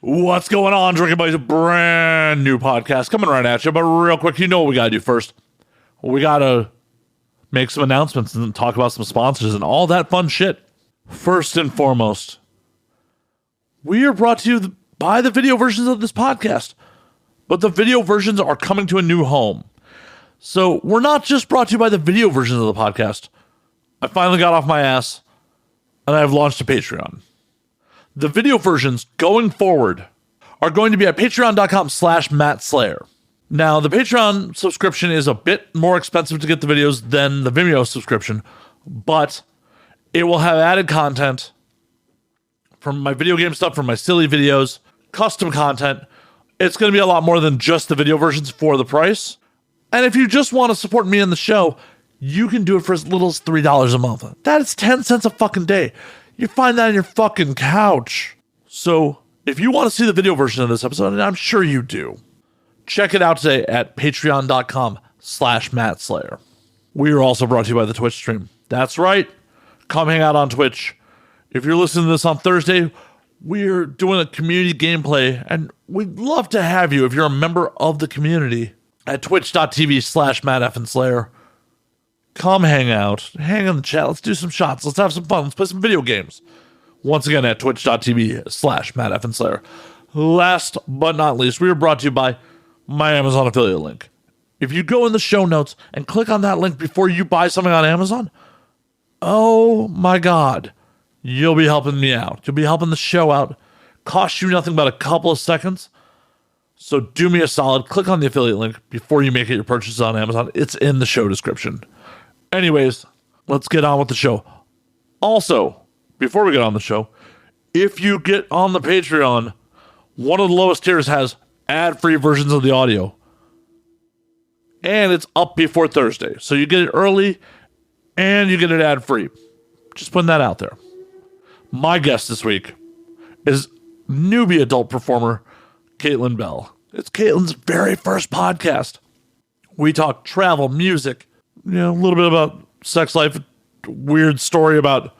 What's going on, Drinking Buddies? A brand new podcast coming right at you. But real quick, you know what we got to do first. We got to make some announcements and talk about some sponsors and all that fun shit. First and foremost, we are brought to you by the video versions of this podcast. But the video versions are coming to a new home. So we're not just brought to you by the video versions of the podcast. I finally got off my ass and I've launched a Patreon. The video versions going forward are going to be at patreon.com/MattSlayer. Now, the Patreon subscription is a bit more expensive to get the videos than the Vimeo subscription, but it will have added content from my video game stuff, from my silly videos, custom content. It's going to be a lot more than just the video versions for the price. And if you just want to support me and the show, you can do it for as little as $3 a month. That is 10 cents a fucking day. You find that on your fucking couch. So if you want to see the video version of this episode, and I'm sure you do, check it out today at patreon.com/MattSlayer. We are also brought to you by the Twitch stream. That's right. Come hang out on Twitch. If you're listening to this on Thursday, we're doing a community gameplay, and we'd love to have you if you're a member of the community at twitch.tv/MattFandSlayer. Come hang out. Hang in the chat. Let's do some shots. Let's have some fun. Let's play some video games. Once again, at twitch.tv/MattFandSlayer. Last but not least, we are brought to you by my Amazon affiliate link. If you go in the show notes and click on that link before you buy something on Amazon, oh my God, you'll be helping me out. You'll be helping the show out. Costs you nothing but a couple of seconds. So do me a solid. Click on the affiliate link before you make it your purchase on Amazon. It's in the show description. Anyways, let's get on with the show. Also, before we get on the show, if you get on the Patreon, one of the lowest tiers has ad-free versions of the audio. And it's up before Thursday. So you get it early and you get it ad-free. Just putting that out there. My guest this week is newbie adult performer Caitlin Bell. It's Caitlin's very first podcast. We talk travel, music, a little bit about sex life, weird story about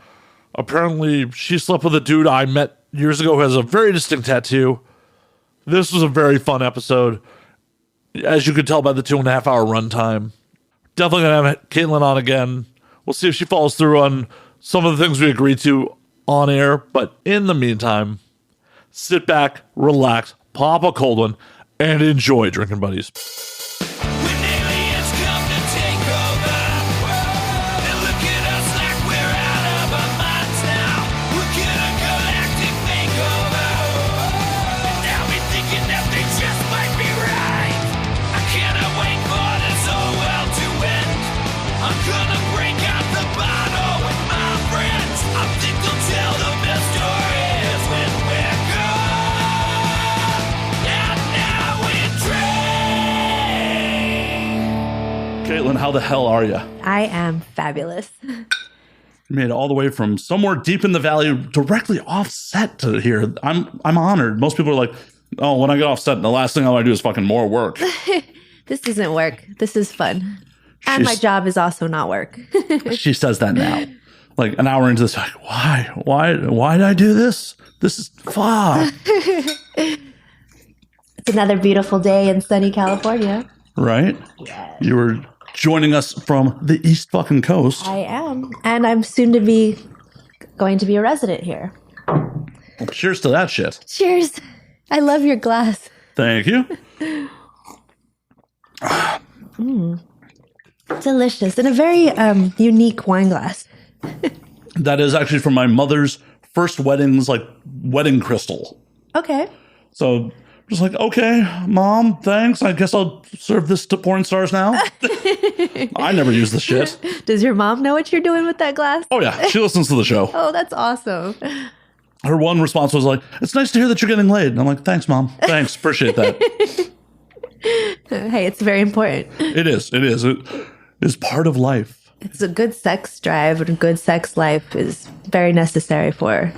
apparently she slept with a dude I met years ago who has a very distinct tattoo. This was a very fun episode, as you could tell by the 2.5 hour runtime. Definitely going to have Caitlin on again. We'll see if she follows through on some of the things we agreed to on air. But in the meantime, sit back, relax, pop a cold one, and enjoy, Drinking Buddies. Caitlin, how the hell are you? I am fabulous. You made it all the way from somewhere deep in the valley, directly offset to here. I'm honored. Most people are like, oh, when I get offset, the last thing I want to do is fucking more work. This isn't work. This is fun. And my job is also not work. She says that now. Like an hour into this, like, why did I do this? This is fuck. It's another beautiful day in sunny California. Right? Yes. You were joining us from the East fucking coast. I am. And I'm soon to be going to be a resident here. Well, cheers to that shit. Cheers. I love your glass. Thank you. Delicious. And a very unique wine glass. That is actually from my mother's first wedding's wedding crystal. Okay. So just like, okay, Mom, thanks. I guess I'll serve this to porn stars now. I never use this shit. Does your mom know what you're doing with that glass? Oh, yeah. She listens to the show. Oh, that's awesome. Her one response was like, it's nice to hear that you're getting laid. And I'm like, thanks, Mom. Thanks. Appreciate that. Hey, it's very important. It is. It is. It is part of life. It's a good sex drive and a good sex life is very necessary for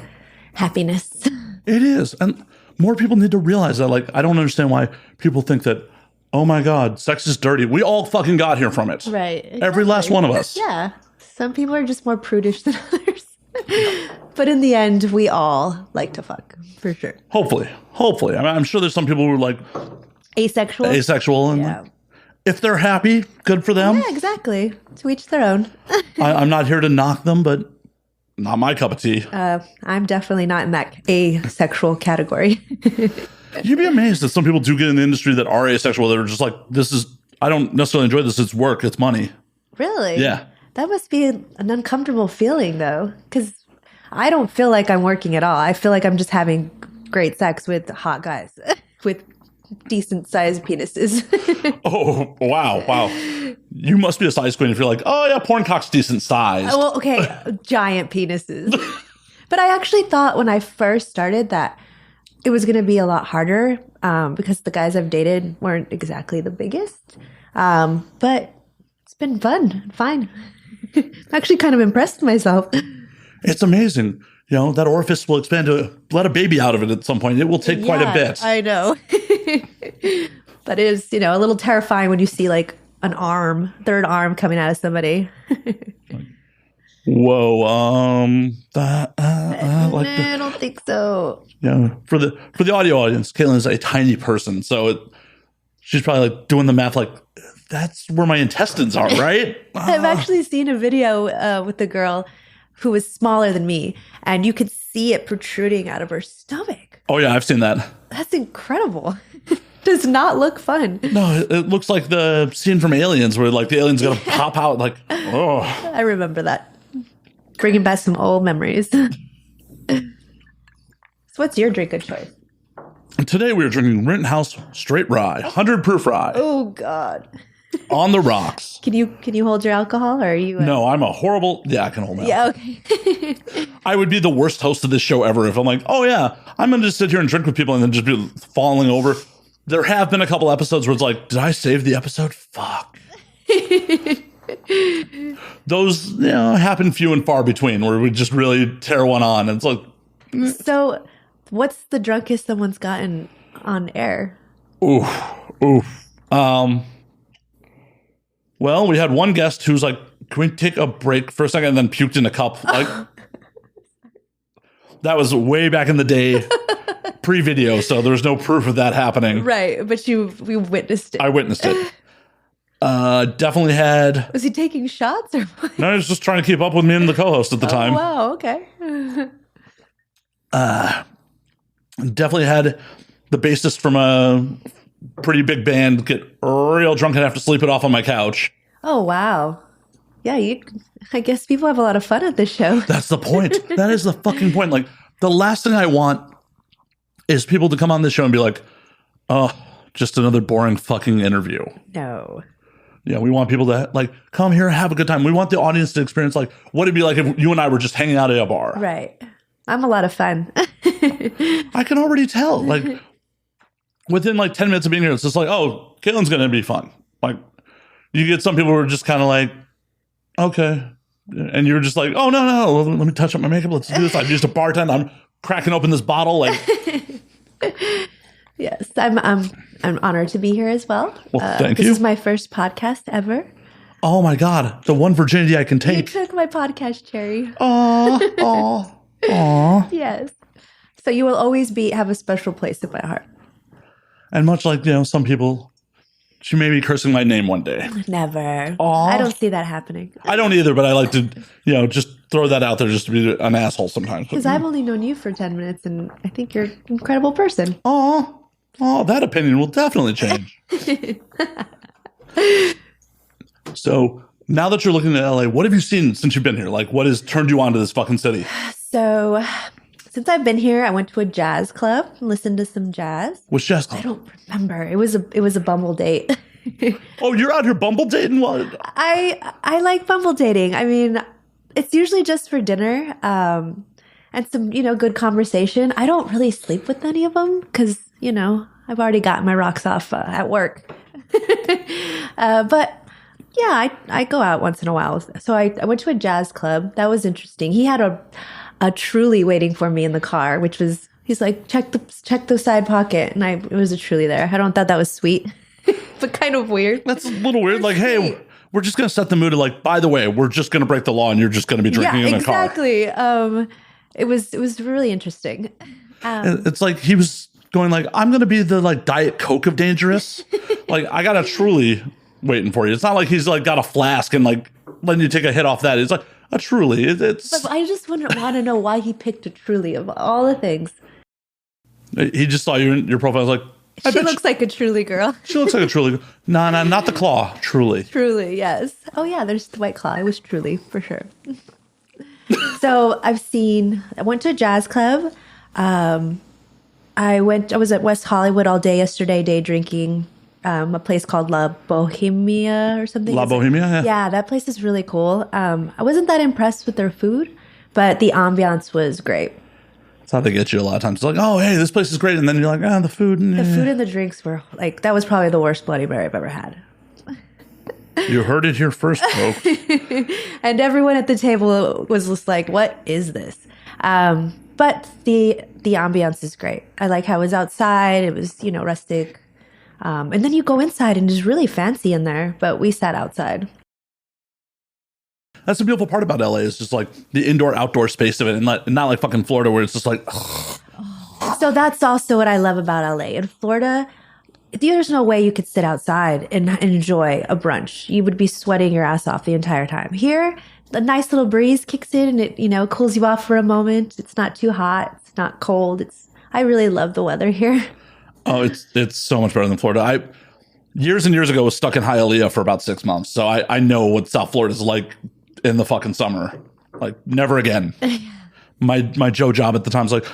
happiness. It is. And more people need to realize that. Like, I don't understand why people think that, oh my God, sex is dirty. We all fucking got here from it. Right. Exactly. Every last one of us. Yeah. Some people are just more prudish than others. But in the end, we all like to fuck, for sure. Hopefully. I mean, I'm sure there's some people who are like Asexual. and like, if they're happy, good for them. Yeah, exactly. To each their own. I'm not here to knock them, but not my cup of tea. I'm definitely not in that asexual category. You'd be amazed that some people do get in the industry that are asexual. That are just like, I don't necessarily enjoy this. It's work. It's money. Really? Yeah. That must be an uncomfortable feeling, though, because I don't feel like I'm working at all. I feel like I'm just having great sex with hot guys with decent sized penises. Oh, wow. You must be a size queen if you're like, oh yeah, porn cock's decent size. Oh, well, okay, giant penises. But I actually thought when I first started that it was going to be a lot harder because the guys I've dated weren't exactly the biggest. But it's been fine. I'm actually kind of impressed with myself. It's amazing. You know, that orifice will expand to let a baby out of it at some point. It will take quite a bit. I know. But it is, a little terrifying when you see like an third arm coming out of somebody. Whoa. I don't think so. Yeah. For the audio audience, Caitlin is a tiny person. So she's probably like doing the math like, that's where my intestines are, right? I've actually seen a video with a girl who was smaller than me, and you could see it protruding out of her stomach. Oh, yeah, I've seen that. That's incredible. Does not look fun. No, it looks like the scene from Aliens where like the alien's going to pop out like, oh. I remember that. Bringing back some old memories. So what's your drink of choice? Today we are drinking Rittenhouse Straight Rye, 100 proof rye. Oh, God. On the rocks. Can you hold your alcohol, or are you? No, I'm a horrible. Yeah, I can hold that. Yeah, okay. I would be the worst host of this show ever if I'm like, oh yeah, I'm going to just sit here and drink with people and then just be falling over. There have been a couple episodes where it's like, did I save the episode? Fuck. Those happen few and far between where we just really tear one on. And it's like. So, what's the drunkest someone's gotten on air? Oof. Well, we had one guest who's like, can we take a break for a second, and then puked in a cup. Like, that was way back in the day, pre-video, so there's no proof of that happening. Right, but we witnessed it. I witnessed it. Definitely had... Was he taking shots or what? No, he was just trying to keep up with me and the co-host at the time. Wow, okay. Definitely had the bassist from a pretty big band get real drunk and have to sleep it off on my couch. Oh, wow. Yeah, I guess people have a lot of fun at this show. That's the point. That is the fucking point. Like, the last thing I want is people to come on this show and be like, oh, just another boring fucking interview. No. Yeah, we want people to, like, come here and have a good time. We want the audience to experience, like, what it'd be like if you and I were just hanging out at a bar. Right. I'm a lot of fun. I can already tell. Like, within, like, 10 minutes of being here, it's just like, oh, Caitlin's going to be fun. Like, you get some people who are just kind of like, okay. And you're just like, oh, no, let me touch up my makeup. Let's do this. I'm just a bartender. I'm cracking open this bottle. Like, yes, I'm honored to be here as well. Well, thank you. This is my first podcast ever. Oh, my God. The one virginity I can take. You took my podcast, Cherry. Aw. Yes. So you will always have a special place in my heart. And much like, some people, she may be cursing my name one day. Never. Aw. I don't see that happening. I don't either, but I like to, just throw that out there just to be an asshole sometimes. Because I've only known you for 10 minutes, and I think you're an incredible person. Oh, that opinion will definitely change. So now that you're looking at LA, what have you seen since you've been here? Like, what has turned you on to this fucking city? So since I've been here, I went to a jazz club and listened to some jazz. Which jazz club? I don't remember. It was a Bumble date. Oh, you're out here Bumble dating? What? I like Bumble dating. I mean, it's usually just for dinner and some, good conversation. I don't really sleep with any of them because, I've already gotten my rocks off at work. But yeah, I go out once in a while. So I went to a jazz club. That was interesting. He had a Truly waiting for me in the car, which was, he's like, check the side pocket. And it was a Truly there. I don't thought that was sweet, but kind of weird. That's a little weird. Like, hey, we're just going to set the mood of like, by the way, we're just going to break the law and you're just going to be drinking in a car. Exactly. It was really interesting. It's like he was going like, I'm going to be the like Diet Coke of dangerous. Like, I got a Truly waiting for you. It's not like he's like got a flask and like letting you take a hit off that. It's like a Truly. It's. But I just want to know why he picked a Truly of all the things. He just saw you in your profile. I was like, she looks like a Truly girl. She looks like a Truly. No, not the Claw. Truly. Truly, yes. Oh yeah, there's the White Claw. It was Truly for sure. So I went to a jazz club. I was at West Hollywood all day yesterday, day drinking. A place called La Bohemia or something. La Bohemia, yeah. Yeah, that place is really cool. I wasn't that impressed with their food, but the ambiance was great. That's how they get you a lot of times. It's like, oh, hey, this place is great. And then you're like, the food. The food and the drinks were like, that was probably the worst Bloody Mary I've ever had. You heard it here first, folks. And everyone at the table was just like, what is this? But the ambiance is great. I like how it was outside. It was, rustic. And then you go inside and it's really fancy in there, but we sat outside. That's the beautiful part about LA is just like the indoor-outdoor space of it, and not like fucking Florida where it's just like. Ugh. So that's also what I love about LA. In Florida, there's no way you could sit outside and enjoy a brunch. You would be sweating your ass off the entire time. Here, a nice little breeze kicks in and it cools you off for a moment. It's not too hot. It's not cold. I really love the weather here. Oh, it's so much better than Florida. I years and years ago was stuck in Hialeah for about 6 months, so I know what South Florida is like in the fucking summer. Like never again. My Joe job at the time was like,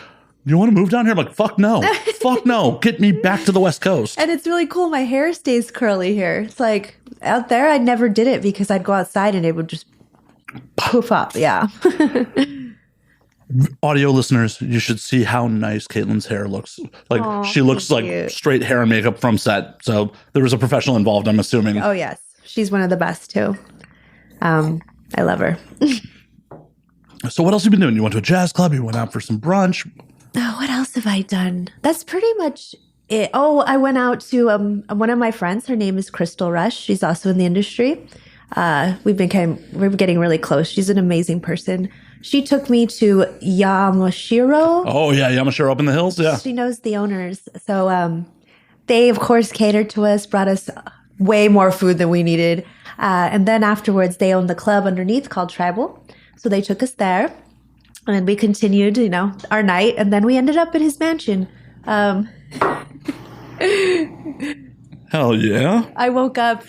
you want to move down here? I'm like, fuck no. Fuck no. Get me back to the West Coast. And it's really cool. My hair stays curly here. It's like out there, I never did it because I'd go outside and it would just poof up. Yeah. Audio listeners, you should see how nice Caitlin's hair looks. Like she looks like cute. Straight hair and makeup from set. So there was a professional involved, I'm assuming. Oh, yes. She's one of the best too. I love her. So what else have you been doing? You went to a jazz club. You went out for some brunch. Oh, what else have I done? That's pretty much it. Oh, I went out to one of my friends. Her name is Crystal Rush. She's also in the industry. We're getting really close. She's an amazing person. She took me to Yamashiro. Oh, yeah. Yamashiro up in the hills. Yeah. She knows the owners. So they, of course, catered to us, brought us way more food than we needed. And then afterwards, they owned the club underneath called Tribal. So they took us there. And then we continued, our night. And then we ended up at his mansion. Hell yeah. I woke up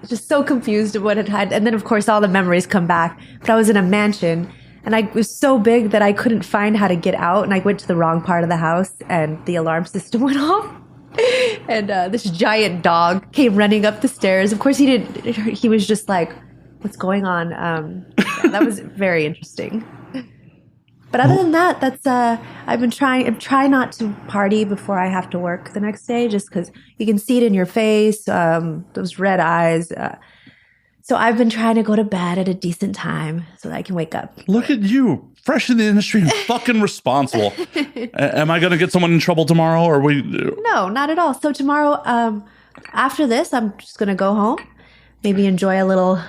just so confused of what it had. And then, of course, all the memories come back. But I was in a mansion. And it was so big that I couldn't find how to get out. And I went to the wrong part of the house. And the alarm system went off. And this giant dog came running up the stairs. Of course, he was just like, what's going on? That was very interesting. But other than that, I'm trying not to party before I have to work the next day, just because you can see it in your face, those red eyes. So I've been trying to go to bed at a decent time so that I can wake up. Look at you, fresh in the industry and fucking responsible. Am I going to get someone in trouble tomorrow? Or we? No, not at all. So tomorrow, after this, I'm just going to go home, maybe enjoy a little,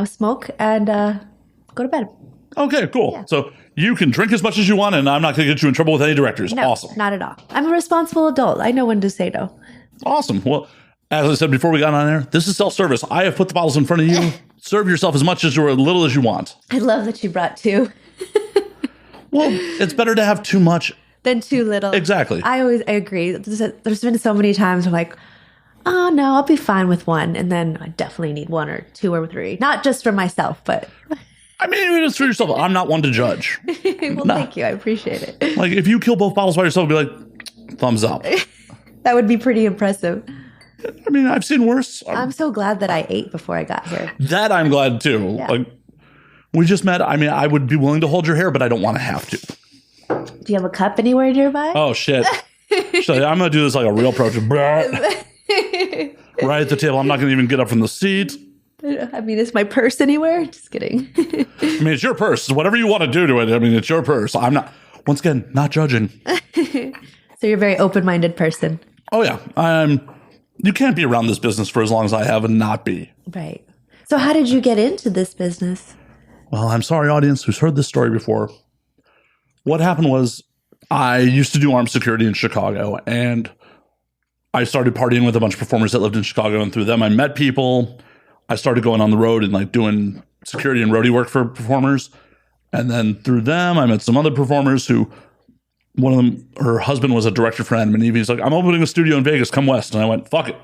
smoke, and go to bed. Okay, cool. Yeah. So you can drink as much as you want, and I'm not going to get you in trouble with any directors. No, awesome. Not at all. I'm a responsible adult. I know when to say no. Awesome. Well, as I said before we got on air, this is self-service. I have put the bottles in front of you. Serve yourself as much or as little as you want. I love that you brought two. Well, it's better to have too much than too little. Exactly. I agree. There's been so many times I'm like, oh no, I'll be fine with one. And then I definitely need one or two or three. Not just for myself, but... I mean, even just for yourself. I'm not one to judge. Well, thank you. I appreciate it. Like, if you kill both bottles by yourself, be like, thumbs up. That would be pretty impressive. I mean, I've seen worse. I'm so glad that I ate before I got here. That I'm glad too. Yeah. Like, we just met. I mean, I would be willing to hold your hair, but I don't want to have to. Do you have a cup anywhere nearby? Oh, shit. So I'm going to do this like a real pro. Right at the table. I'm not going to even get up from the seat. I mean, is my purse anywhere? Just kidding. I mean, it's your purse. Whatever you want to do to it. I mean, it's your purse. I'm not, once again, not judging. So you're a very open-minded person. Oh, yeah. I'm You can't be around this business for as long as I have and not be. Right. So how did you get into this business? Well, I'm sorry, audience, who's heard this story before. What happened was I used to do armed security in Chicago, and I started partying with a bunch of performers that lived in Chicago, and through them I met people. I started going on the road and like doing security and roadie work for performers. And then through them, I met some other performers who, one of them, her husband was a director for ANWD. He's like, I'm opening a studio in Vegas, come west. And I went, fuck it,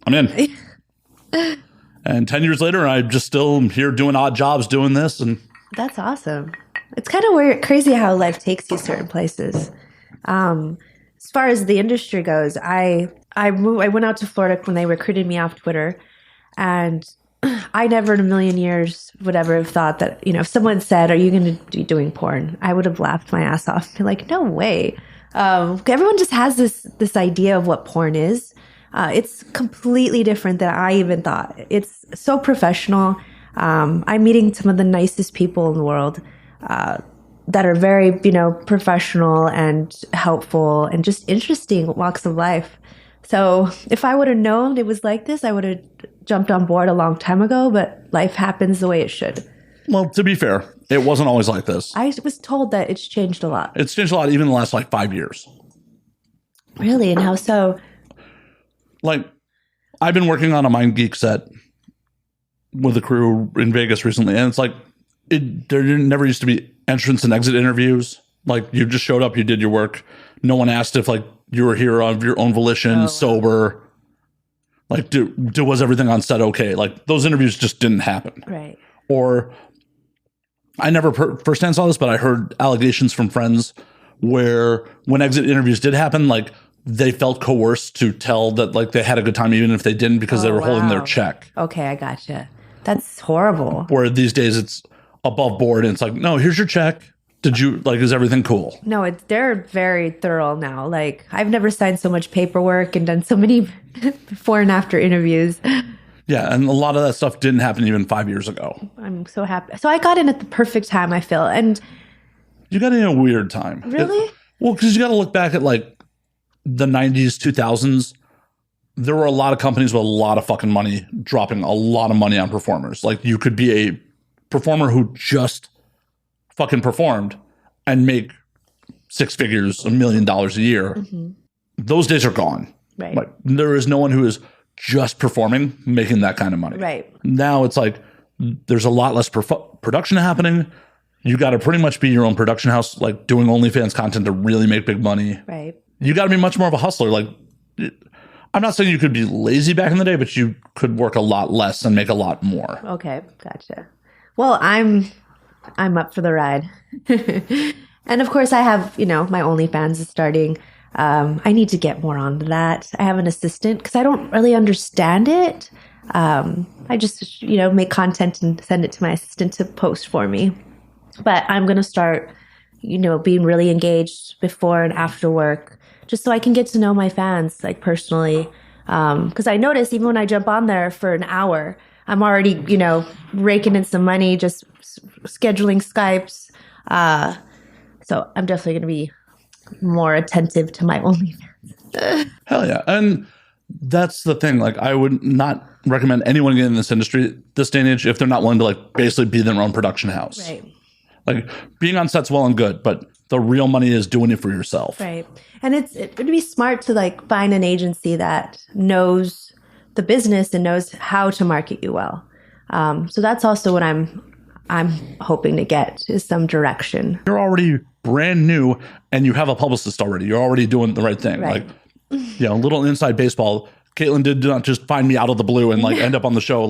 I'm in. And 10 years later, I'm just still here doing odd jobs doing this. And that's awesome. It's kind of weird, crazy how life takes you certain places. As far as the industry goes, I went out to Florida when they recruited me off Twitter, and I never in a million years would ever have thought that, if someone said, are you going to be doing porn? I would have laughed my ass off and be like, no way. Everyone just has this idea of what porn is. It's completely different than I even thought. It's so professional. I'm meeting some of the nicest people in the world that are very, professional and helpful and just interesting walks of life. So if I would have known it was like this, I would have jumped on board a long time ago, but life happens the way it should. Well, to be fair, it wasn't always like this. I was told that it's changed a lot. It's changed a lot, even in the last 5 years. Really? And how so? I've been working on a Mind Geek set with a crew in Vegas recently, and it's there never used to be entrance and exit interviews. You just showed up, you did your work. No one asked if you were here of your own volition, sober. Was everything on set okay? Those interviews just didn't happen. Right. Or I never firsthand saw this, but I heard allegations from friends where when exit interviews did happen, they felt coerced to tell that they had a good time even if they didn't because they were holding their check. Okay, I gotcha. That's horrible. Where these days it's above board and it's no, here's your check. Did you is everything cool? No, they're very thorough now. I've never signed so much paperwork and done so many before and after interviews. Yeah, and a lot of that stuff didn't happen even 5 years ago. I'm so happy. So I got in at the perfect time, I feel. And you got in a weird time. Really? Because you got to look back at the 90s, 2000s. There were a lot of companies with a lot of fucking money dropping a lot of money on performers. You could be a performer who just fucking performed and make six figures, $1 million a year. Mm-hmm. Those days are gone. Right. There is no one who is just performing making that kind of money. Right. Now it's there's a lot less production happening. You got to pretty much be your own production house, doing OnlyFans content to really make big money. Right. You got to be much more of a hustler. I'm not saying you could be lazy back in the day, but you could work a lot less and make a lot more. Okay, gotcha. Well, I'm up for the ride. And of course I have, my OnlyFans is starting. I need to get more on that. I have an assistant because I don't really understand it. I just, make content and send it to my assistant to post for me. But I'm going to start, being really engaged before and after work, just so I can get to know my fans, personally. Because I notice even when I jump on there for an hour, I'm already, raking in some money, just scheduling Skypes. So I'm definitely going to be more attentive to my OnlyFans. Hell yeah. And that's the thing. I would not recommend anyone getting in this industry this day and age if they're not willing to basically be their own production house. Right. Being on set's well and good, but the real money is doing it for yourself. Right. And it would be smart to find an agency that knows the business and knows how to market you well. So that's also what I'm hoping to get is some direction. You're already brand new and you have a publicist already. You're already doing the right thing. Right. Little inside baseball. Caitlin did not just find me out of the blue and end up on the show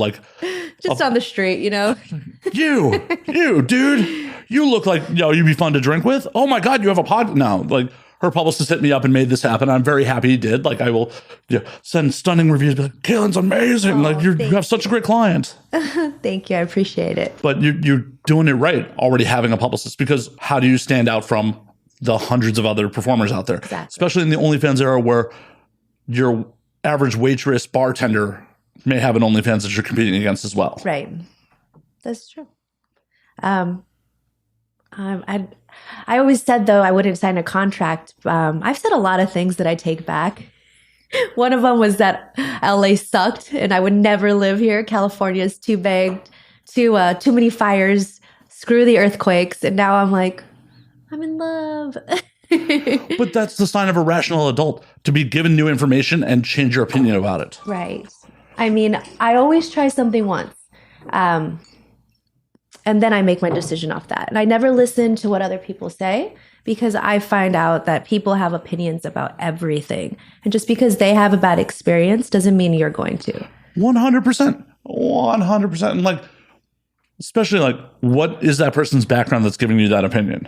just on the street, You, dude, you look like you'd be fun to drink with. Oh my God, you have a pod now. Her publicist hit me up and made this happen. I'm very happy he did. I will send stunning reviews. Be Caitlin's amazing. You have such a great client. Thank you. I appreciate it. But you're doing it right, already having a publicist, because how do you stand out from the hundreds of other performers out there? Exactly. Especially in the OnlyFans era where your average waitress, bartender may have an OnlyFans that you're competing against as well. Right. That's true. I always said, though, I wouldn't sign a contract. I've said a lot of things that I take back. One of them was that LA sucked and I would never live here. California's too big, too many fires, screw the earthquakes. And now I'm like, I'm in love. But that's the sign of a rational adult, to be given new information and change your opinion about it. Right. I mean, I always try something once. And then I make my decision off that. And I never listen to what other people say, because I find out that people have opinions about everything. And just because they have a bad experience doesn't mean you're going to. 100%. 100%. And like, especially like, what is that person's background that's giving you that opinion?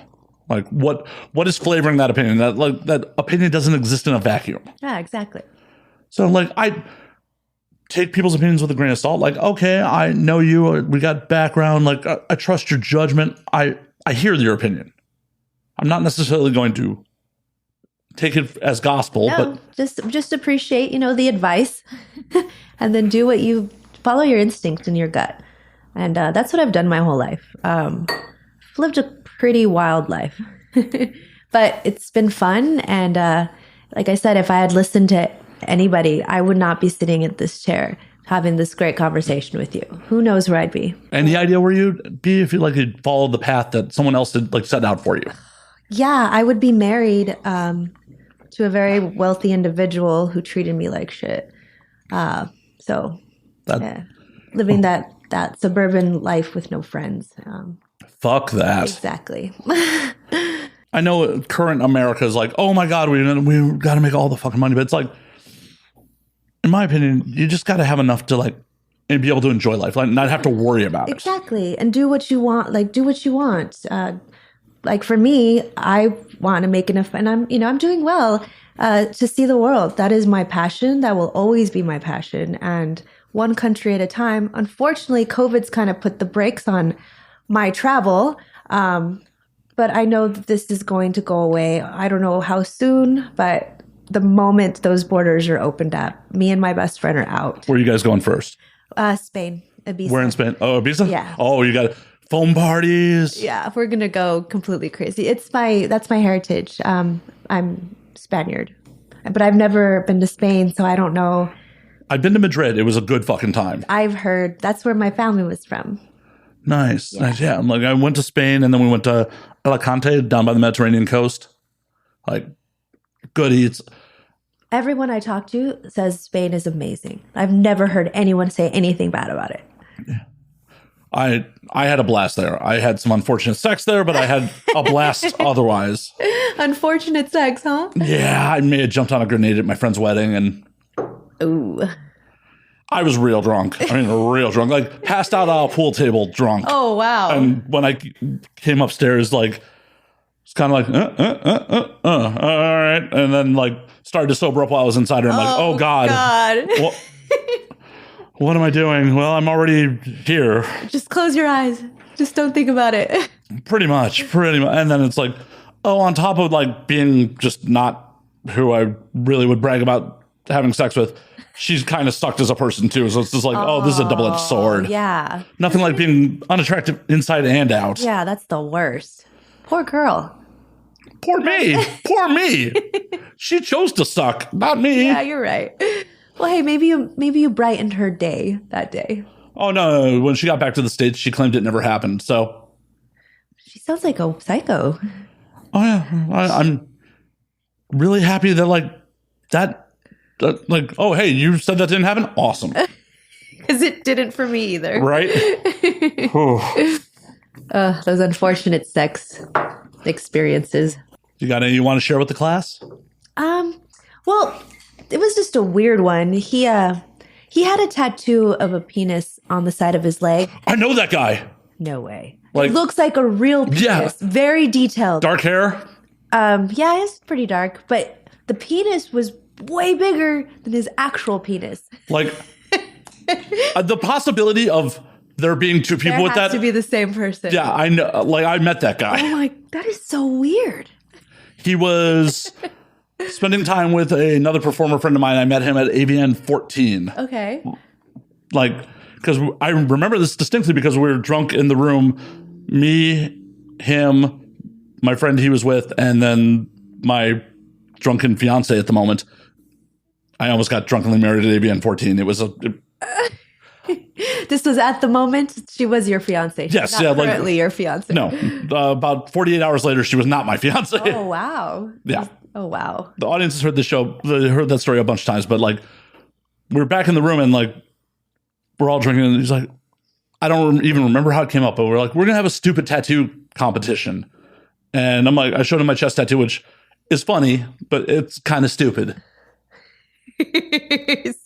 Like, what is flavoring that opinion? That opinion doesn't exist in a vacuum. Yeah, exactly. So like, I take people's opinions with a grain of salt. Like, okay, I know you. We got background. Like, I trust your judgment. I hear your opinion. I'm not necessarily going to take it as gospel, No, but just appreciate, the advice, and then follow your instinct and your gut. And that's what I've done my whole life. I've lived a pretty wild life, but it's been fun. And like I said, if I had listened to anybody, I would not be sitting at this chair having this great conversation with you. Who knows where I'd be? Any idea where you'd be if you had followed the path that someone else had set out for you? Yeah, I would be married to a very wealthy individual who treated me like shit. Living that suburban life with no friends. Fuck that. Exactly. I know current America is like, oh my God, we got to make all the fucking money. But it's like, in my opinion, you just got to have enough to and be able to enjoy life, not have to worry about it. Exactly. And do what you want. Do what you want. For me, I want to make enough, and I'm doing well to see the world. That is my passion. That will always be my passion. And one country at a time. Unfortunately, COVID's kind of put the brakes on my travel. But I know that this is going to go away. I don't know how soon, but the moment those borders are opened up, me and my best friend are out. Where are you guys going first? Spain, Ibiza. Where in Spain? Oh, Ibiza? Yeah. Oh, you got foam parties. Yeah, we're going to go completely crazy. That's my heritage. I'm Spaniard, but I've never been to Spain, so I don't know. I've been to Madrid. It was a good fucking time. I've heard that's where my family was from. Nice. Yeah. Nice. Yeah. I went to Spain, and then we went to Alicante down by the Mediterranean coast. Good eats. Everyone I talk to says Spain is amazing. I've never heard anyone say anything bad about it. Yeah. I had a blast there. I had some unfortunate sex there, but I had a blast otherwise. Unfortunate sex, huh? Yeah, I may have jumped on a grenade at my friend's wedding, and ooh, I was real drunk. Real drunk. Passed out on a pool table drunk. Oh, wow. And when I came upstairs, it's kind of all right. And then started to sober up while I was inside her. I'm oh God. What am I doing? Well, I'm already here. Just close your eyes. Just don't think about it. Pretty much. And then it's on top of being just not who I really would brag about having sex with, she's kind of sucked as a person too. So it's just this is a double-edged sword. Yeah. Nothing like being unattractive inside and out. Yeah, that's the worst. Poor girl. Poor me. She chose to suck, not me. Yeah, you're right. Well, hey, maybe you brightened her day that day. Oh no. When she got back to the States, she claimed it never happened. So she sounds like a psycho. Oh yeah. I'm really happy that oh, hey, you said that didn't happen? Awesome. Because it didn't for me either. Right? Those unfortunate sex experiences. You got any you want to share with the class? Well, it was just a weird one. He had a tattoo of a penis on the side of his leg. I know that guy. No way. It looks like a real penis. Yeah. Very detailed. Dark hair? Yeah, it's pretty dark. But the penis was way bigger than his actual penis. The possibility of there being two people with that. To be the same person. Yeah, I know. I met that guy. Oh my, that is so weird. He was spending time with another performer friend of mine. I met him at AVN 14. Okay. Because I remember this distinctly because we were drunk in the room. Me, him, my friend he was with, and then my drunken fiance at the moment. I almost got drunkenly married at ABN 14. It was This was at the moment she was your fiance. Yes, not yeah, currently your fiance. No, about 48 hours later, she was not my fiance. Oh wow. Yeah. Oh wow. The audience has heard the show. They heard that story a bunch of times, but like, we're back in the room and like, we're all drinking, and he's like, I don't even remember how it came up, but we're like, we're gonna have a stupid tattoo competition, and I'm like, I showed him my chest tattoo, which is funny, but it's kind of stupid.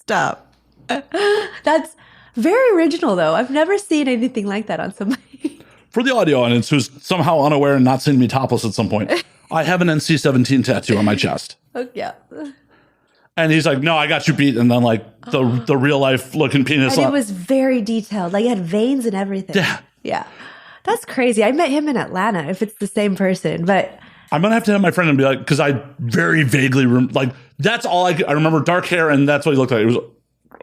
Stop. That's very original, though. I've never seen anything like that on somebody. For the audio audience who's somehow unaware and not seen me topless at some point, I have an NC-17 tattoo on my chest. Oh, yeah. And he's like, no, I got you beat. And then like the real life looking penis. And it was very detailed. Like it had veins and everything. Yeah. Yeah. That's crazy. I met him in Atlanta, if it's the same person. But I'm going to have my friend and be like, because I very vaguely, like, that's all I remember, dark hair, and that's what he looked like. It was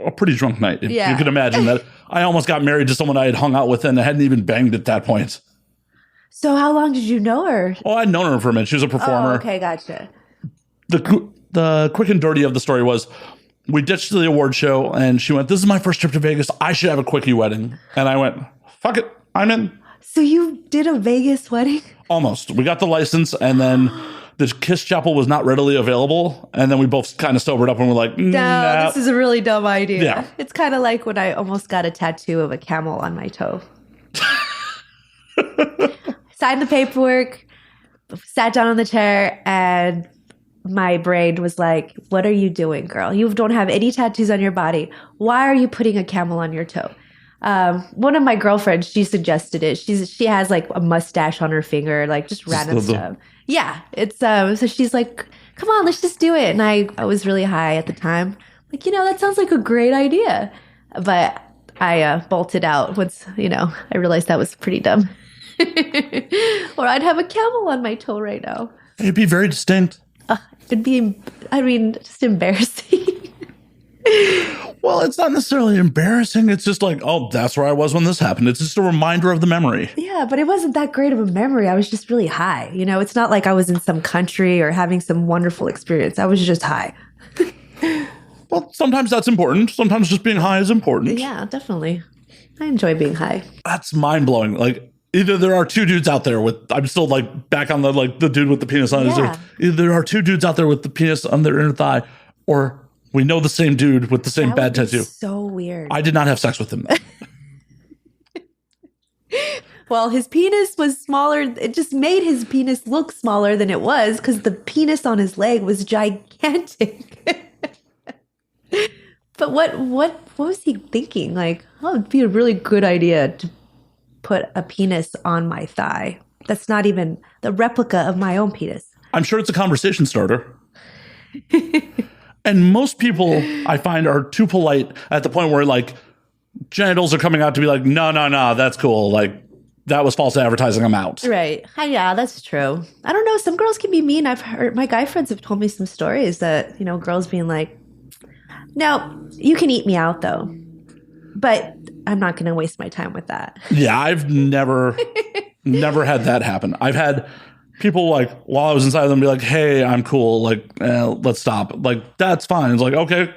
a pretty drunk night. If you could imagine that. I almost got married to someone I had hung out with and I hadn't even banged at that point. So how long did you know her? Oh, I'd known her for a minute. She was a performer. Oh, okay, gotcha. The quick and dirty of the story was we ditched the award show and she went, this is my first trip to Vegas. I should have a quickie wedding. And I went, fuck it. I'm in. So you did a Vegas wedding? Almost. We got the license and then the Kiss Chapel was not readily available. And then we both kind of sobered up and were like, No, this is a really dumb idea. Yeah. It's kind of like when I almost got a tattoo of a camel on my toe. Signed the paperwork, sat down on the chair, and my brain was like, what are you doing, girl? You don't have any tattoos on your body. Why are you putting a camel on your toe? One of my girlfriends, she suggested it. She has like a mustache on her finger, like just random stuff. Yeah, it's so she's like, come on, let's just do it. And I was really high at the time. Like, that sounds like a great idea. But I bolted out once, I realized that was pretty dumb. Or I'd have a camel on my toe right now. It'd be very distinct. It'd be, just embarrassing. Well, it's not necessarily embarrassing. It's just like, oh, that's where I was when this happened. It's just a reminder of the memory. Yeah, but it wasn't that great of a memory. I was just really high. It's not like I was in some country or having some wonderful experience. I was just high. Well, sometimes that's important. Sometimes just being high is important. Yeah, definitely. I enjoy being high. That's mind-blowing. Like, either there are two dudes out there with, I'm still like back on the dude with the penis on his ear. Either there are two dudes out there with the penis on their inner thigh, or we know the same dude with the same bad tattoo. So weird. I did not have sex with him. Well, his penis was smaller. It just made his penis look smaller than it was because the penis on his leg was gigantic. But what was he thinking? Like, oh, it'd be a really good idea to put a penis on my thigh. That's not even the replica of my own penis. I'm sure it's a conversation starter. And most people, I find, are too polite at the point where, like, genitals are coming out to be like, no, that's cool. Like, that was false advertising. I'm out. Right. Yeah, that's true. I don't know. Some girls can be mean. I've heard, my guy friends have told me some stories that, girls being like, no, you can eat me out, though. But I'm not going to waste my time with that. Yeah, I've never had that happen. I've had people like, while I was inside of them, be like, hey, I'm cool. Like, let's stop. Like, that's fine. It's like, okay,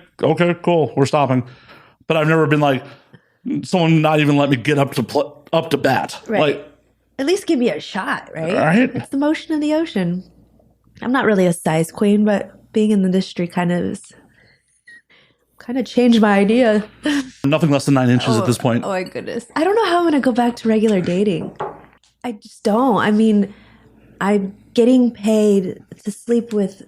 cool. We're stopping. But I've never been like, someone not even let me get up to bat. Right. Like, at least give me a shot, right? Right. It's the motion of the ocean. I'm not really a size queen, but being in the industry kind of changed my idea. Nothing less than 9 inches at this point. Oh my goodness. I don't know how I'm going to go back to regular dating. I just don't. I mean, I'm getting paid to sleep with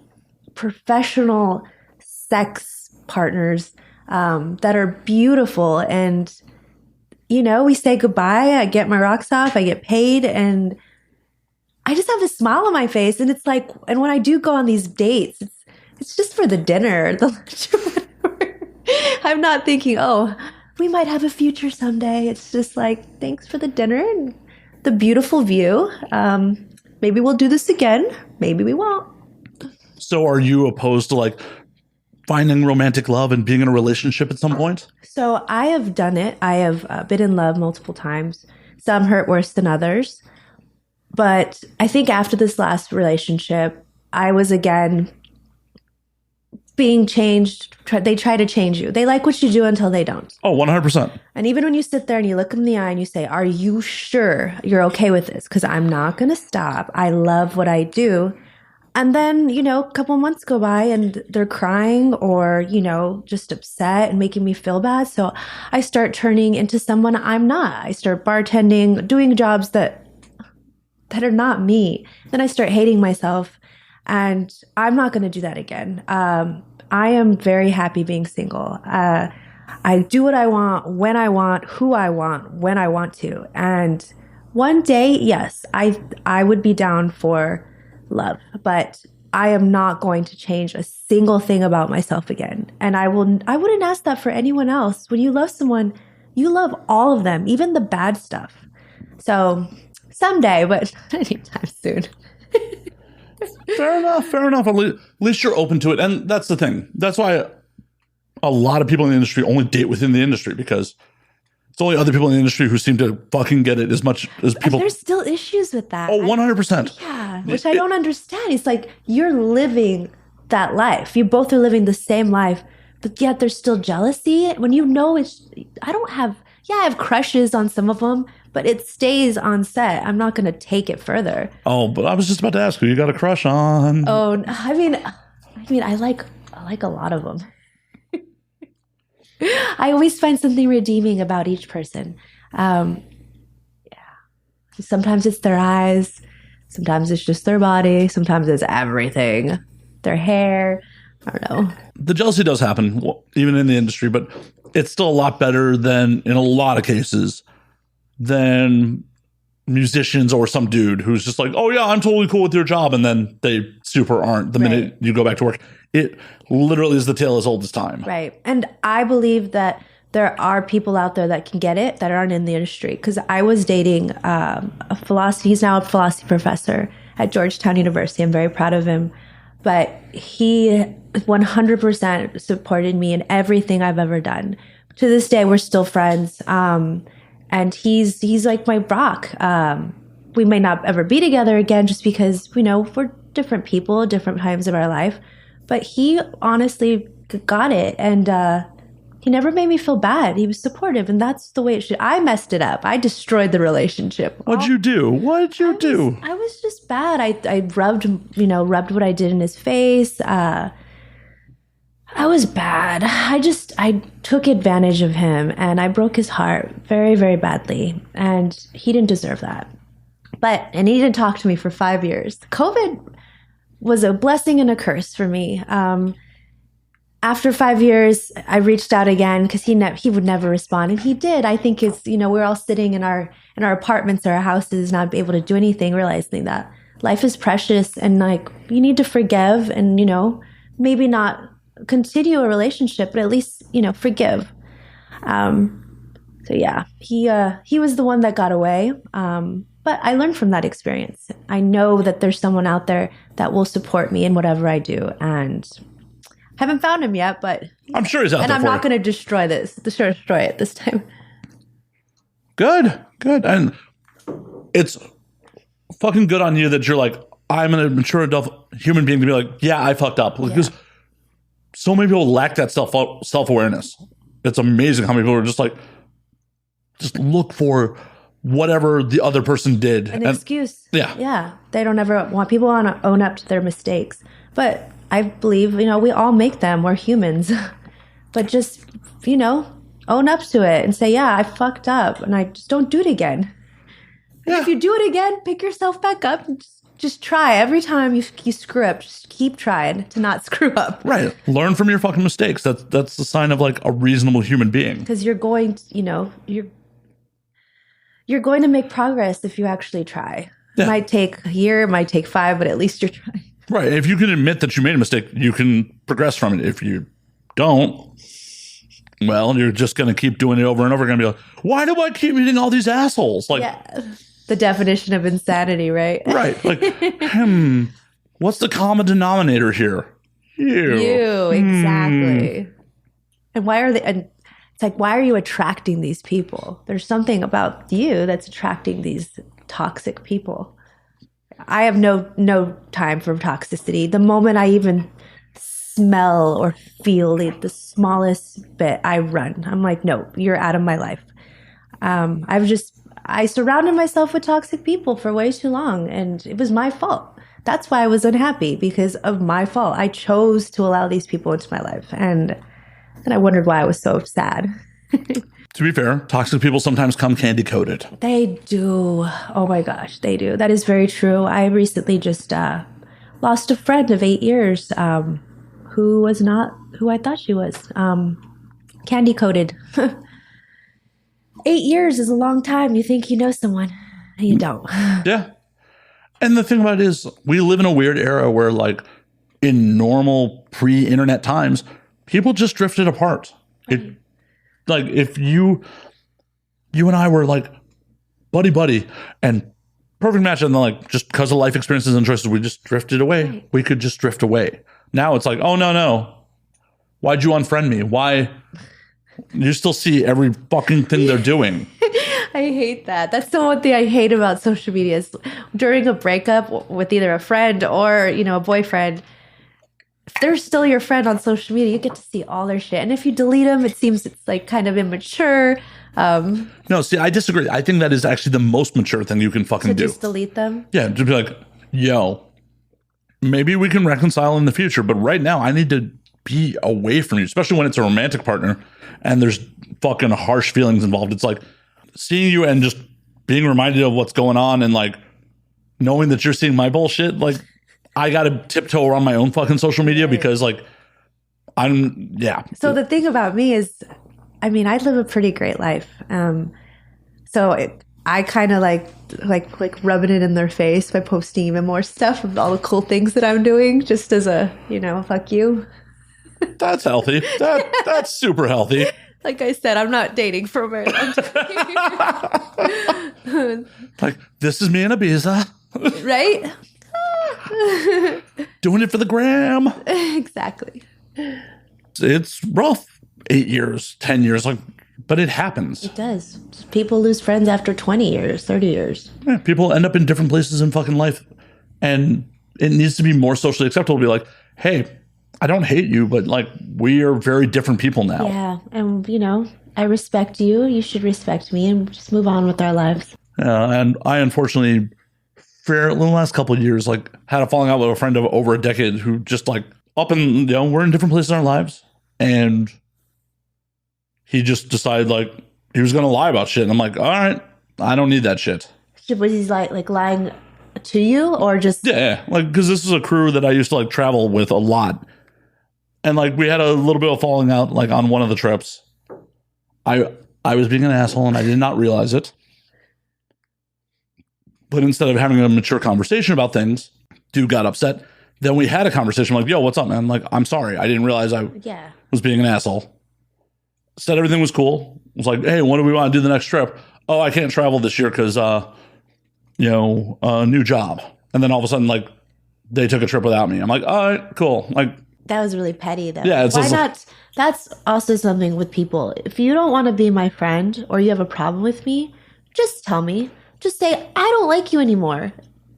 professional sex partners that are beautiful. And, we say goodbye. I get my rocks off. I get paid. And I just have a smile on my face. And it's like, and when I do go on these dates, it's just for the dinner, the lunch, or whatever. I'm not thinking, oh, we might have a future someday. It's just like, thanks for the dinner and the beautiful view. Maybe we'll do this again. Maybe we won't. So are you opposed to like finding romantic love and being in a relationship at some point? So I have done it. I have been in love multiple times. Some hurt worse than others. But I think after this last relationship, I was again being changed. They try to change you. They like what you do until they don't. Oh, 100%. And even when you sit there and you look them in the eye and you say, are you sure you're okay with this? Because I'm not going to stop. I love what I do. And then, you know, a couple months go by and they're crying or, you know, just upset and making me feel bad. So I start turning into someone I'm not. I start bartending, doing jobs that are not me. Then I start hating myself. And I'm not going to do that again. I am very happy being single. I do what I want, when I want, who I want, when I want to. And one day, yes, I would be down for love, but I am not going to change a single thing about myself again. And I wouldn't ask that for anyone else. When you love someone, you love all of them, even the bad stuff. So someday, but not anytime soon. Fair enough. At least you're open to it. And that's the thing. That's why a lot of people in the industry only date within the industry, because it's only other people in the industry who seem to fucking get it as much as people. There's still issues with that. Oh, 100%. Yeah, which I don't understand. It's like you're living that life. You both are living the same life, but yet there's still jealousy. When you know I have crushes on some of them, but it stays on set. I'm not going to take it further. Oh, but I was just about to ask who you got a crush on. Oh, I mean, I like a lot of them. I always find something redeeming about each person. Yeah. Sometimes it's their eyes. Sometimes it's just their body. Sometimes it's everything. Their hair. I don't know. The jealousy does happen, even in the industry, but it's still a lot better than, in a lot of cases, than musicians or some dude who's just like, oh yeah, I'm totally cool with your job. And then they super aren't the minute you go back to work. It literally is the tale as old as time. Right. And I believe that there are people out there that can get it that aren't in the industry. Because I was dating he's now a philosophy professor at Georgetown University. I'm very proud of him. But he 100% supported me in everything I've ever done. To this day, we're still friends. And he's like my rock. We may not ever be together again just because, you know, we're different people, different times of our life. But he honestly got it. And he never made me feel bad. He was supportive. And that's the way it should. I messed it up. I destroyed the relationship. What'd you do? I was just bad. I rubbed what I did in his face. I was bad. I took advantage of him and I broke his heart very, very badly. And he didn't deserve that. And he didn't talk to me for 5 years. COVID was a blessing and a curse for me. After 5 years, I reached out again because he would never respond. And he did. I think it's, you know, we're all sitting in our apartments or our houses, not able to do anything, realizing that life is precious and like you need to forgive and, you know, maybe not continue a relationship, but at least, you know, forgive. So yeah, he was the one that got away. But I learned from that experience. I know that there's someone out there that will support me in whatever I do, and haven't found him yet, but I'm sure he's out there. And I'm not going to destroy it this time. Good. And it's fucking good on you that you're like, I'm a mature adult human being to be like, yeah, I fucked up. Because so many people lack that self-awareness. It's amazing how many people are just like, just look for whatever the other person did. An excuse. Yeah. Yeah. They don't ever want people to own up to their mistakes. But I believe, you know, we all make them. We're humans. But just, you know, own up to it and say, yeah, I fucked up and I just don't do it again. And if you do it again, pick yourself back up and just try. Every time you screw up, just keep trying to not screw up. Right. Learn from your fucking mistakes. That's the sign of like a reasonable human being. Because you're going to, you know, you're going to make progress if you actually try. Yeah. It might take a year, it might take 5, but at least you're trying. Right. If you can admit that you made a mistake, you can progress from it. If you don't, well, you're just going to keep doing it over and over again and be like, why do I keep meeting all these assholes? Like, yeah. The definition of insanity, right? Right. Like, what's the common denominator here? You, exactly. And why are they, and it's like, why are you attracting these people? There's something about you that's attracting these toxic people. I have no time for toxicity. The moment I even smell or feel the smallest bit, I run. I'm like, no, you're out of my life. I surrounded myself with toxic people for way too long, and it was my fault. That's why I was unhappy, because of my fault. I chose to allow these people into my life, and then I wondered why I was so sad. To be fair, toxic people sometimes come candy coated. They do. Oh my gosh, they do. That is very true. I recently just lost a friend of 8 years who was not who I thought she was. Candy coated. 8 years is a long time. You think you know someone, and you don't. Yeah. And the thing about it is, we live in a weird era where, like, in normal pre-internet times, people just drifted apart. Right. Like, if you and I were like buddy, and perfect match, and then, like, just because of life experiences and choices, we just drifted away. Right. We could just drift away. Now it's like, oh no, why'd you unfriend me? Why? You still see every fucking thing they're doing. I hate that. That's the one thing I hate about social media is during a breakup with either a friend or, a boyfriend, if they're still your friend on social media, you get to see all their shit. And if you delete them, it seems it's like kind of immature. No, see, I disagree. I think that is actually the most mature thing you can fucking do. Just delete them? Yeah, to be like, yo, maybe we can reconcile in the future, but right now I need to be away from you, especially when it's a romantic partner and there's fucking harsh feelings involved. It's like seeing you and just being reminded of what's going on and like knowing that you're seeing my bullshit. Like, I got to tiptoe around my own fucking social media because like So the thing about me is, I mean, I live a pretty great life. I kind of like rubbing it in their face by posting even more stuff of all the cool things that I'm doing, just as a, fuck you. That's healthy. That's super healthy. Like I said, I'm not dating for a very long time. Like, this is me and Ibiza. Right? Doing it for the gram. Exactly. It's rough. 8 years, 10 years, like, but it happens. It does. People lose friends after 20 years, 30 years. Yeah, people end up in different places in fucking life. And it needs to be more socially acceptable to be like, hey, I don't hate you, but like, we are very different people now. Yeah. And, I respect you. You should respect me and just move on with our lives. Yeah. And I unfortunately, in the last couple of years, like, had a falling out with a friend of over a decade who just like we're in different places in our lives. And he just decided like he was going to lie about shit. And I'm like, all right, I don't need that shit. Was he like lying to you or just? Yeah. Like, because this is a crew that I used to like travel with a lot. And like, we had a little bit of falling out like on one of the trips. I was being an asshole and I did not realize it. But instead of having a mature conversation about things, dude got upset. Then we had a conversation like, yo, what's up, man? Like, I'm sorry. I didn't realize I was being an asshole. Said everything was cool. Was like, hey, when do we want to do the next trip? Oh, I can't travel this year because, a new job. And then all of a sudden, like, they took a trip without me. I'm like, all right, cool. Like, that was really petty, though. Yeah. Why not? That's also something with people. If you don't want to be my friend or you have a problem with me, just tell me. Just say, I don't like you anymore.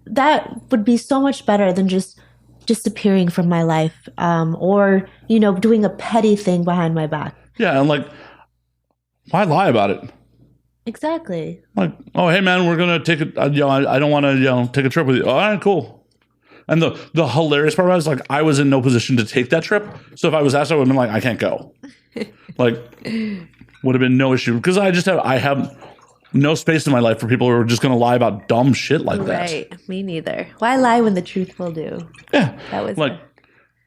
That would be so much better than just disappearing from my life or, doing a petty thing behind my back. Yeah. And like, why lie about it? Exactly. Like, oh, hey, man, we're going to take it. I don't want to, take a trip with you. All right, cool. And the hilarious part was like, I was in no position to take that trip. So if I was asked, I would have been like, I can't go. Like, would have been no issue. Because I have no space in my life for people who are just going to lie about dumb shit like that. Right. Me neither. Why lie when the truth will do? Yeah. That was like,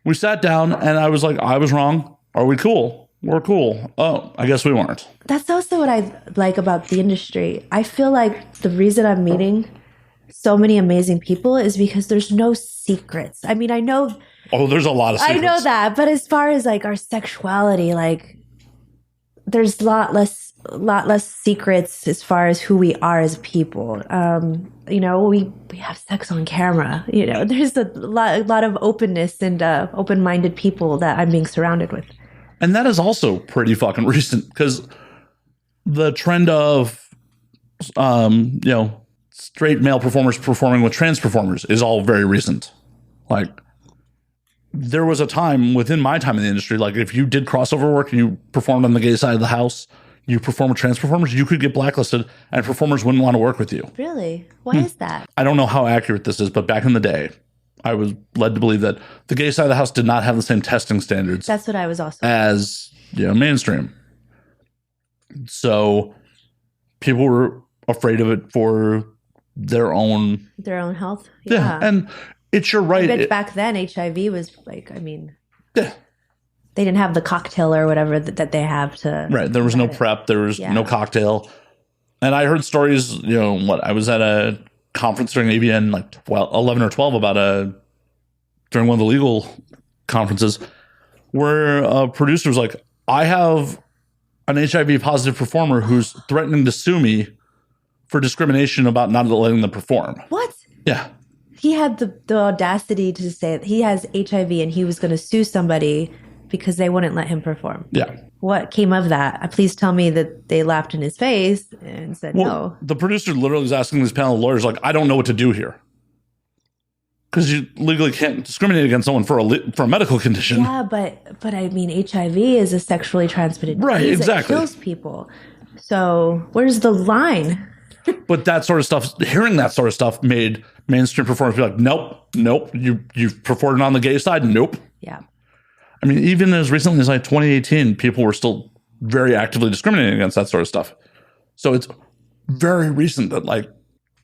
we sat down and I was like, I was wrong. Are we cool? We're cool. Oh, I guess we weren't. That's also what I like about the industry. I feel like the reason I'm meeting so many amazing people is because there's no secrets. I mean, I know. Oh, there's a lot of secrets. I know that. But as far as like our sexuality, like there's a lot less secrets as far as who we are as people. We have sex on camera. There's a lot of openness and open-minded people that I'm being surrounded with. And that is also pretty fucking recent because the trend of, straight male performers performing with trans performers is all very recent. Like, there was a time within my time in the industry, like if you did crossover work and you performed on the gay side of the house, you perform with trans performers, you could get blacklisted and performers wouldn't want to work with you. Really? Why is that? I don't know how accurate this is, but back in the day, I was led to believe that the gay side of the house did not have the same testing standards. That's what I was also as mainstream. So people were afraid of it for their own health. Yeah. And it's your right. I bet back then HIV was like, I mean, yeah. They didn't have the cocktail or whatever that they have to. Right. There was no prep. There was no cocktail. And I heard stories, I was at a conference during AVN, like 11 or 12 during one of the legal conferences where a producer was like, I have an HIV positive performer who's threatening to sue me for discrimination about not letting them perform. What? Yeah. He had the audacity to say that he has HIV and he was going to sue somebody because they wouldn't let him perform. Yeah. What came of that? Please tell me that they laughed in his face and said no. The producer literally was asking this panel of lawyers, like, I don't know what to do here. Because you legally can't discriminate against someone for a medical condition. Yeah, but I mean, HIV is a sexually transmitted disease. Right, exactly. It kills people. So where's the line? But that sort of stuff, hearing that sort of stuff made mainstream performers be like, nope, you've performed on the gay side? Nope. Yeah. I mean, even as recently as like 2018, people were still very actively discriminating against that sort of stuff. So it's very recent that like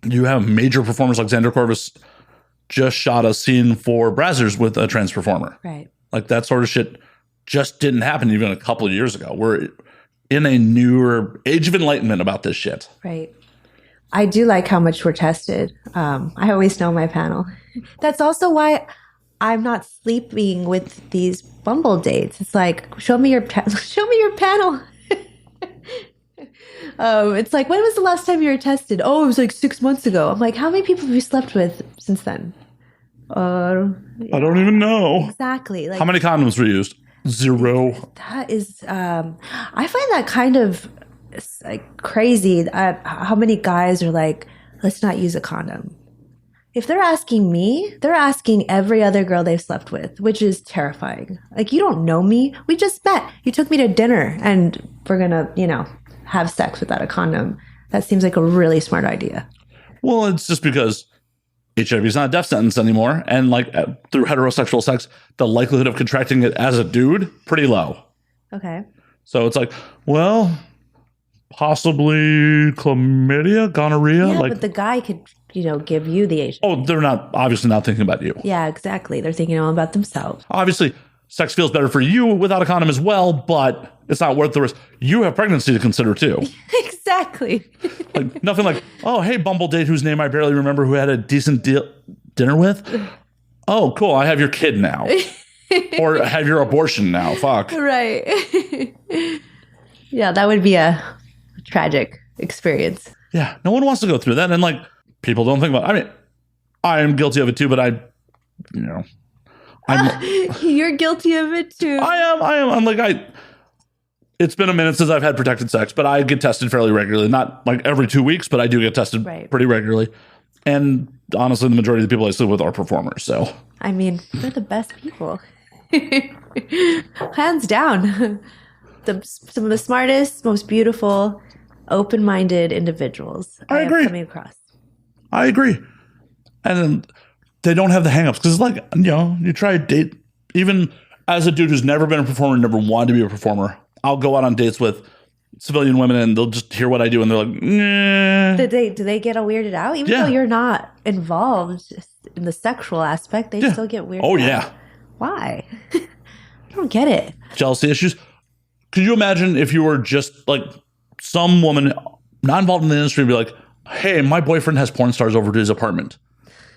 you have major performers like Xander Corvus just shot a scene for Brazzers with a trans performer. Right. Like that sort of shit just didn't happen even a couple of years ago. We're in a newer age of enlightenment about this shit. Right. I do like how much we're tested. I always know my panel. That's also why I'm not sleeping with these Bumble dates. It's like, show me your panel. It's like, when was the last time you were tested? Oh, it was like 6 months ago. I'm like, how many people have you slept with since then? I don't even know. Exactly. Like, how many condoms were used? 0. That is, I find that kind of like crazy. How many guys are like, let's not use a condom. If they're asking me, they're asking every other girl they've slept with, which is terrifying. Like, you don't know me. We just met. You took me to dinner and we're going to, have sex without a condom. That seems like a really smart idea. Well, it's just because HIV is not a death sentence anymore. And like through heterosexual sex, the likelihood of contracting it as a dude, pretty low. Okay. So it's like, well, possibly chlamydia, gonorrhea. Yeah, like, but the guy could, give you the HIV. Oh, they're obviously not thinking about you. Yeah, exactly. They're thinking all about themselves. Obviously, sex feels better for you without a condom as well, but it's not worth the risk. You have pregnancy to consider too. Exactly. Like nothing like, oh, hey, Bumble date whose name I barely remember who had a decent dinner with. Oh, cool. I have your kid now. Or have your abortion now. Fuck. Right. Yeah, that would be a tragic experience. Yeah. No one wants to go through that. And like, people don't think about it. I mean, I am guilty of it too, but You're guilty of it too. I am. I'm like, it's been a minute since I've had protected sex, but I get tested fairly regularly. Not like every 2 weeks, but I do get tested pretty regularly. And honestly, the majority of the people I sleep with are performers. So, I mean, they're the best people. Hands down. Some of the smartest, most beautiful, open-minded individuals I agree. Have coming across. I agree. And then they don't have the hangups because, like, you try a date, even as a dude who's never been a performer, never wanted to be a performer. I'll go out on dates with civilian women and they'll just hear what I do and they're like, nah. Do they get weirded out? Even though you're not involved in the sexual aspect, they still get weirded out. Oh, yeah. Why? I don't get it. Jealousy issues. Could you imagine if you were just like some woman not involved in the industry be like, hey, my boyfriend has porn stars over to his apartment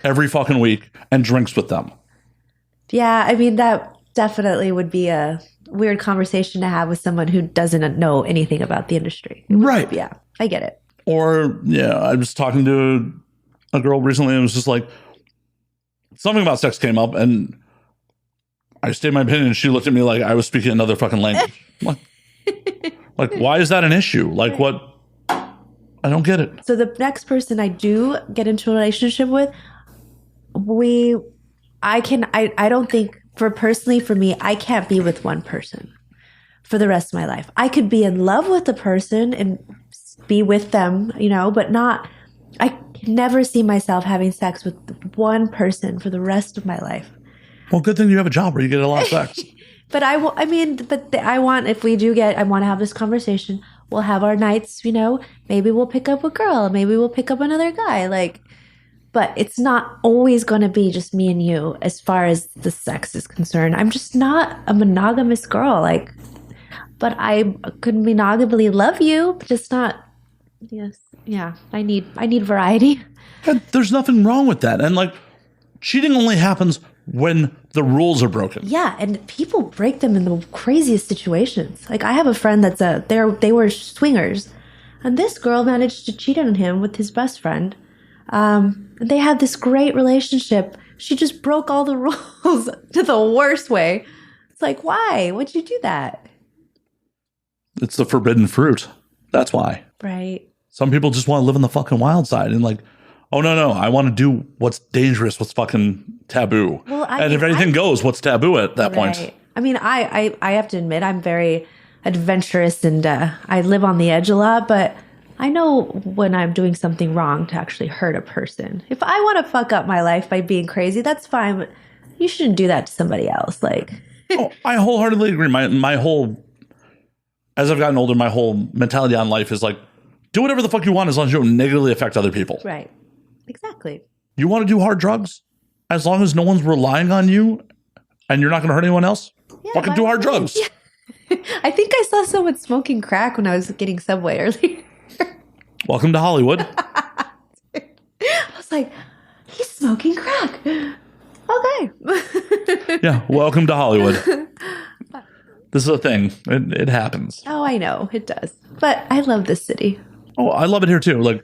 every fucking week and drinks with them? Yeah, I mean, that definitely would be a weird conversation to have with someone who doesn't know anything about the industry. Right. Yeah, I get it. Or, I was talking to a girl recently and it was just like, something about sex came up and I stated my opinion and she looked at me like I was speaking another fucking language. Like, why is that an issue? Like, what? I don't get it. So the next person I do get into a relationship with, I don't think for me, I can't be with one person for the rest of my life. I could be in love with the person and be with them, but I can never see myself having sex with one person for the rest of my life. Well, good thing you have a job where you get a lot of sex. But I want, if we do I want to have this conversation. We'll have our nights, maybe we'll pick up a girl, maybe we'll pick up another guy, but it's not always going to be just me and you as far as the sex is concerned. I'm just not a monogamous girl, but I could monogamally love you, just not, yes. Yeah. I need variety. And there's nothing wrong with that. And cheating only happens when the rules are broken. Yeah, and people break them in the craziest situations. I have a friend they were swingers, and this girl managed to cheat on him with his best friend. They had this great relationship. She just broke all the rules to the worst way. It's why? Why'd you do that? It's the forbidden fruit. That's why. Right. Some people just want to live on the fucking wild side and oh, no, I want to do what's dangerous, what's fucking taboo. Well, if anything goes, what's taboo at that point? I mean, I have to admit, I'm very adventurous and I live on the edge a lot, but I know when I'm doing something wrong to actually hurt a person. If I want to fuck up my life by being crazy, that's fine, but you shouldn't do that to somebody else. Oh, I wholeheartedly agree. My whole, as I've gotten older, my whole mentality on life is do whatever the fuck you want as long as you don't negatively affect other people. Right. Exactly. You want to do hard drugs? As long as no one's relying on you and you're not going to hurt anyone else, fucking do hard drugs. Yeah. I think I saw someone smoking crack when I was getting Subway earlier. Welcome to Hollywood. I was like, he's smoking crack. Okay. Yeah, welcome to Hollywood. This is a thing. It happens. Oh, I know. It does. But I love this city. Oh, I love it here too.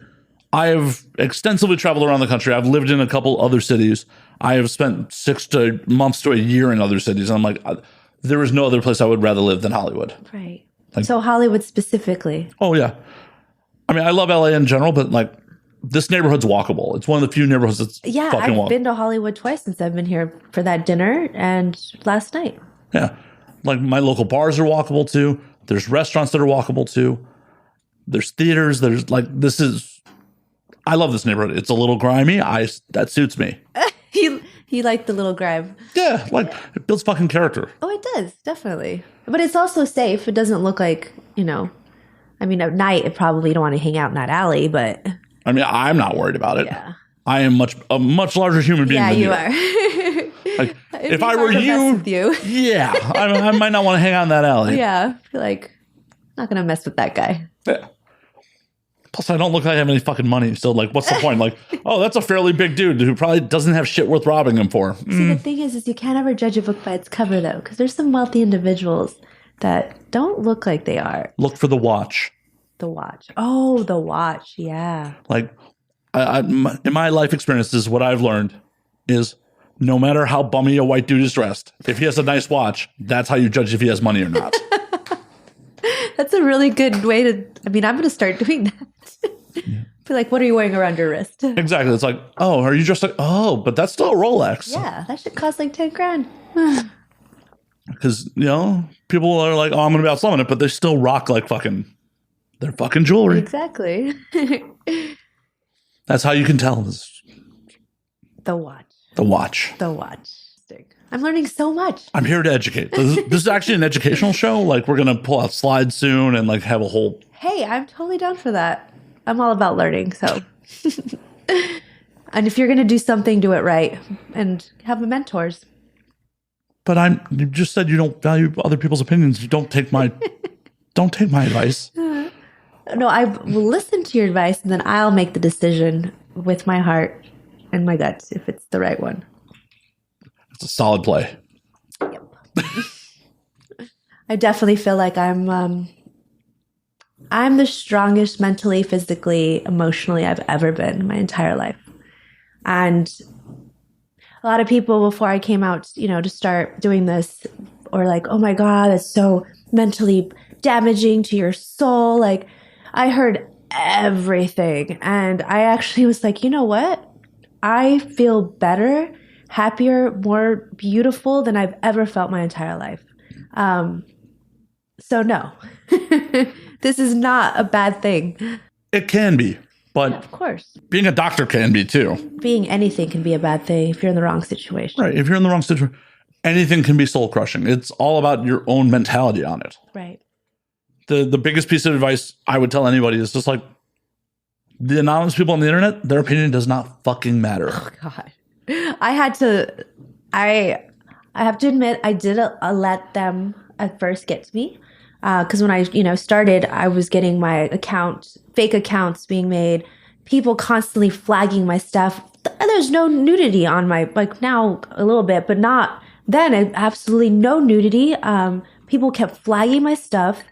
I have extensively traveled around the country. I've lived in a couple other cities. I have spent 6 months to a year in other cities. And I'm there is no other place I would rather live than Hollywood. Right. So Hollywood specifically. Oh, yeah. I mean, I love LA in general, but this neighborhood's walkable. It's one of the few neighborhoods that's fucking walkable. I've been to Hollywood twice since I've been here for that dinner and last night. Yeah. My local bars are walkable too. There's restaurants that are walkable too. There's theaters. There's I love this neighborhood. It's a little grimy. That suits me. You like the little grime. Yeah, it builds fucking character. Oh, it does, definitely. But it's also safe. It doesn't look like, I mean, at night, you probably don't want to hang out in that alley, but... I mean, I'm not worried about it. Yeah. I am a much larger human being than you. Yeah, you are. If I were you, yeah, I might not want to hang out in that alley. Yeah, I feel not going to mess with that guy. Yeah. Plus, I don't look like I have any fucking money. So, what's the point? Oh, that's a fairly big dude who probably doesn't have shit worth robbing him for. See, the thing is you can't ever judge a book by its cover, though, because there's some wealthy individuals that don't look like they are. Look for the watch. The watch. Oh, the watch. Yeah. In my life experiences, what I've learned is no matter how bummy a white dude is dressed, if he has a nice watch, that's how you judge if he has money or not. That's a really good way to... I mean, I'm going to start doing that. Yeah. Be what are you wearing around your wrist? Exactly. It's oh, are you just but that's still a Rolex. Yeah, that should cost $10,000. Because, people are oh, I'm going to be outselling it, but they still rock their fucking jewelry. Exactly. That's how you can tell. The watch. The watch. The watch. I'm learning so much. I'm here to educate. This is actually an educational show. We're going to pull out slides soon and have a whole... Hey, I'm totally down for that. I'm all about learning, so... And if you're going to do something, do it right. And have mentors. But you just said you don't value other people's opinions. You don't take my... don't take my advice. No, I will listen to your advice, and then I'll make the decision with my heart and my guts if it's the right one. It's a solid play. Yep. I definitely feel like I'm the strongest mentally, physically, emotionally I've ever been in my entire life. And a lot of people before I came out, to start doing this or oh my God, that's so mentally damaging to your soul. I heard everything. And I actually was you know what? I feel better happier, more beautiful than I've ever felt my entire life. So no, this is not a bad thing. It can be, but Yeah, of course. being a doctor can be too. Being anything can be a bad thing if you're in the wrong situation. Right. If you're in the wrong situation, anything can be soul crushing. It's all about your own mentality on it. Right. The biggest piece of advice I would tell anybody is just like, the anonymous people on the internet, their opinion does not fucking matter. Oh God. I have to admit, I did let them at first get to me. Because when I, started, I was getting my fake accounts being made, people constantly flagging my stuff. There's no nudity on now a little bit, but not then. Absolutely no nudity. People kept flagging my stuff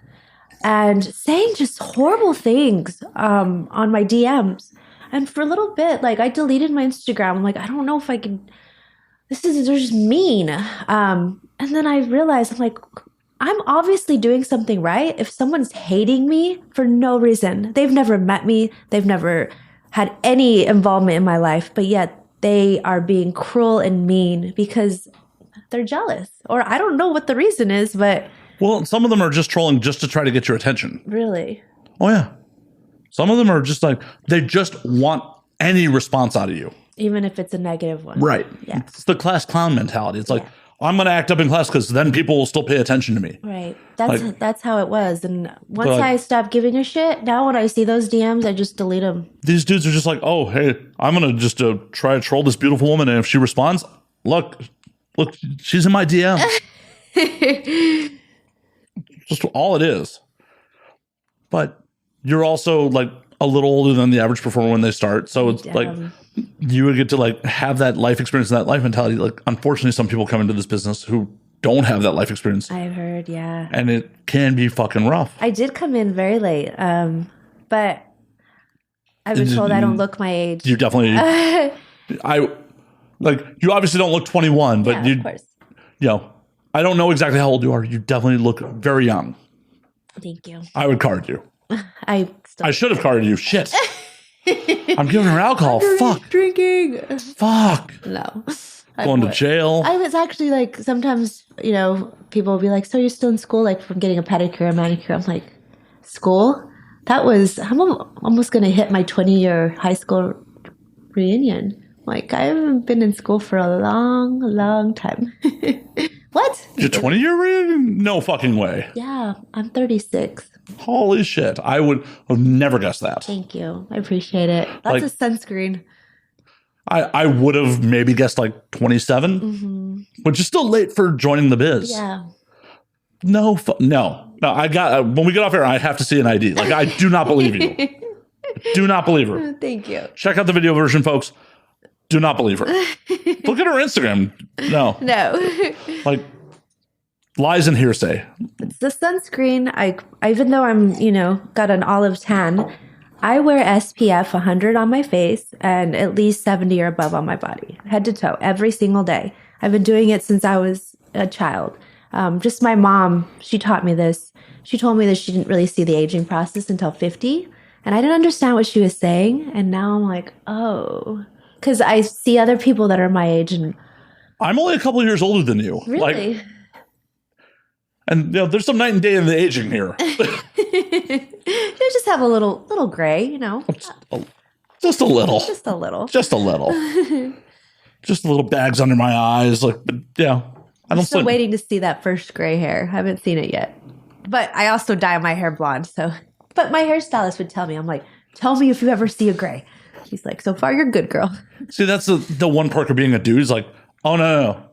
and saying just horrible things on my DMs. And for a little bit, I deleted my Instagram. I'm like, I don't know if I can. They're just mean. And then I realized, I'm like, I'm obviously doing something right if someone's hating me for no reason. They've never met me. They've never had any involvement in my life, but yet they are being cruel and mean because they're jealous. Or I don't know what the reason is, but... Well, some of them are just trolling just to try to get your attention. Really? Oh, yeah. Some of them are just they just want any response out of you. Even if it's a negative one. Right. Yeah. It's the class clown mentality. It's I'm going to act up in class because then people will still pay attention to me. Right. That's how it was. And once I stopped giving a shit, now when I see those DMs, I just delete them. These dudes are just like, oh, hey, I'm going to just try to troll this beautiful woman. And if she responds, look, she's in my DM. Just all it is. But you're also a little older than the average performer when they start. So it's you would get to have that life experience and that life mentality. Unfortunately, some people come into this business who don't have that life experience. I've heard, yeah. And it can be fucking rough. I did come in very late, but I've been told I don't look my age. You definitely, you obviously don't look 21, but yeah, of course. I don't know exactly how old you are. You definitely look very young. Thank you. I would card you. I should have carded you. Shit. I'm giving her alcohol. Fuck. Drinking. Fuck. No. Going to jail. I was actually sometimes, people will be like, so you're still in school, from getting a pedicure, a manicure. I'm like, school? I'm almost going to hit my 20-year high school reunion. I haven't been in school for a long, long time. What? Your 20-year reunion? No fucking way. Yeah, I'm 36. Holy shit. I would have never guessed that. Thank you. I appreciate it. That's a sunscreen. I would have maybe guessed 27, which is still late for joining the biz. Yeah. No. I got when we get off air, I have to see an ID. I do not believe you. Do not believe her. Thank you. Check out the video version, folks. Do not believe her. Look at her Instagram. No. Lies and hearsay. It's the sunscreen. Even though I'm, got an olive tan, I wear SPF 100 on my face and at least 70 or above on my body, head to toe, every single day. I've been doing it since I was a child. Just my mom, she taught me this. She told me that she didn't really see the aging process until 50. And I didn't understand what she was saying. And now I'm like, oh, because I see other people that are my age. And I'm only a couple of years older than you. Really? And there's some night and day in the aging here. You just have a little gray, Just a little. Just a little. Just a little. Just little bags under my eyes. I don't. I'm still waiting to see that first gray hair. I haven't seen it yet. But I also dye my hair blonde. But my hairstylist would tell me, I'm like, tell me if you ever see a gray. He's like, so far you're good, girl. See, that's the one perk of being a dude. He's like, oh no.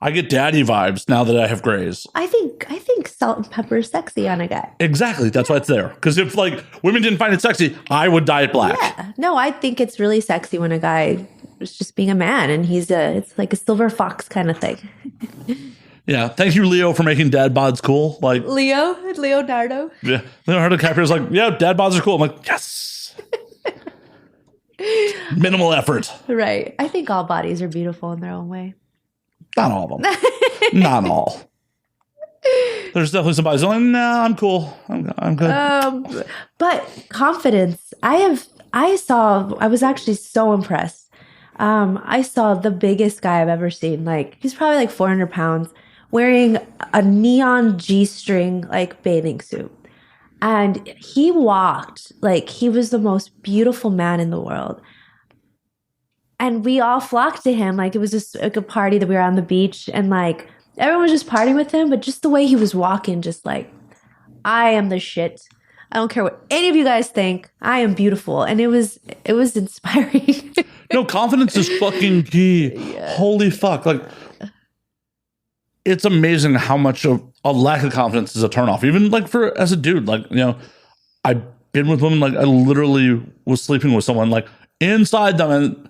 I get daddy vibes now that I have grays. I think salt and pepper is sexy on a guy. Exactly. That's why it's there. Because if women didn't find it sexy, I would dye it black. Yeah. No, I think it's really sexy when a guy is just being a man and it's like a silver fox kind of thing. Yeah. Thank you, Leo, for making dad bods cool. Leonardo. Yeah. Leonardo DiCaprio's like, yeah, dad bods are cool. I'm like, yes. Minimal effort. Right. I think all bodies are beautiful in their own way. Not all of them. Not all. There's definitely some bodies like, nah, I'm cool. I'm good. But confidence. I was actually so impressed. I saw the biggest guy I've ever seen. Like, he's probably like 400 pounds, wearing a neon G-string like bathing suit. And he walked like he was the most beautiful man in the world. And we all flocked to him. Like, it was just like a party that we were on the beach, and like everyone was just partying with him, but just the way he was walking, just like, I am the shit. I don't care what any of you guys think. I am beautiful. And it was inspiring. No, confidence is fucking key. Yeah. Holy fuck. Like, it's amazing how much of a lack of confidence is a turnoff. Even like for as a dude, like, you know, I've been with women, like I literally was sleeping with someone like inside them, and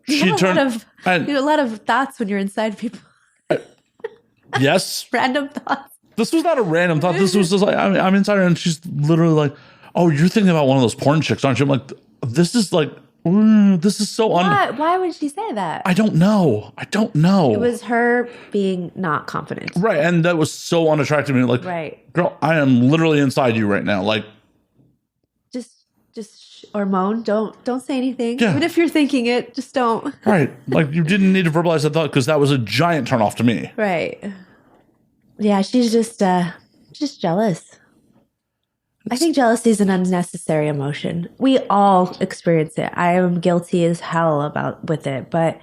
she turned. You have a lot of thoughts when you're inside people. Yes. Random thoughts. This was not a random thought. This was just like, I'm inside her, and she's literally like, "Oh, you're thinking about one of those porn chicks, aren't you?" I'm like, this is like, this is so Why would she say that? I don't know. It was her being not confident. Right. And that was so unattractive to me. Like, right. Girl, I am literally inside you right now. Like, just or moan. Don't say anything. Yeah. Even if you're thinking it, just don't. Right. Like, you didn't need to verbalize that thought, because that was a giant turnoff to me. Right. Yeah, she's just jealous. I think jealousy is an unnecessary emotion. We all experience it. I am guilty as hell with it. But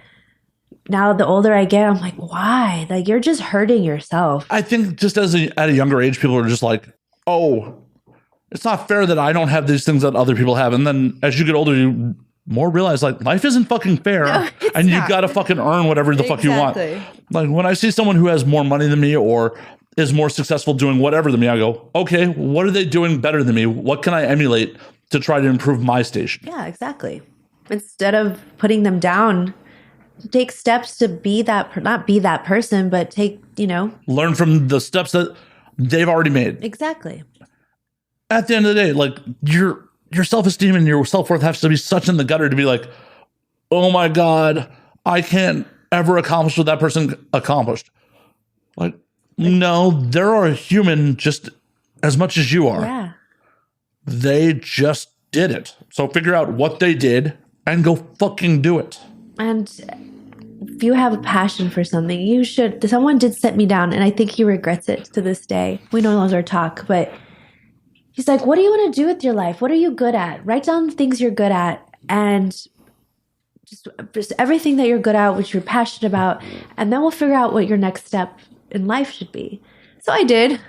now the older I get, I'm like, why? Like, you're just hurting yourself. I think just at a younger age, people are just like, oh, it's not fair that I don't have these things that other people have. And then as you get older, you more realize, like, life isn't fucking fair. No, and you got to fucking earn whatever the fuck you want. Like, when I see someone who has more money than me or is more successful doing whatever than me, I go, okay, what are they doing better than me? What can I emulate to try to improve my station? Yeah, exactly. Instead of putting them down, take steps to be not be that person, but learn from the steps that they've already made. Exactly. At the end of the day, like, your self-esteem and your self-worth has to be such in the gutter to be like, oh my God, I can't ever accomplish what that person accomplished. Like, no, they're a human just as much as you are. Yeah. They just did it. So figure out what they did and go fucking do it. And if you have a passion for something, you should. Someone did set me down, and I think he regrets it to this day. We no longer talk, but he's like, what do you want to do with your life? What are you good at? Write down the things you're good at, and just everything that you're good at, which you're passionate about, and then we'll figure out what your next step in life should be. So I did.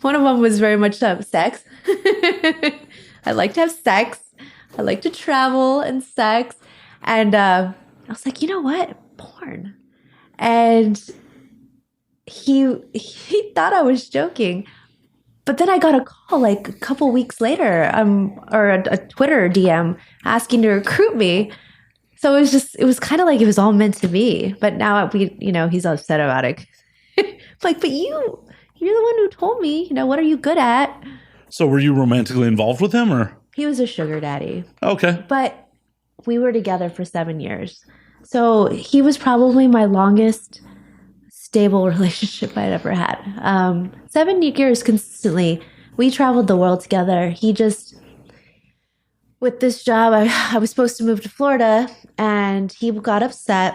One of them was very much sex. I like to have sex. I like to travel and sex. And I was like, you know what? Porn. And he thought I was joking. But then I got a call like a couple weeks later, or a Twitter DM asking to recruit me. So it was kind of like it was all meant to be. But now he's upset about it. Like, but you're the one who told me, what are you good at? So were you romantically involved with him, or? He was a sugar daddy. Okay. But we were together for 7 years. So he was probably my longest stable relationship I'd ever had. 7 years consistently. We traveled the world together. With this job, I was supposed to move to Florida, and he got upset.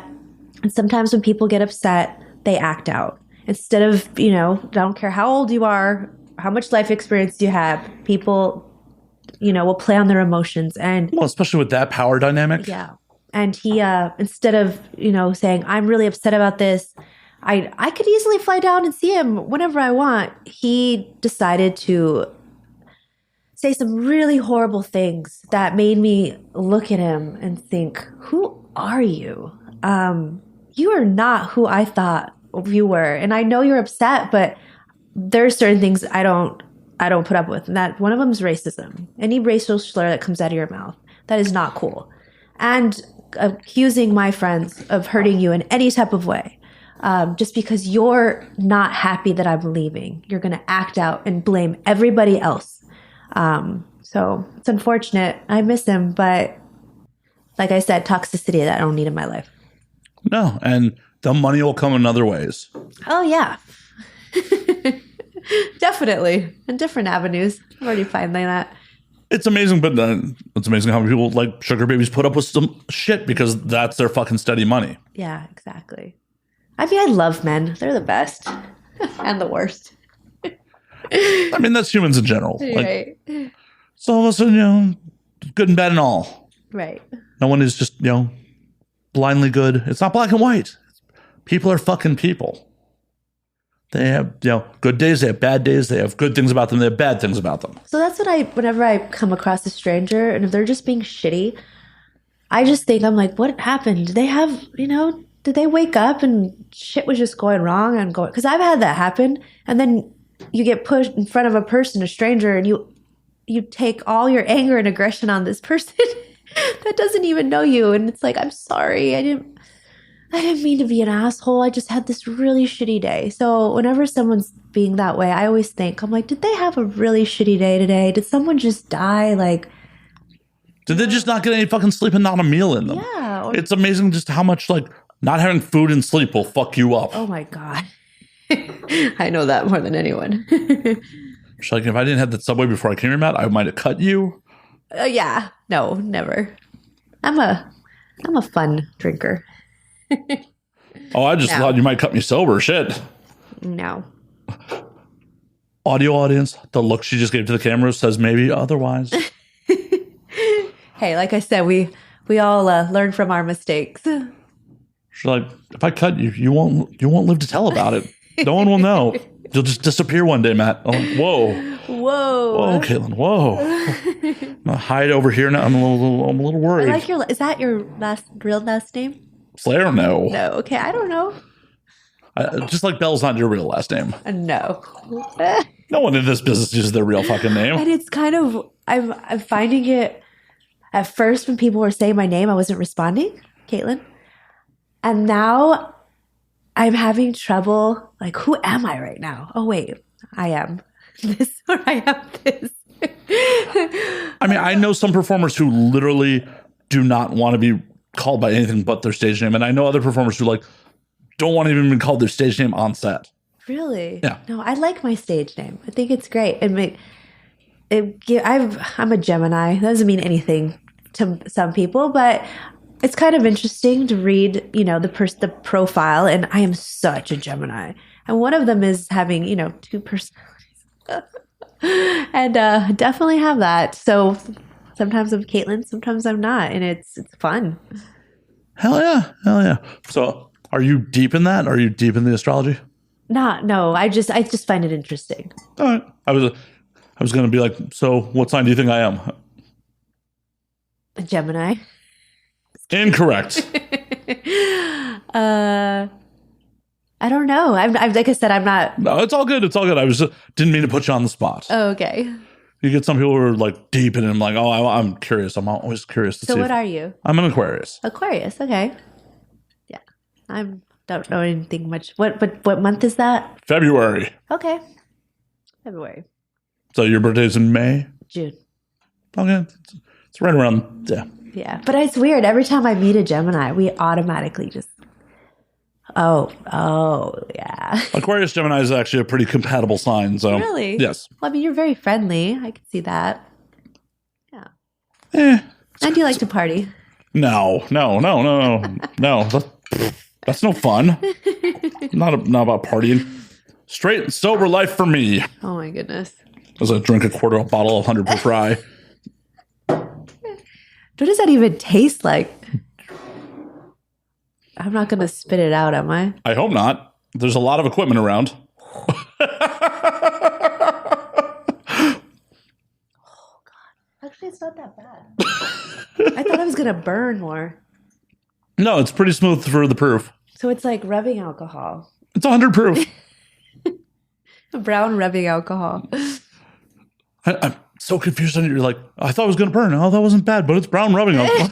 And sometimes when people get upset, they act out. Instead of, I don't care how old you are, how much life experience you have, people, will play on their emotions. And well, especially with that power dynamic. Yeah. And he, instead of, saying, I'm really upset about this, I could easily fly down and see him whenever I want. He decided to say some really horrible things that made me look at him and think, who are you? You are not who I thought you were. And I know you're upset, but there are certain things I don't put up with. And that one of them is racism. Any racial slur that comes out of your mouth, that is not cool. And accusing my friends of hurting you in any type of way. Just because you're not happy that I'm leaving, you're going to act out and blame everybody else. So it's unfortunate. I miss him, but like I said, toxicity that I don't need in my life. No, and the money will come in other ways. Oh, yeah. Definitely. In different avenues. I'm already finding that. It's amazing, but it's amazing how many people like sugar babies put up with some shit because that's their fucking steady money. Yeah, exactly. I mean, I love men. They're the best and the worst. I mean, that's humans in general. Like, Right. some of us are, good and bad and all. Right. No one is just, blindly good. It's not black and white. People are fucking people. They have, good days. They have bad days. They have good things about them. They have bad things about them. So that's what whenever I come across a stranger and if they're just being shitty, I just think, I'm like, what happened? Did they have, did they wake up and shit was just going wrong and going? Because I've had that happen. And then you get pushed in front of a stranger, and you take all your anger and aggression on this person that doesn't even know you. And it's like, I'm sorry. I didn't mean to be an asshole. I just had this really shitty day. So whenever someone's being that way, I always think, I'm like, did they have a really shitty day today? Did someone just die? Like, did they just not get any fucking sleep and not a meal in them? Yeah. It's amazing just how much not having food and sleep will fuck you up. Oh my God. I know that more than anyone. She's like, if I didn't have that Subway before I came here, Matt, I might have cut you. Yeah. No, never. I'm a fun drinker. Oh, I just thought you might cut me sober. Shit. No. Audio audience, the look she just gave to the camera says maybe otherwise. Hey, like I said, we all learn from our mistakes. She's like, if I cut you, you won't live to tell about it. No one will know. You'll just disappear one day, Matt. I'm like, whoa, Caitlin, whoa. I'm gonna hide over here now. I'm a little worried. I like is that your real last name? Slayer? No. No. Okay, I don't know. Just like Bell's not your real last name. No. No one in this business uses their real fucking name. And it's kind of, I'm finding it, at first when people were saying my name, I wasn't responding, Caitlin. And now I'm having trouble, like, who am I right now? Oh, wait, I am this or I am this. I mean, I know some performers who literally do not want to be called by anything but their stage name. And I know other performers who don't want to even be called their stage name on set. Really? Yeah. No, I like my stage name. I think it's great. I'm a Gemini. That doesn't mean anything to some people, but it's kind of interesting to read, the profile. And I am such a Gemini. And one of them is having, 2 personalities. And definitely have that. So sometimes I'm Caitlin, sometimes I'm not. And it's fun. Hell yeah. So are you deep in that? Are you deep in the astrology? No, I just find it interesting. All right. I was going to be like, so what sign do you think I am? A Gemini. Incorrect. I don't know. I'm like I said, I'm not. No, it's all good. I didn't mean to put you on the spot. Oh, okay. You get some people who are deep in it. I'm like, oh, I'm curious. I'm always curious to see. So what are you? I'm an Aquarius. Aquarius. Okay. Yeah. Don't know anything much. What month is that? February. Okay. February. So your birthday's in May? June. Okay. It's right around, yeah. Yeah. But it's weird. Every time I meet a Gemini, we automatically just, oh, yeah. Aquarius Gemini is actually a pretty compatible sign. So Really? Yes. Well, I mean, you're very friendly. I can see that. Yeah. Eh. And you like to party. No. That's no fun. Not about partying. Straight and sober life for me. Oh my goodness. As I drink a quarter of a bottle of 100 per fry. What does that even taste like? I'm not going to spit it out, am I? I hope not. There's a lot of equipment around. Oh, God. Actually, it's not that bad. I thought I was going to burn more. No, it's pretty smooth for the proof. So it's like rubbing alcohol. It's 100 proof. Brown rubbing alcohol. I'm so confused. You're like, I thought it was going to burn. Oh, that wasn't bad, but it's brown rubbing alcohol.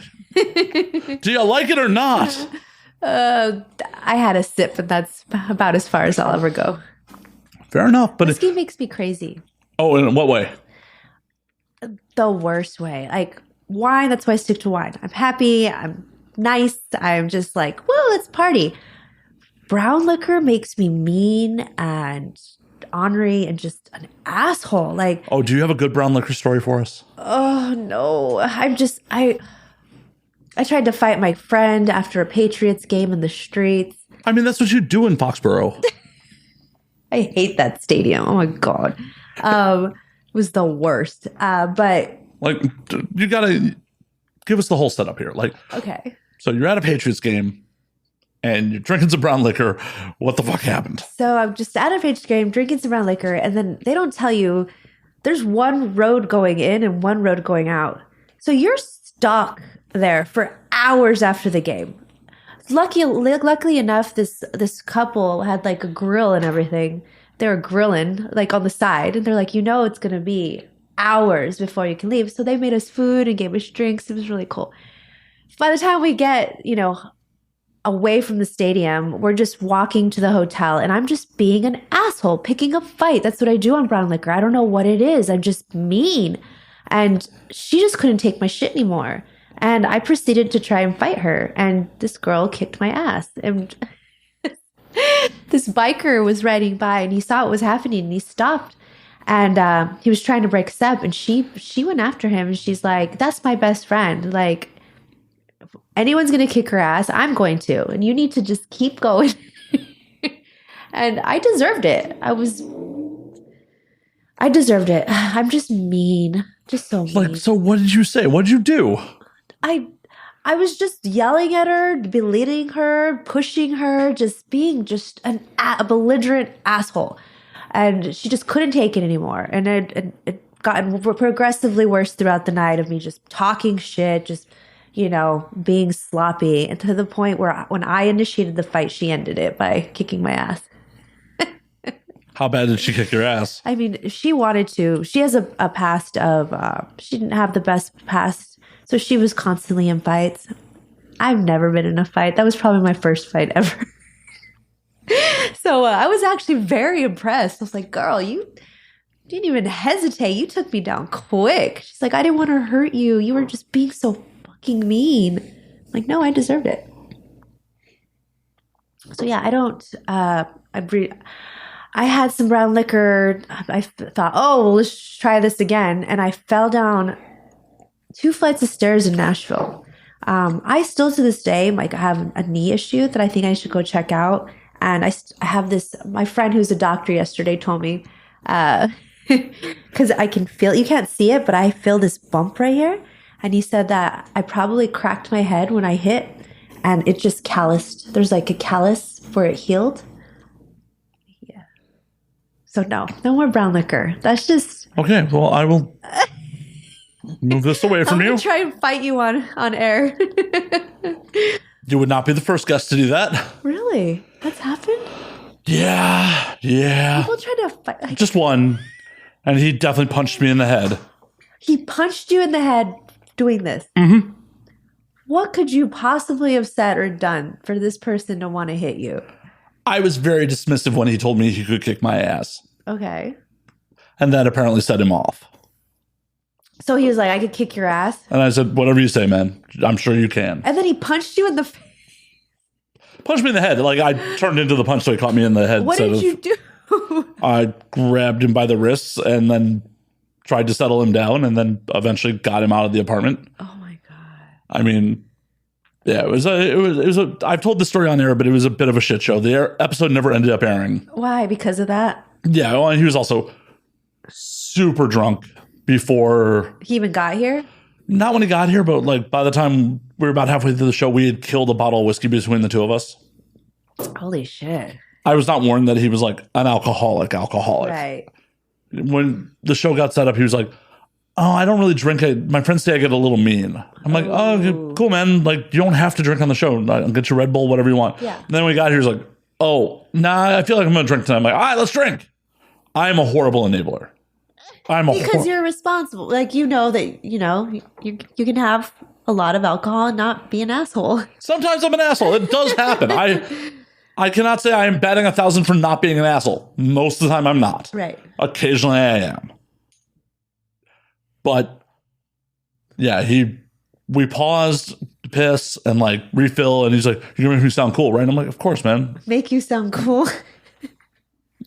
Do you like it or not? I had a sip, but that's about as far as I'll ever go. Fair enough. But Whiskey makes me crazy. Oh, in what way? The worst way. Like wine, that's why I stick to wine. I'm happy. I'm nice. I'm just like, whoa, let's party. Brown liquor makes me mean and ornery and just an asshole. Like, oh, do you have a good brown liquor story for us? oh no, I tried to fight my friend after a Patriots game in the streets. I mean, that's what you do in Foxborough. I hate that stadium. Oh my God. It was the worst. But like, you gotta give us the whole setup here. Like, okay. So you're at a Patriots game and you're drinking some brown liquor. What the fuck happened? So I'm just at a Patriots game, drinking some brown liquor, and then they don't tell you there's one road going in and one road going out. So you're stuck there for hours after the game. Luckily enough, this couple had like a grill and everything. They were grilling like on the side, and they're like, it's gonna be hours before you can leave. So they made us food and gave us drinks. It was really cool. By the time we get, away from the stadium, we're just walking to the hotel, and I'm just being an asshole, picking a fight. That's what I do on brown liquor. I don't know what it is. I'm just mean. And she just couldn't take my shit anymore. And I proceeded to try and fight her. And this girl kicked my ass. And this biker was riding by, and he saw what was happening, and he stopped. And he was trying to break step, and she went after him, and she's like, that's my best friend. Like, if anyone's going to kick her ass, I'm going to. And you need to just keep going. And I deserved it. I deserved it. I'm just mean. Just so mean. Like, so what did you say? What did you do? I was just yelling at her, belittling her, pushing her, just being just a belligerent asshole. And she just couldn't take it anymore. And it gotten progressively worse throughout the night of me just talking shit, just, being sloppy. And to the point where when I initiated the fight, she ended it by kicking my ass. How bad did she kick your ass? I mean, if she wanted to. She has a past of, she didn't have the best past. So she was constantly in fights. I've never been in a fight. That was probably my first fight ever. So I was actually very impressed. I was like, girl, you didn't even hesitate. You took me down quick. She's like, I didn't want to hurt you. You were just being so fucking mean. I'm like, no, I deserved it. So yeah, I had some brown liquor. I thought, well, let's try this again. And I fell down 2 flights of stairs in Nashville. I still to this day, I have a knee issue that I think I should go check out. And I have this, my friend who's a doctor yesterday told me, because I can feel, you can't see it, but I feel this bump right here. And he said that I probably cracked my head when I hit, and it just calloused. There's like a callus where it healed. Yeah. So no more brown liquor. That's just... Okay, well, I will move this away from you. I'm try and fight you on air. You would not be the first guest to do that. Really? That's happened? Yeah. People try to fight. Just one. And he definitely punched me in the head. He punched you in the head doing this? Mm-hmm. What could you possibly have said or done for this person to want to hit you? I was very dismissive when he told me he could kick my ass. Okay. And that apparently set him off. So he was like, I could kick your ass? And I said, whatever you say, man. I'm sure you can. And then he punched you in the face? Punched me in the head. Like, I turned into the punch, so he caught me in the head. What did you do? I grabbed him by the wrists and then tried to settle him down, and then eventually got him out of the apartment. Oh my God. I mean, yeah, it was a, I've told this story on air, but it was a bit of a shit show. The episode never ended up airing. Why? Because of that? Yeah, well, and he was also super drunk before he even got here. Not when he got here, but like by the time we were about halfway through the show, we had killed a bottle of whiskey between the two of us. Holy shit. I was not warned that he was like an alcoholic. Right. When the show got set up, he was like, oh, I don't really drink. My friends say I get a little mean. I'm like, oh, okay, cool, man. Like, you don't have to drink on the show. I'll get you Red Bull, whatever you want. Yeah. And then when we got here, he was like, oh, nah, I feel like I'm going to drink tonight. I'm like, all right, let's drink. I'm a horrible enabler. Because you're responsible. Like, you know that, you can have a lot of alcohol and not be an asshole. Sometimes I'm an asshole. It does happen. I cannot say I am batting 1,000 for not being an asshole. Most of the time I'm not. Right. Occasionally I am. But yeah, we paused to piss and like refill, and he's like, you're gonna make me sound cool, right? And I'm like, of course, man. Make you sound cool.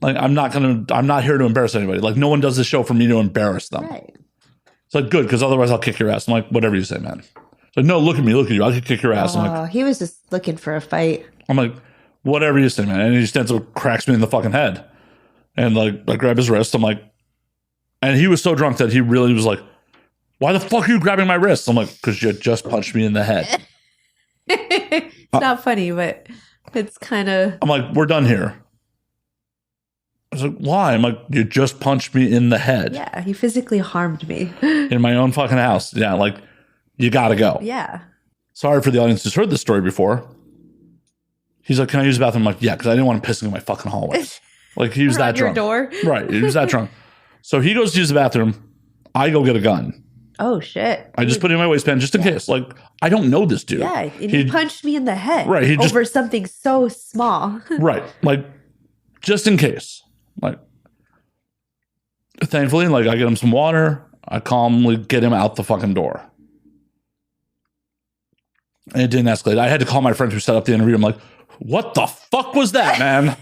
Like, I'm not here to embarrass anybody. Like, no one does this show for me to embarrass them. Right. It's like, good, because otherwise I'll kick your ass. I'm like, whatever you say, man. It's like, no, look at me, I could kick your ass. I'm like, he was just looking for a fight. I'm like, whatever you say, man. And he stands up, cracks me in the fucking head. And like, I grab his wrist. I'm like, and he was so drunk that he really was like, why the fuck are you grabbing my wrist? I'm like, because you just punched me in the head. It's not funny, but it's kind of. I'm like, we're done here. I was like, why? I'm like, you just punched me in the head. Yeah, he physically harmed me. In my own fucking house. Yeah, like, you gotta go. Yeah. Sorry for the audience who's heard this story before. He's like, can I use the bathroom? I'm like, yeah, because I didn't want him pissing in my fucking hallway. Like, he was that drunk. Your door? Right, he was that drunk. So he goes to use the bathroom. I go get a gun. Oh, shit. I just put it in my waistband just in case. Like, I don't know this dude. Yeah, and he punched me in the head. Right. Over something so small. Right. Like, just in case. Like, thankfully, like, I get him some water. I calmly get him out the fucking door. And it didn't escalate. I had to call my friend who set up the interview. I'm like, what the fuck was that, man?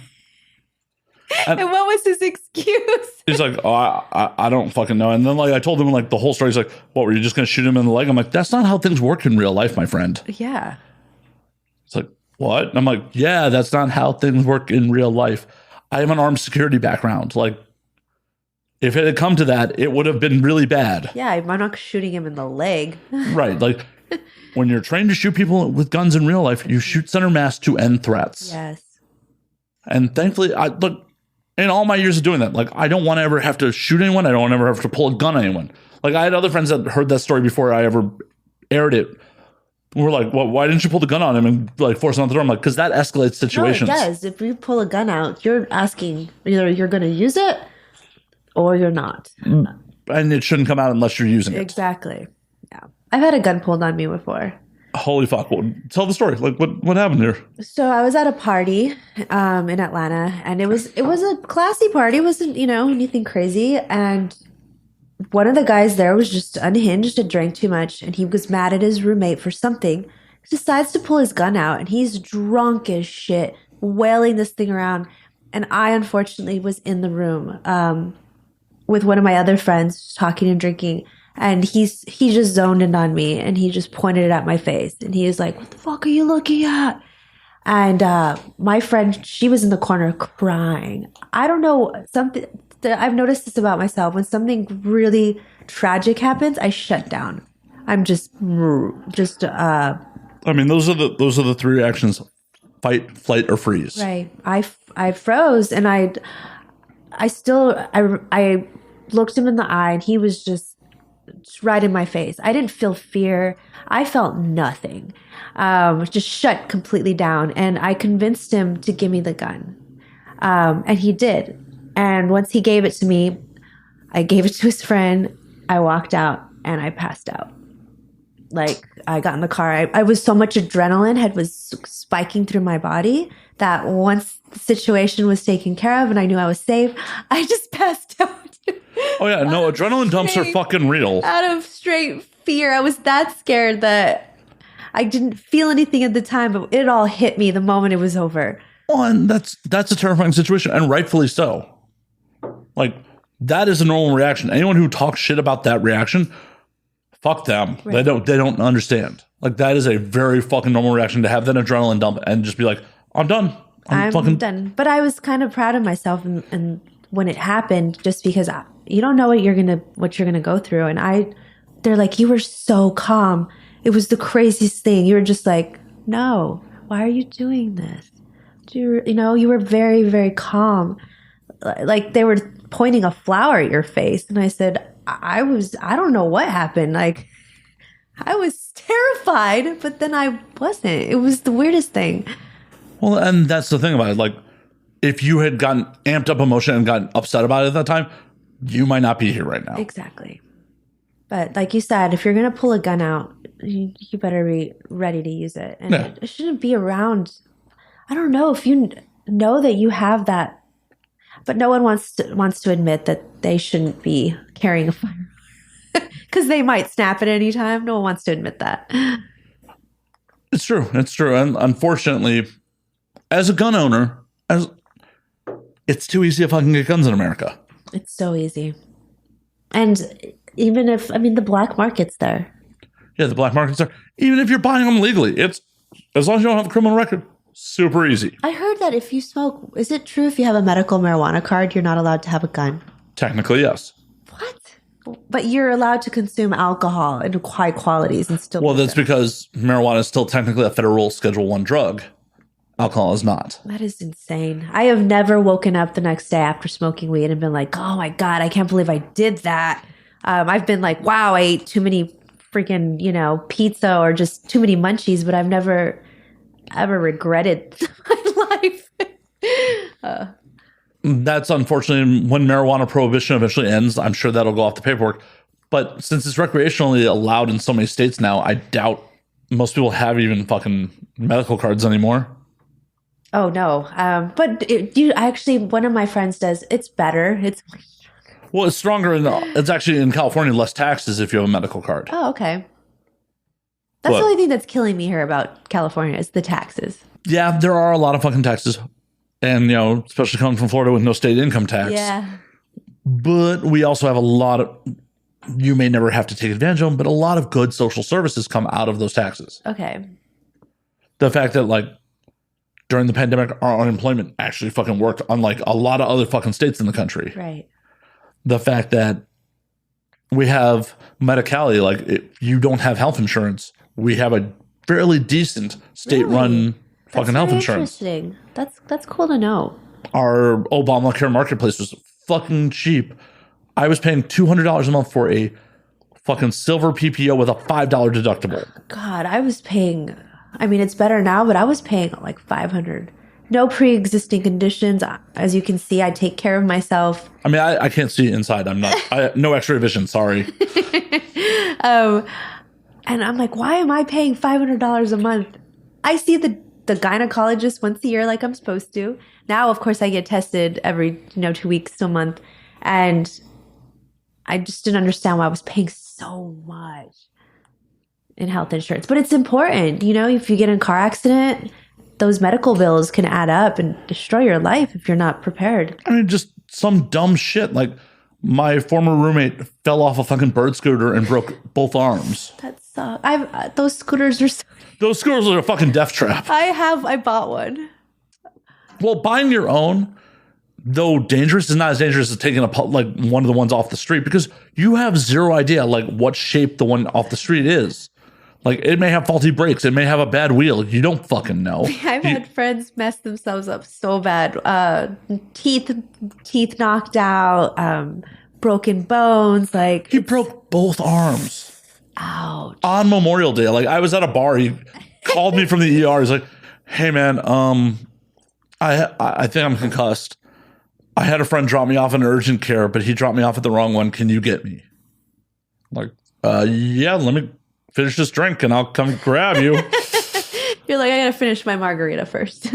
And what was his excuse? He's like, oh, I don't fucking know. And then, like, I told him, like, the whole story. He's like, what, were you just going to shoot him in the leg? I'm like, that's not how things work in real life, my friend. Yeah. It's like, what? And I'm like, yeah, that's not how things work in real life. I have an armed security background. Like, if it had come to that, it would have been really bad. Yeah, I'm not shooting him in the leg. Right. Like, when you're trained to shoot people with guns in real life, you shoot center mass to end threats. Yes. And thankfully, look, in all my years of doing that, like, I don't want to ever have to shoot anyone. I don't want to ever have to pull a gun on anyone. Like, I had other friends that heard that story before I ever aired it. We're like, well, why didn't you pull the gun on him and like force him out the door? I'm like, because that escalates situations. No, it does. If you pull a gun out, you're asking either you're going to use it or you're not. And it shouldn't come out unless you're using it. Exactly. Yeah. I've had a gun pulled on me before. Holy fuck. Well, tell the story. Like, what happened here? So I was at a party in Atlanta, and it was a classy party. It wasn't, anything crazy. And one of the guys there was just unhinged and drank too much, and he was mad at his roommate for something. He decides to pull his gun out, and he's drunk as shit, wailing this thing around. And I, unfortunately, was in the room with one of my other friends talking and drinking. And he just zoned in on me, and he just pointed it at my face. And he was like, what the fuck are you looking at? And my friend, she was in the corner crying. I don't know, something I've noticed this about myself. When something really tragic happens, I shut down. I'm just I mean, those are the three reactions: fight, flight, or freeze. Right. I froze, and I looked him in the eye, and he was just right in my face. I didn't feel fear. I felt nothing. Just shut completely down. And I convinced him to give me the gun. And he did. And once he gave it to me, I gave it to his friend. I walked out and I passed out. Like, I got in the car. I was so much adrenaline was spiking through my body that once the situation was taken care of and I knew I was safe, I just passed out. Oh yeah, no, adrenaline dumps are fucking real. Out of straight fear. I was that scared that I didn't feel anything at the time, but it all hit me the moment it was over. Well, and that's a terrifying situation, and rightfully so. Like, that is a normal reaction. Anyone who talks shit about that reaction, fuck them. Right. They don't understand. Like, that is a very fucking normal reaction to have that adrenaline dump and just be like, I'm done. I'm fucking done. But I was kind of proud of myself and when it happened, just because you don't know what you're gonna go through. And they're like, you were so calm. It was the craziest thing. You were just like, no, why are you doing this? You were very, very calm. Like, they were pointing a flower at your face. And I said, I don't know what happened. Like, I was terrified, but then I wasn't. It was the weirdest thing. Well, and that's the thing about it. Like, if you had gotten amped up emotion and gotten upset about it at that time, you might not be here right now. Exactly. But like you said, if you're going to pull a gun out, you better be ready to use it. And it shouldn't be around. I don't know if you know that you have that, but no one wants to admit that they shouldn't be carrying a firearm because they might snap at any time. No one wants to admit that. It's true. And unfortunately, as a gun owner, It's too easy to fucking get guns in America. It's so easy. And even if, the black market's there. Yeah, the black market's there. Even if you're buying them legally, it's, as long as you don't have a criminal record, super easy. I heard that if you smoke, is it true if you have a medical marijuana card, you're not allowed to have a gun? Technically, yes. What? But you're allowed to consume alcohol in high qualities and still. Well, that's because marijuana is still technically a federal Schedule 1 drug. Alcohol is not. That is insane. I have never woken up the next day after smoking weed and been like, oh my God, I can't believe I did that. I've been like, wow, I ate too many freaking, pizza or just too many munchies, but I've never ever regretted my life. That's unfortunately when marijuana prohibition eventually ends. I'm sure that'll go off the paperwork. But since it's recreationally allowed in so many states now, I doubt most people have even fucking medical cards anymore. Oh, no. But one of my friends says it's better. Well, it's stronger. It's actually in California less taxes if you have a medical card. Oh, okay. That's the only thing that's killing me here about California is the taxes. Yeah, there are a lot of fucking taxes. And, especially coming from Florida with no state income tax. Yeah. But we also have a lot of, you may never have to take advantage of them, but a lot of good social services come out of those taxes. Okay. The fact that, during the pandemic, our unemployment actually fucking worked, unlike a lot of other fucking states in the country. Right. The fact that we have Medi-Cal, if you don't have health insurance, we have a fairly decent state-run fucking health insurance. Interesting. That's cool to know. Our Obamacare marketplace was fucking cheap. I was paying $200 a month for a fucking silver PPO with a $5 deductible. God, I was paying, it's better now, but I was paying like $500. No pre-existing conditions. As you can see, I take care of myself. I can't see inside. No x-ray vision. Sorry. And I'm like, why am I paying $500 a month? I see the gynecologist once a year like I'm supposed to. Now, of course, I get tested every 2 weeks to a month. And I just didn't understand why I was paying so much in health insurance. But it's important. If you get in a car accident, those medical bills can add up and destroy your life if you're not prepared. Just some dumb shit. Like my former roommate fell off a fucking bird scooter and broke both arms. That sucks. Those scooters are Those scooters are a fucking death trap. I bought one. Well, buying your own, though dangerous, is not as dangerous as taking one of the ones off the street, because you have zero idea what shape the one off the street is. It may have faulty brakes. It may have a bad wheel. You don't fucking know. I've had friends mess themselves up so bad. Teeth knocked out, broken bones. He broke both arms. Ouch. On Memorial Day. I was at a bar. He called me from the ER. He's like, hey, man, I think I'm concussed. I had a friend drop me off in urgent care, but he dropped me off at the wrong one. Can you get me? Yeah, let me finish this drink and I'll come grab you. You're like, I gotta finish my margarita first.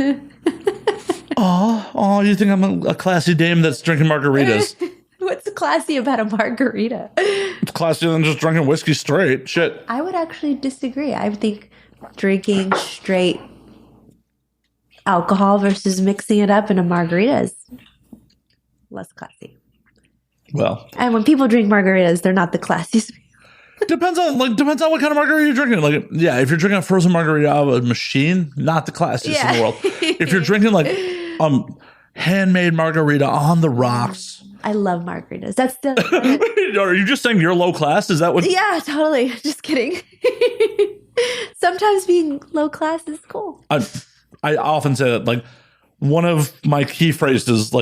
Oh, you think I'm a classy dame that's drinking margaritas? What's classy about a margarita? It's classier than just drinking whiskey straight. Shit. I would actually disagree. I think drinking straight alcohol versus mixing it up in a margarita is less classy. Well. And when people drink margaritas, they're not the classiest. Depends on what kind of margarita you're drinking. If you're drinking a frozen margarita out of a machine, not the classiest in the world. If you're drinking handmade margarita on the rocks. I love margaritas. That's the. Are you just saying you're low class? Is that what? Yeah, totally. Just kidding. Sometimes being low class is cool. I often say that one of my key phrases,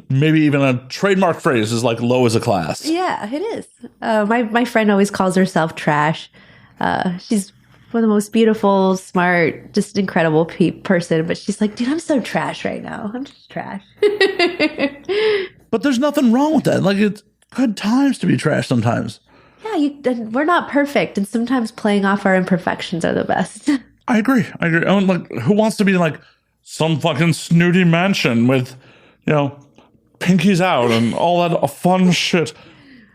maybe even a trademark phrase, is low as a class. Yeah, it is. My friend always calls herself trash. She's one of the most beautiful, smart, just incredible person. But she's like, dude, I'm so trash right now. I'm just trash. But there's nothing wrong with that. It's good times to be trash sometimes. Yeah, we're not perfect. And sometimes playing off our imperfections are the best. I agree. Who wants to be some fucking snooty mansion with, pinkies out and all that fun shit?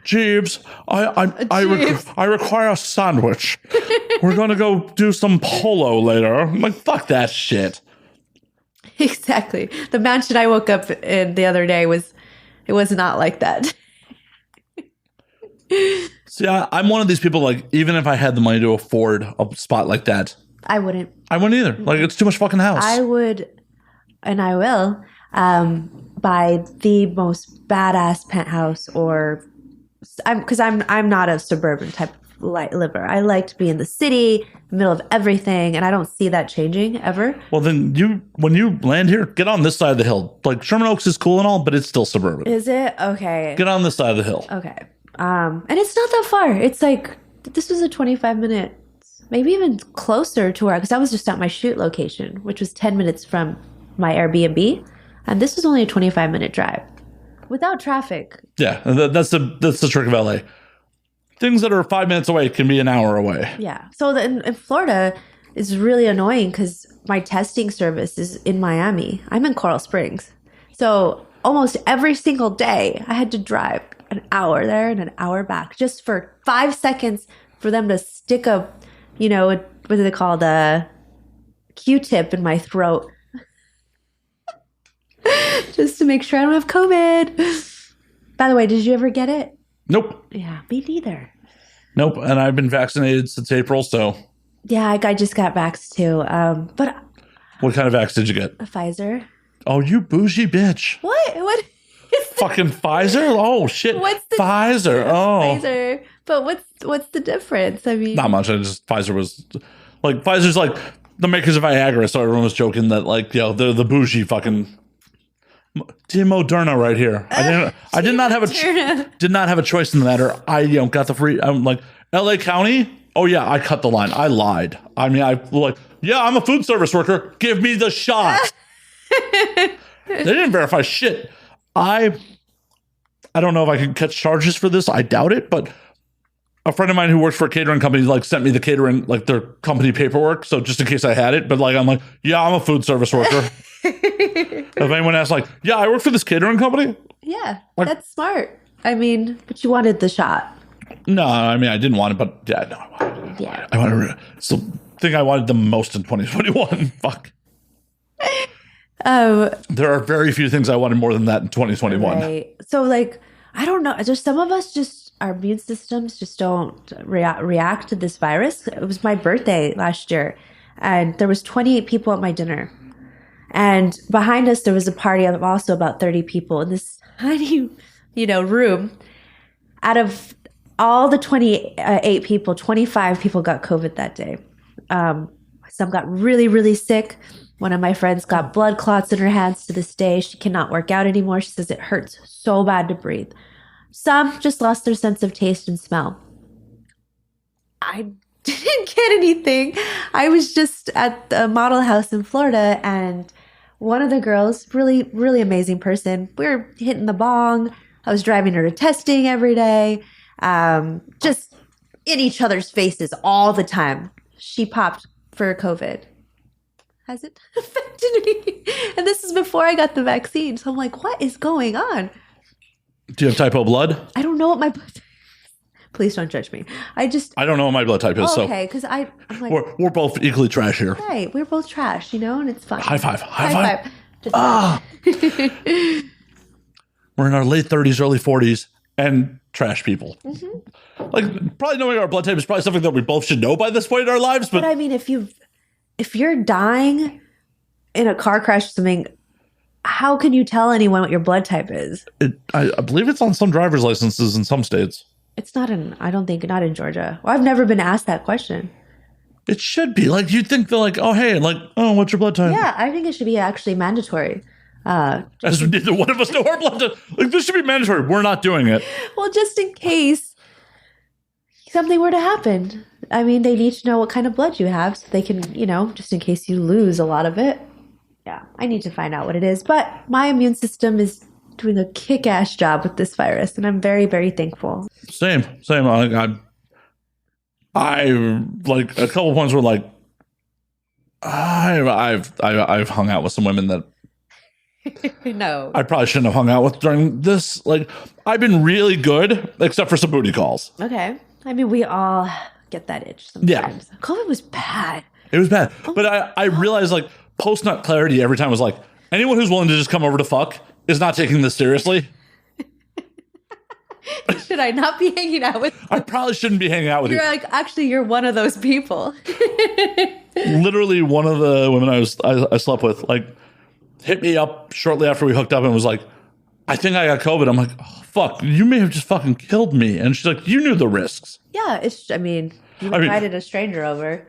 Jeeves, I require a sandwich. We're going to go do some polo later. I'm like, fuck that shit. Exactly. The mansion I woke up in the other day was not like that. See, I'm one of these people, like, even if I had the money to afford a spot like that, I wouldn't. I wouldn't either. Like, it's too much fucking house. I would, and I will, buy the most badass penthouse, or because I'm not a suburban type of liver. I like to be in the city, middle of everything, and I don't see that changing ever. Well, then when you land here, get on this side of the hill. Like, Sherman Oaks is cool and all, but it's still suburban. Is it? Okay. Get on this side of the hill. Okay. And it's not that far. It's like, this was a 25-minute, maybe even closer to where, because I was just at my shoot location, which was 10 minutes from my Airbnb. And this was only a 25-minute drive without traffic. Yeah, that's the trick of LA. Things that are 5 minutes away can be an hour away. Yeah. So in Florida, it's really annoying because my testing service is in Miami. I'm in Coral Springs. So almost every single day, I had to drive an hour there and an hour back just for 5 seconds for them to stick a, what do they call the Q-tip in my throat. Just to make sure I don't have COVID. By the way, did you ever get it? Nope. Yeah, me neither. Nope. And I've been vaccinated since April, so. Yeah, I just got vaxxed too. But What kind of vax did you get? a Pfizer. Oh, you bougie bitch. What? Fucking Pfizer? Oh, shit. What's the Pfizer? Oh. Pfizer? But what's the difference? I mean, Not much. Pfizer was like, Pfizer's like the makers of Viagra, so everyone was joking that, like, they're the bougie fucking. Team Moderna right here. I did not have a choice in the matter. I got the free. I'm like, LA County. Oh yeah, I cut the line. I lied. I mean, I'm a food service worker. Give me the shot. They didn't verify shit. I don't know if I can catch charges for this. I doubt it, but a friend of mine who works for a catering company sent me the catering, like, their company paperwork. So just in case I had it, but I'm like, yeah, I'm a food service worker. If anyone asks, like, yeah, I work for this catering company. Yeah, that's smart. I mean, but you wanted the shot. No, I mean, I didn't want it, but yeah, no, I wanted it. Yeah. I wanted it. It's the thing I wanted the most in 2021. Fuck. There are very few things I wanted more than that in 2021. Right. So, like, I don't know. There's some of us our immune systems just don't react to this virus. It was my birthday last year, and there was 28 people at my dinner. And behind us, there was a party of also about 30 people in this tiny, room. Out of all the 28 people, 25 people got COVID that day. Some got really, really sick. One of my friends got blood clots in her hands to this day. She cannot work out anymore. She says it hurts so bad to breathe. Some just lost their sense of taste and smell. I didn't get anything. I was just at the model house in Florida, and one of the girls, really, really amazing person, we were hitting the bong. I was driving her to testing every day, just in each other's faces all the time. She popped for COVID. Has it affected me? And this is before I got the vaccine. So I'm like, what is going on? Do you have type O blood? I don't know what my blood type is. Please don't judge me. I don't know what my blood type is. Okay, because I'm like, we're both equally trash here. Right, we're both trash, and it's fine. High five. Just We're in our late 30s, early 40s, and trash people. Mm-hmm. Like, probably knowing our blood type is probably something that we both should know by this point in our lives. But I mean, if you're dying in a car crash or something, how can you tell anyone what your blood type is? I believe it's on some driver's licenses in some states. It's not not in Georgia. Well, I've never been asked that question. It should be. Like, you'd think they're like, oh, hey, like, oh, what's your blood type? Yeah, I think it should be actually mandatory. As neither one of us know our blood type. Like, this should be mandatory. We're not doing it. Well, just in case something were to happen. I mean, they need to know what kind of blood you have so they can, just in case you lose a lot of it. Yeah, I need to find out what it is. But my immune system is doing a kick-ass job with this virus, and I'm very, very thankful. Same. I like a couple points where, like, I've hung out with some women that No, I probably shouldn't have hung out with during this. Like, I've been really good, except for some booty calls. Okay, I mean, we all get that itch sometimes. Yeah, COVID was bad. It was bad, but I realized, like, post-nut clarity every time was like, Anyone who's willing to just come over to fuck is not taking this seriously. Should I not be hanging out with you? I probably shouldn't be hanging out with you. You're like, actually, you're one of those people. Literally, one of the women I slept with, like, hit me up shortly after we hooked up and was like, I think I got COVID. I'm like, oh, fuck, you may have just fucking killed me. And she's like, you knew the risks. Yeah, you invited a stranger over.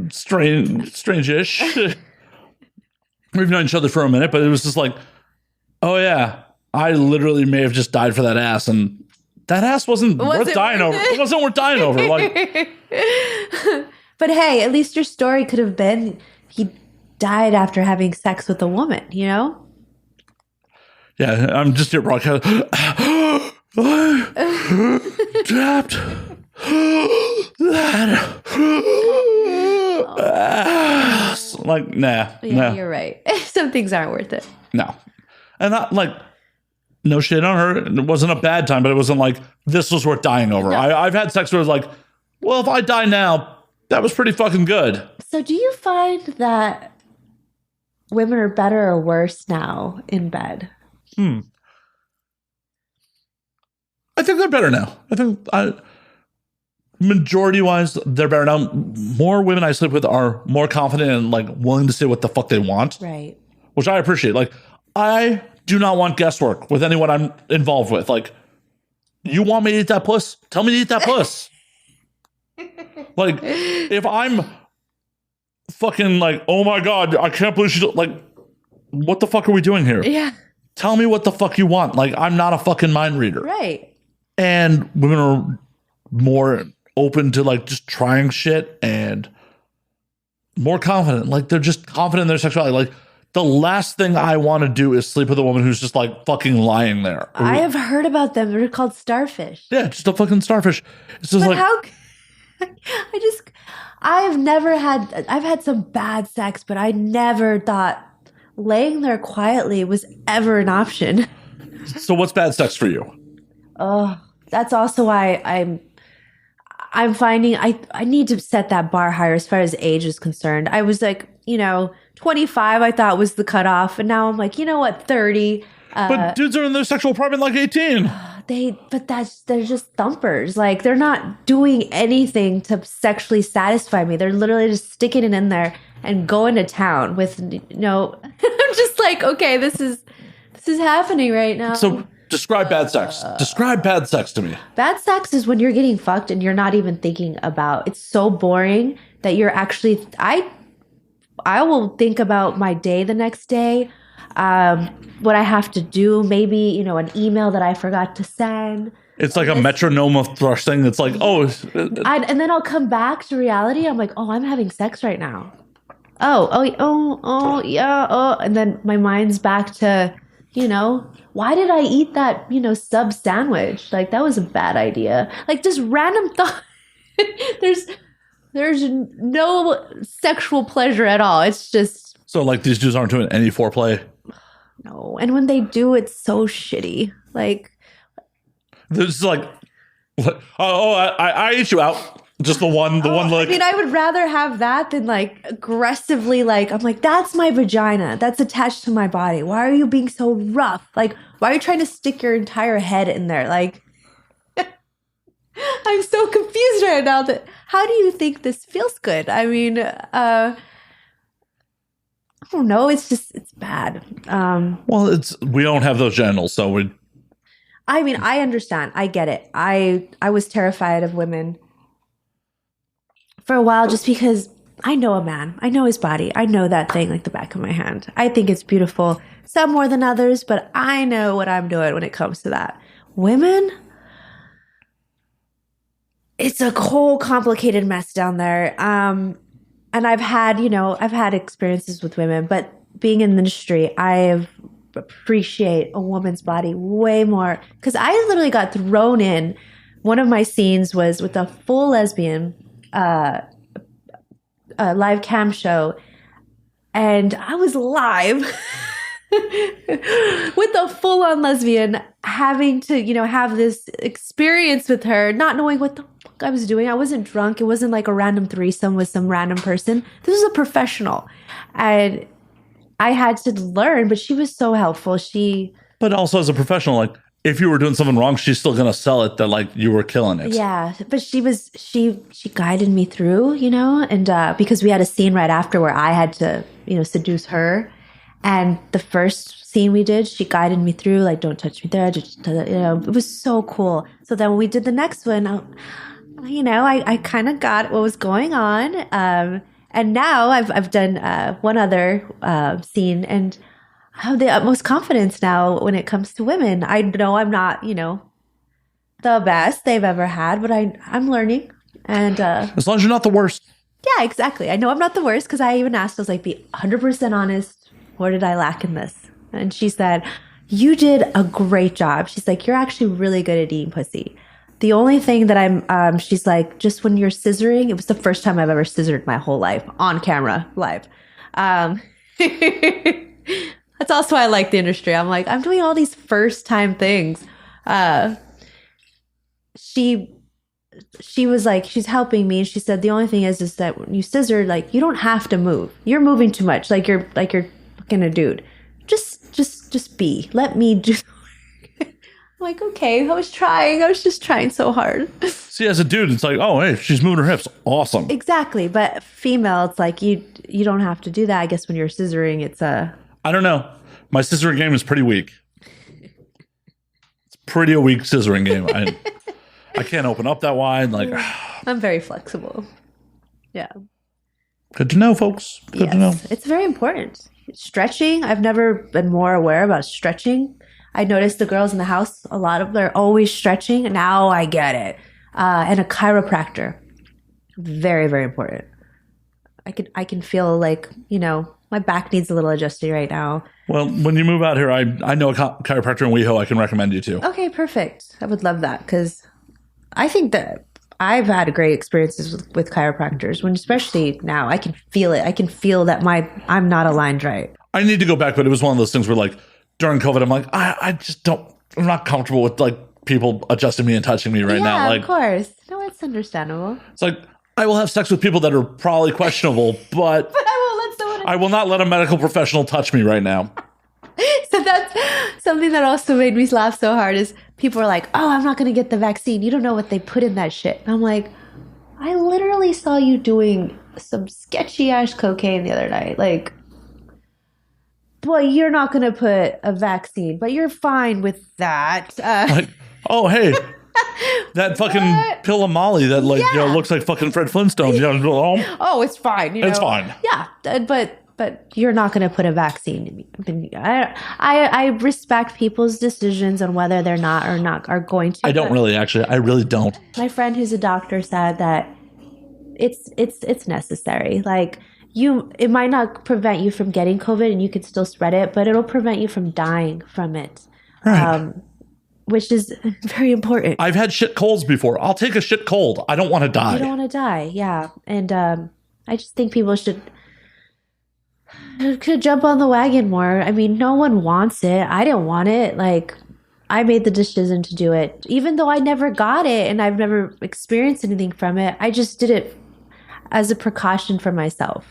Strange-ish. We've known each other for a minute, but it was just like, oh yeah, I literally may have just died for that ass, and that ass wasn't worth dying over. It wasn't worth dying over. Like, but hey, at least your story could have been he died after having sex with a woman, you know? Yeah, I'm just here broadcast. Trapped. That ass. Like, nah. Yeah, you're right. Some things aren't worth it. No. And not like, no shit on her. It wasn't a bad time, but it wasn't like this was worth dying over. No. I've had sex where it was like, well, if I die now, that was pretty fucking good. So do you find that women are better or worse now in bed? I think they're better now. Majority wise, they're better now. More women I sleep with are more confident and like willing to say what the fuck they want. Right. Which I appreciate. Like, I do not want guesswork with anyone I'm involved with. Like, you want me to eat that puss? Tell me to eat that puss. Like, if I'm fucking like, oh my God, I can't believe she's like, what the fuck are we doing here? Yeah. Tell me what the fuck you want. Like, I'm not a fucking mind reader. Right. And women are more open to like just trying shit and more confident. Like, they're just confident in their sexuality. Like, the last thing I want to do is sleep with a woman who's just like fucking lying there. I have heard about them. They're called starfish. Yeah, just a fucking starfish. It's just but like, how? I've had some bad sex, but I never thought laying there quietly was ever an option. So what's bad sex for you? Oh, that's also why I'm finding I need to set that bar higher as far as age is concerned. I was like, 25 I thought was the cutoff, and now I'm like, you know what, 30. But dudes are in their sexual prime at like 18. They're just thumpers. Like, they're not doing anything to sexually satisfy me. They're literally just sticking it in there and going to town with I'm just like, okay, this is happening right now. So describe bad sex. Describe bad sex to me. Bad sex is when you're getting fucked and you're not even thinking about. It's so boring that you're actually. I will think about my day the next day. What I have to do, maybe, an email that I forgot to send. It's like a metronome of thrusting. It's like, and then I'll come back to reality. I'm like, oh, I'm having sex right now. Yeah. And then my mind's back to, why did I eat that, sub sandwich? Like, that was a bad idea. Like, just random thought. There's no sexual pleasure at all. It's just. So like these dudes aren't doing any foreplay? No. And when they do, it's so shitty. Like. There's like, I ate you out. Just the one like. I mean, I would rather have that than like aggressively, like, I'm like, that's my vagina. That's attached to my body. Why are you being so rough? Like, why are you trying to stick your entire head in there? Like, I'm so confused right now that how do you think this feels good? I mean, I don't know. It's bad. Well, we don't have those genitals, so I mean, I understand. I get it. I was terrified of women for a while just because I know a man. I know his body. I know that thing like the back of my hand. I think it's beautiful. Some more than others, but I know what I'm doing when it comes to that. Women, it's a whole complicated mess down there. And I've had experiences with women, but being in the industry, I appreciate a woman's body way more because I literally got thrown in. One of my scenes was with a full lesbian live cam show, and I was live with a full-on lesbian having to, have this experience with her, not knowing what the fuck I was doing. I wasn't drunk. It wasn't like a random threesome with some random person. This was a professional. And I had to learn, but she was so helpful. But also as a professional, like if you were doing something wrong, she's still gonna sell it that like you were killing it. Yeah, but she guided me through, and because we had a scene right after where I had to, seduce her, and the first scene we did, she guided me through, like, don't touch me there, it was so cool. So then when we did the next one, I kind of got what was going on, and now I've done one other scene, and I have the utmost confidence now when it comes to women. I know I'm not, the best they've ever had, but I'm learning. And as long as you're not the worst. Yeah, exactly. I know I'm not the worst because I even asked, I was like, be 100% honest. Where did I lack in this? And she said, you did a great job. She's like, you're actually really good at eating pussy. The only thing that she's like, just when you're scissoring, it was the first time I've ever scissored my whole life on camera, live. That's also why I like the industry. I'm like, I'm doing all these first time things. She was like, she's helping me. She said, the only thing is that when you scissor, like, you don't have to move. You're moving too much. Like you're fucking a dude. Just be. Let me do. I'm like, okay, I was just trying so hard. See, as a dude, it's like, oh, hey, she's moving her hips. Awesome. Exactly. But female, it's like, you don't have to do that. I guess when you're scissoring, it's I don't know. My scissoring game is pretty weak. It's pretty a weak scissoring game. I can't open up that wide. Like, I'm very flexible. Yeah. Good to know, folks. Good to know. It's very important. Stretching. I've never been more aware about stretching. I noticed the girls in the house, a lot of them are always stretching. Now I get it. And a chiropractor. Very, very important. I can feel like, my back needs a little adjusting right now. Well, when you move out here, I know a chiropractor in WeHo I can recommend you to. Okay, perfect. I would love that because I think that I've had great experiences with chiropractors, especially now I can feel it. I can feel that I'm not aligned right. I need to go back, but it was one of those things where like during COVID, I'm like, I'm not comfortable with like people adjusting me and touching me right now. Like, of course. No, it's understandable. It's like, I will have sex with people that are probably questionable, but I will not let a medical professional touch me right now. So that's something that also made me laugh so hard is people are like, oh, I'm not going to get the vaccine. You don't know what they put in that shit. And I'm like, I literally saw you doing some sketchy ass cocaine the other night. Like, boy, you're not going to put a vaccine, but you're fine with that. Like, oh, hey. That fucking pill of Molly that looks like fucking Fred Flintstone. Oh, it's fine. It's fine. Yeah, but you're not going to put a vaccine in me. I respect people's decisions on whether they're not are going to. I don't really actually. I really don't. My friend who's a doctor said that it's necessary. Like it might not prevent you from getting COVID and you could still spread it, but it'll prevent you from dying from it. Right. Which is very important. I've had shit colds before. I'll take a shit cold. I don't want to die. You don't want to die, yeah. And I just think people could jump on the wagon more. I mean, no one wants it. I didn't want it. Like, I made the decision to do it. Even though I never got it and I've never experienced anything from it, I just did it as a precaution for myself.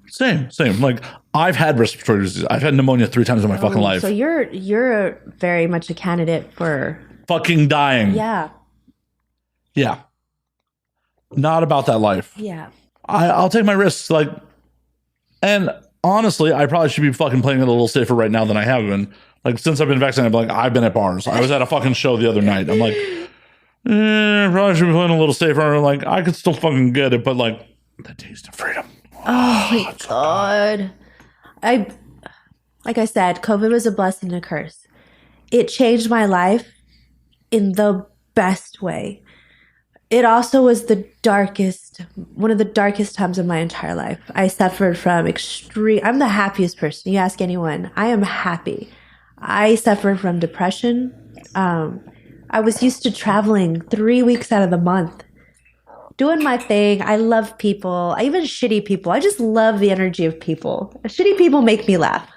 Same. Like, I've had respiratory disease. I've had pneumonia 3 times in my fucking life. So you're very much a candidate for fucking dying. Yeah. Not about that life. Yeah. I'll take my risks. Like, and honestly, I probably should be fucking playing it a little safer right now than I have been. Like, since I've been vaccinated, I've been at bars. I was at a fucking show the other night. I'm like, probably should be playing a little safer. Like, I could still fucking get it, but like, the taste of freedom. Oh my God. Like I said, COVID was a blessing and a curse. It changed my life in the best way. It also was one of the darkest times of my entire life. I suffered from I'm the happiest person. You ask anyone, I am happy. I suffered from depression. I was used to traveling 3 weeks out of the month, doing my thing. I love people, even shitty people. I just love the energy of people. Shitty people make me laugh.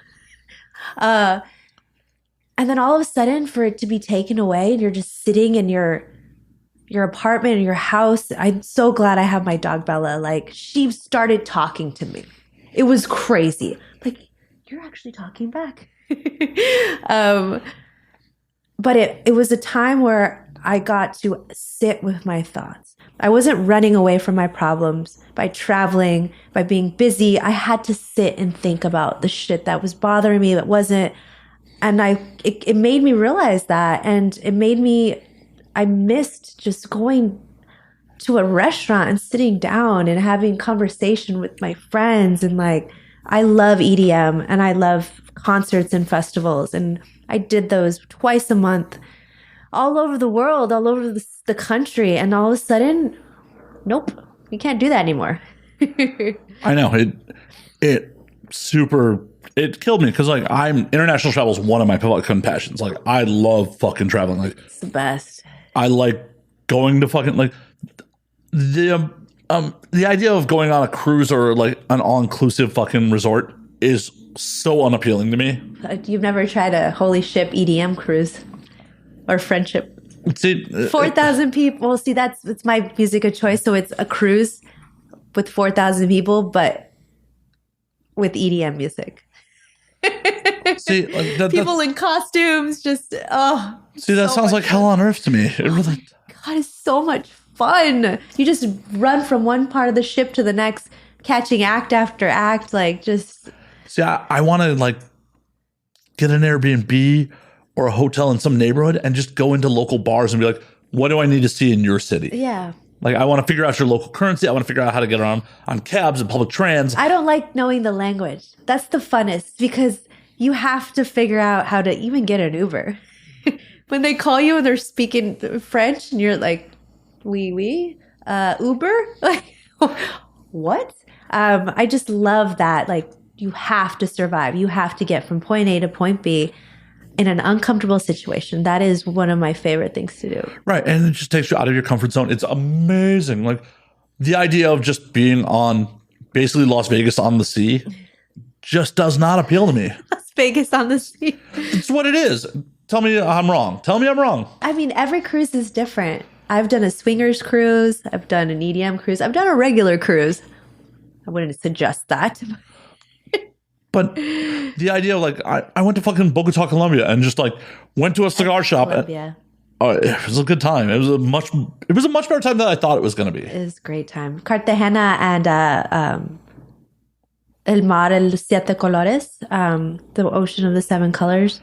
And then all of a sudden for it to be taken away and you're just sitting in your apartment, in your house. I'm so glad I have my dog Bella. Like, she started talking to me. It was crazy. Like, you're actually talking back. But it was a time where I got to sit with my thoughts. I wasn't running away from my problems by traveling, by being busy. I had to sit and think about the shit that was bothering me, that wasn't. And it made me realize that. And I missed just going to a restaurant and sitting down and having conversation with my friends. And like, I love EDM and I love concerts and festivals. And I did those twice a month all over the world, all over the country. And all of a sudden, nope, you can't do that anymore. I know it killed me because like international travel is one of my fucking passions. Like I love fucking traveling. Like it's the best. I like going to fucking like the idea of going on a cruise or like an all-inclusive fucking resort is so unappealing to me. You've never tried a holy ship EDM cruise or friendship? See, 4,000 people. Well, see, it's my music of choice. So it's a cruise with 4,000 people, but with EDM music. See, people in costumes, just See, that sounds like hell on earth to me. It really. God, it's so much fun. You just run from one part of the ship to the next, catching act after act, like just. See, I want to like get an Airbnb or a hotel in some neighborhood and just go into local bars and be like, what do I need to see in your city? Yeah. Like, I want to figure out your local currency. I want to figure out how to get around on cabs and public trans. I don't like knowing the language. That's the funnest because you have to figure out how to even get an Uber. When they call you and they're speaking French and you're like, oui, Uber? Like, what? I just love that. Like, you have to survive. You have to get from point A to point B in an uncomfortable situation. That is one of my favorite things to do. Right. And it just takes you out of your comfort zone. It's amazing. Like the idea of just being on basically Las Vegas on the sea just does not appeal to me. Las Vegas on the sea. It's what it is. Tell me I'm wrong. Tell me I'm wrong. I mean, every cruise is different. I've done a swingers cruise. I've done an EDM cruise. I've done a regular cruise. I wouldn't suggest that. But the idea of like, I went to fucking Bogota, Colombia and just like went to a cigar shop. Colombia. It was a good time. It was a much better time than I thought it was going to be. It was a great time. Cartagena and El Mar el Siete Colores, the ocean of the seven colors.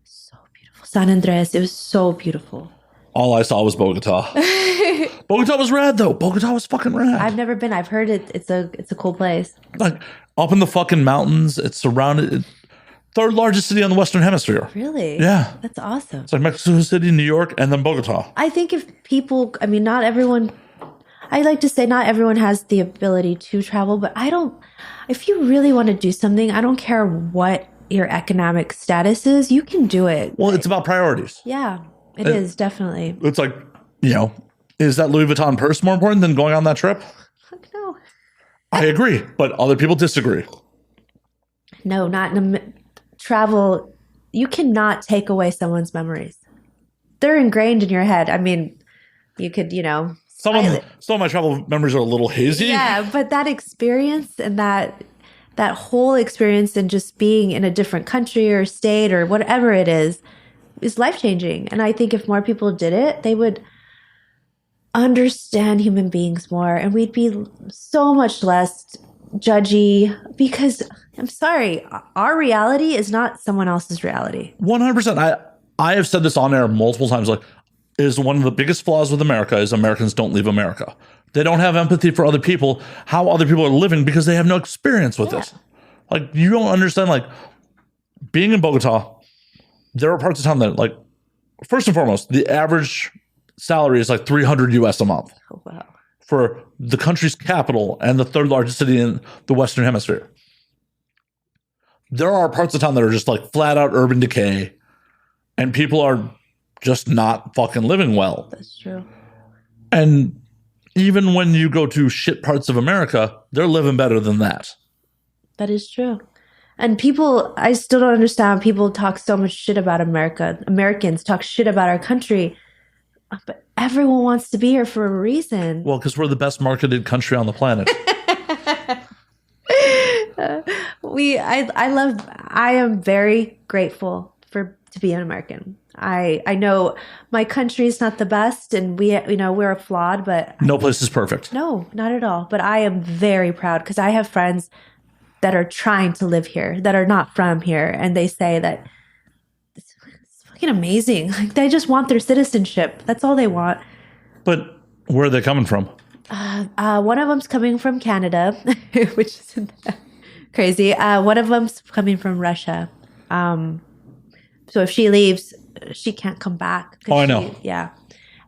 So beautiful. San Andres, it was so beautiful. All I saw was Bogota. Bogota was rad though. Bogota was fucking rad. I've never been. I've heard it's a cool place. Like up in the fucking mountains. It's surrounded. Third largest city on the Western Hemisphere. Really? Yeah. That's awesome. It's like Mexico City, New York, and then Bogota. I think if people, I mean, not everyone, I like to say not everyone has the ability to travel, but if you really want to do something, I don't care what your economic status is, you can do it. Well, it's about priorities. Yeah, it is definitely. It's like, is that Louis Vuitton purse more important than going on that trip? Fuck no. I agree, but other people disagree. No, not in travel. You cannot take away someone's memories. They're ingrained in your head. I mean, you could, Some of my travel memories are a little hazy. Yeah, but that experience and that whole experience and just being in a different country or state or whatever it is life-changing. And I think if more people did it, they would understand human beings more and we'd be so much less judgy because I'm sorry, our reality is not someone else's reality. 100%. I have said this on air multiple times, like, is one of the biggest flaws with America is Americans don't leave America. They don't have empathy for other people, how other people are living because they have no experience with this. Like, you don't understand, like, being in Bogota, there are parts of town that, like, first and foremost, the average salary is like $300 US a month. Oh, wow. For the country's capital and the third largest city in the Western Hemisphere. There are parts of town that are just like flat out urban decay and people are just not fucking living well. That's true. And even when you go to shit parts of America, they're living better than that. That is true. And people, I still don't understand. People talk so much shit about America. Americans talk shit about our country. But everyone wants to be here for a reason. Well, because we're the best marketed country on the planet. I am very grateful to be an American. I know my country is not the best, and we're flawed, but No place is perfect. no, not at all. But I am very proud because I have friends that are trying to live here that are not from here, and they say that it's fucking amazing. Like they just want their citizenship. That's all they want. But where are they coming from? One of them's coming from Canada, which isn't that crazy. One of them's coming from Russia. So if she leaves, she can't come back. Oh, I know. Yeah.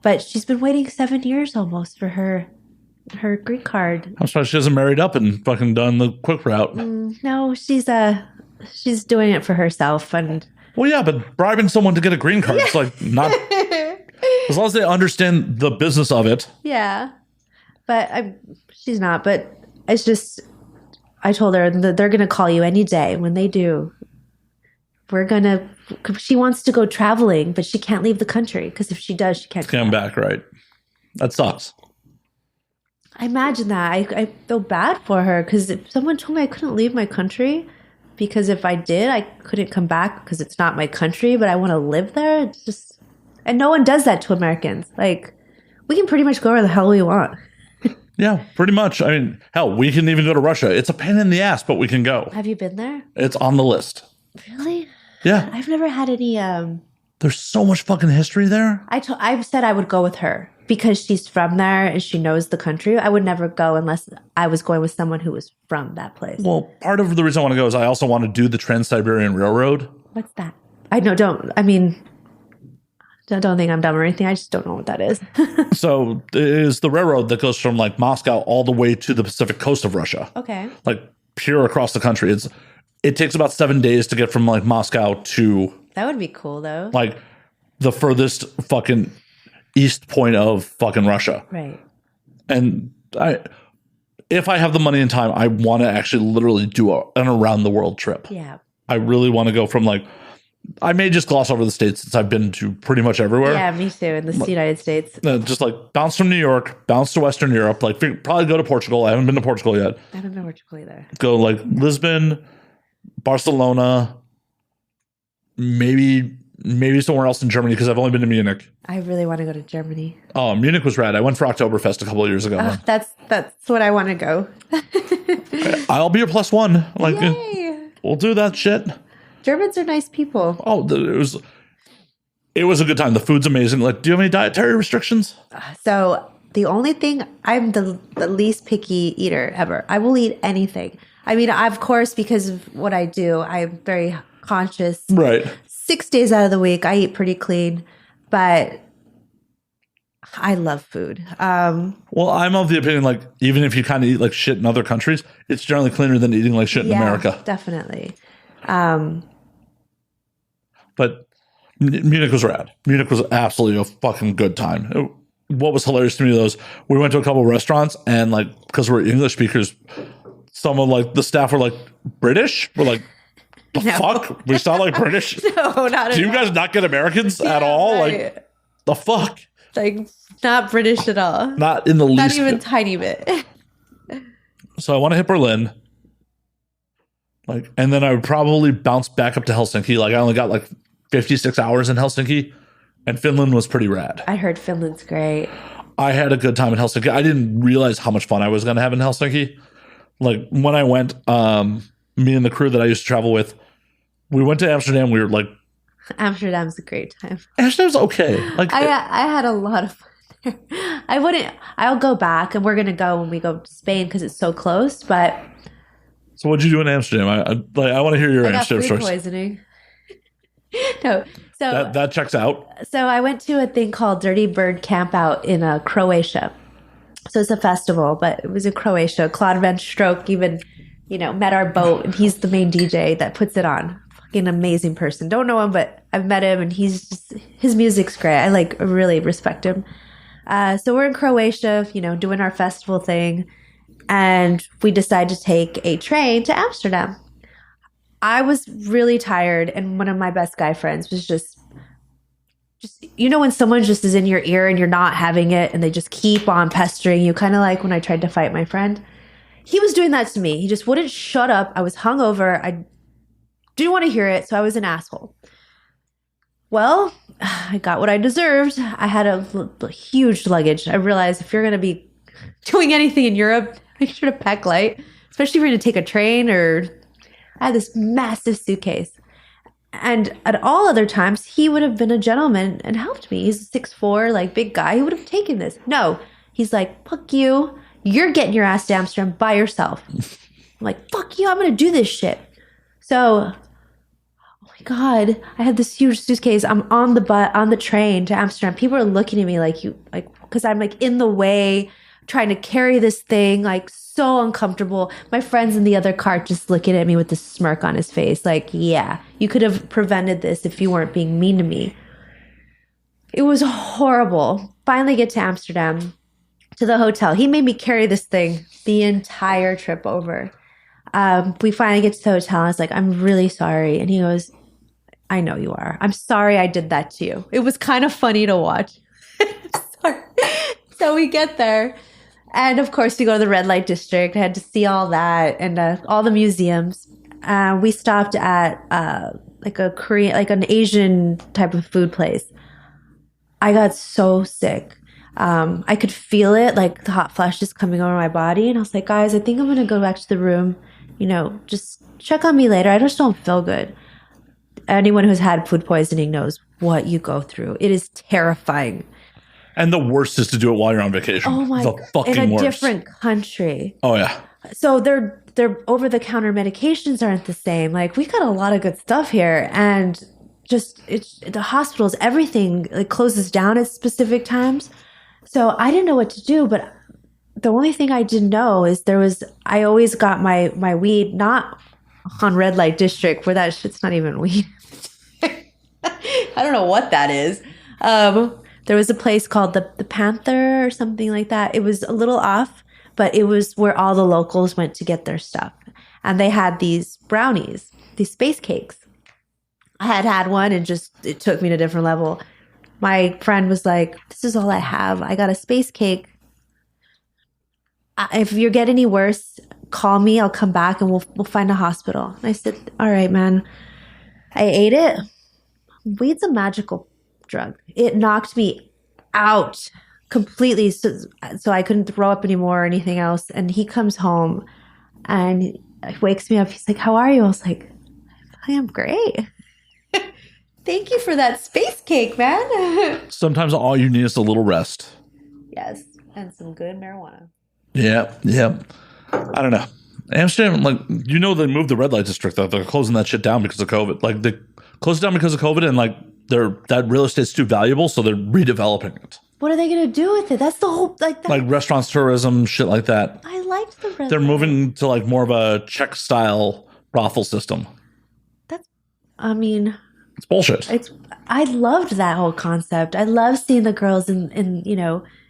But she's been waiting 7 years almost for her green card. I'm surprised she hasn't married up and fucking done the quick route. No, she's doing it for herself. And well, yeah, but bribing someone to get a green card, it's like not... As long as they understand the business of it. Yeah. But she's not. But it's just, I told her that they're going to call you any day. When they do, she wants to go traveling, but she can't leave the country because if she does, she can't come back. Right. That sucks. I imagine that. I feel bad for her because if someone told me I couldn't leave my country because if I did, I couldn't come back because it's not my country, but I want to live there. It's just, and no one does that to Americans. Like, we can pretty much go where the hell we want. Yeah, pretty much. I mean, hell, we can even go to Russia. It's a pain in the ass, but we can go. Have you been there? It's on the list. Really? Yeah. I've never had any... There's so much fucking history there. I said I would go with her because she's from there and she knows the country. I would never go unless I was going with someone who was from that place. Well, part of the reason I want to go is I also want to do the Trans-Siberian Railroad. What's that? Don't think I'm dumb or anything. I just don't know what that is. So it is the railroad that goes from like Moscow all the way to the Pacific coast of Russia. Okay. Like pure across the country. It takes about 7 days to get from like Moscow to... That would be cool though. Like the furthest fucking east point of fucking Russia. Right. And if I have the money and time, I want to actually literally do an around the world trip. Yeah. I really want to go from like... I may just gloss over the States since I've been to pretty much everywhere. Yeah, me too, in the United States. Just like bounce from New York, bounce to Western Europe, like probably go to Portugal. I haven't been to Portugal yet. I haven't been to Portugal either. Go like Lisbon, Barcelona, maybe somewhere else in Germany because I've only been to Munich. I really want to go to Germany. Oh, Munich was rad. I went for Oktoberfest a couple of years ago. That's what I want to go. I'll be your plus one. Like, Yay. We'll do that shit. Germans are nice people. Oh, it was a good time. The food's amazing. Like, do you have any dietary restrictions? So the only thing, I'm the least picky eater ever. I will eat anything. I mean, of course, because of what I do, I'm very conscious. Right. 6 days out of the week, I eat pretty clean, but I love food. Well, I'm of the opinion, like, even if you kind of eat like shit in other countries, it's generally cleaner than eating like shit in America. Definitely. But Munich was rad. Munich was absolutely a fucking good time. What was hilarious to me though is we went to a couple of restaurants and like because we're English speakers, some of like the staff were like British. We're like, the fuck? We sound like British? No, not at all. Do you guys not get Americans at all? Right. Like, the fuck? Like, not British at all. Not in the least. Not even tiny bit. So I want to hit Berlin. Like, and then I would probably bounce back up to Helsinki. Like, I only got like 56 hours in Helsinki, and Finland was pretty rad. I heard Finland's great. I had a good time in Helsinki. I didn't realize how much fun I was going to have in Helsinki. Like, when I went, me and the crew that I used to travel with, we went to Amsterdam. We were like, Amsterdam's a great time. Amsterdam's okay. Like, I had a lot of fun there. I'll go back, and we're going to go when we go to Spain because it's so close, but... So what'd you do in Amsterdam? I want to hear your Amsterdam food stories. Poisoning. No, so that checks out. So I went to a thing called Dirty Bird Camp out in Croatia. So it's a festival, but it was in Croatia. Claude Van Stroke even, met our boat, and he's the main DJ that puts it on. Fucking amazing person. Don't know him, but I've met him, and his music's great. I really respect him. So we're in Croatia, doing our festival thing. And we decided to take a train to Amsterdam. I was really tired, and one of my best guy friends was just when someone just is in your ear and you're not having it, and they just keep on pestering you, kind of like when I tried to fight my friend. he was doing that to me. He just wouldn't shut up. I was hungover. I didn't want to hear it, so I was an asshole. Well, I got what I deserved. I had a huge luggage. I realized if you're going to be doing anything in Europe, make sure to pack light, especially if you're going to take a train or... I had this massive suitcase. And at all other times, he would have been a gentleman and helped me. He's a 6'4", like, big guy. He would have taken this. No, he's like, fuck you. You're getting your ass to Amsterdam by yourself. I'm like, fuck you. I'm going to do this shit. So... God, I had this huge suitcase. I'm on the train to Amsterdam. People are looking at me like because I'm like in the way, trying to carry this thing, like so uncomfortable. My friends in the other cart just looking at me with this smirk on his face. Like, yeah, you could have prevented this if you weren't being mean to me. It was horrible. Finally get to Amsterdam, to the hotel. He made me carry this thing the entire trip over. We finally get to the hotel. I was like, I'm really sorry. And he goes, I know you are. I'm sorry I did that to you. It was kind of funny to watch. Sorry. So we get there. And of course, we go to the red light district. I had to see all that and all the museums. We stopped at like a Korean, like an Asian type of food place. I got so sick. I could feel it, like the hot flashes coming over my body. And I was like, guys, I think I'm going to go back to the room. You know, just check on me later. I just don't feel good. Anyone who's had food poisoning knows what you go through. It is terrifying. And the worst is to do it while you're on vacation. Oh my God. In a different country. Oh yeah. So their over-the-counter medications aren't the same. Like, we got a lot of good stuff here, and just the hospitals, everything like closes down at specific times. So I didn't know what to do, but the only thing I didn't know is I always got my weed not on red light district, where that shit's not even weed. I don't know what that is. There was a place called the Panther or something like that. It was a little off, but it was where all the locals went to get their stuff. And they had these brownies, these space cakes. I had one, and it took me to a different level. My friend was like, this is all I have. I got a space cake. If you get any worse, call me. I'll come back and we'll find a hospital. And I said, all right, man. I ate it. Weed's a magical drug. It knocked me out completely, so I couldn't throw up anymore or anything else. And he comes home and he wakes me up. He's like, how are you? I was like, I am great. Thank you for that space cake, man. Sometimes all you need is a little rest. Yes, and some good marijuana. Yeah. I don't know. Amsterdam, like, they moved the red light district. They're closing that shit down because of COVID. Like, they closed it down because of COVID, and like that real estate's too valuable, so they're redeveloping it. What are they gonna do with it? That's the whole like restaurants, tourism, shit like that. I liked the red. They're moving to like more of a Czech style brothel system. It's bullshit. I loved that whole concept. I love seeing the girls in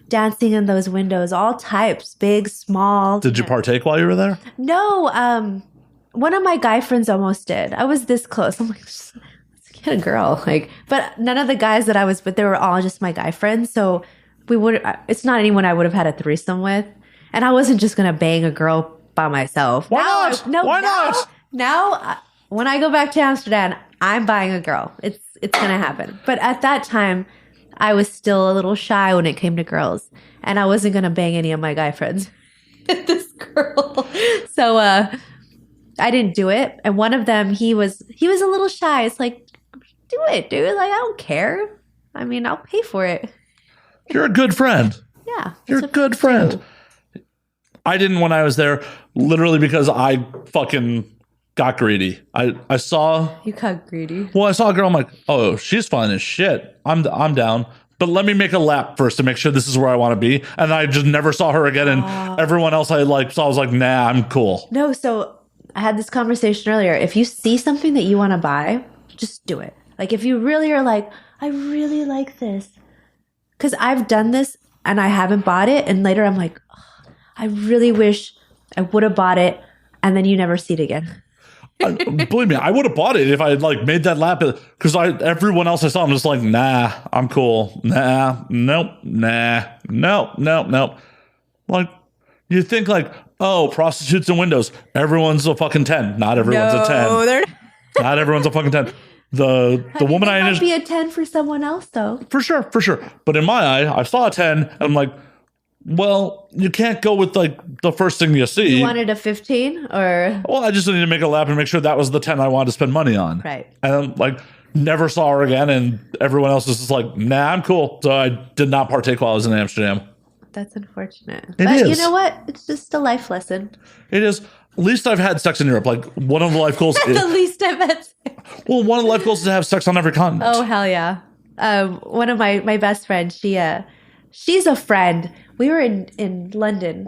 dancing in those windows, all types, big, small. Did you partake while you were there? No. One of my guy friends almost did. I was this close. I'm like, let's get a girl. Like, but none of the guys that I was with, they were all just my guy friends. So it's not anyone I would have had a threesome with. And I wasn't just going to bang a girl by myself. Why not? Why not? Now, when I go back to Amsterdam, I'm buying a girl. It's going to happen. But at that time, I was still a little shy when it came to girls, and I wasn't going to bang any of my guy friends. This girl. So I didn't do it. And one of them, he was a little shy. It's like, do it, dude. Like, I don't care. I'll pay for it. You're a good friend. Yeah. You're a good friend. I didn't when I was there, literally because I fucking got greedy. I saw... You got greedy? Well, I saw a girl. I'm like, oh, she's fine as shit. I'm down. But let me make a lap first to make sure this is where I want to be. And I just never saw her again. And everyone else I saw, I was like, nah, I'm cool. No, so I had this conversation earlier. If you see something that you want to buy, just do it. Like, if you really are like, I really like this. Because I've done this and I haven't bought it. And later I'm like, oh, I really wish I would have bought it. And then you never see it again. Believe me, I would have bought it if I had made that lap, because everyone else I saw, I'm just like, nah, I'm cool. Nah, nope, nah, nope. Like, you think Oh, prostitutes and windows. Everyone's a fucking 10. Not everyone's a 10. They're Not everyone's a fucking 10. The woman I might be a 10 for someone else, though. For sure. But in my eye, I saw a 10, and I'm like, well, you can't go with like the first thing you see. You wanted a 15 or? Well, I just needed to make a lap and make sure that was the 10 I wanted to spend money on. Right. And like, never saw her again, and everyone else is just like, nah, I'm cool. So I did not partake while I was in Amsterdam. That's unfortunate. It but is. You know what? It's just a life lesson. It is. At least I've had sex in Europe. Like, one of the life goals. The least I've had sex. Well, one of the life goals is to have sex on every continent. Oh, hell yeah. One of my best friends, she's a friend. We were in London,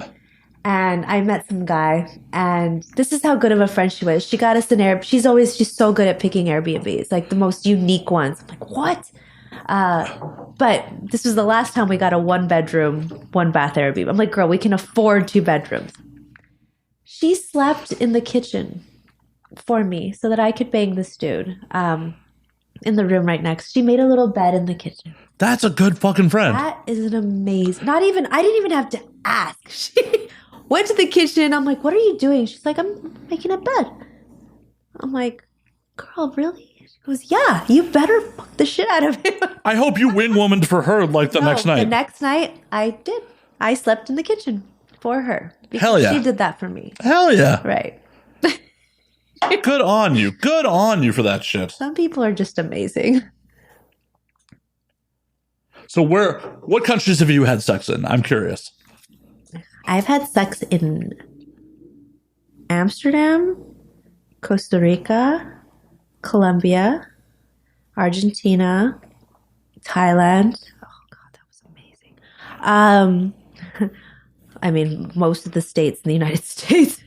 and I met some guy, and this is how good of a friend she was. She got us an Airbnb. She's so good at picking Airbnbs, like the most unique ones. I'm like, what? But this was the last time we got a 1-bedroom, 1-bath Airbnb. I'm like, girl, we can afford 2 bedrooms. She slept in the kitchen for me so that I could bang this dude in the room right next. She made a little bed in the kitchen. That's a good fucking friend. That is an amazing. I didn't even have to ask. She went to the kitchen. I'm like, what are you doing? She's like, I'm making a bed. I'm like, girl, really? She goes, yeah, you better fuck the shit out of him. I hope you wing womaned for her like the next night. The next night, I did. I slept in the kitchen for her. Because Hell yeah. She did that for me. Hell yeah. Right. Good on you. Good on you for that shit. Some people are just amazing. So what countries have you had sex in? I'm curious. I've had sex in Amsterdam, Costa Rica, Colombia, Argentina, Thailand. Oh God, that was amazing. I mean, most of the states in the United States.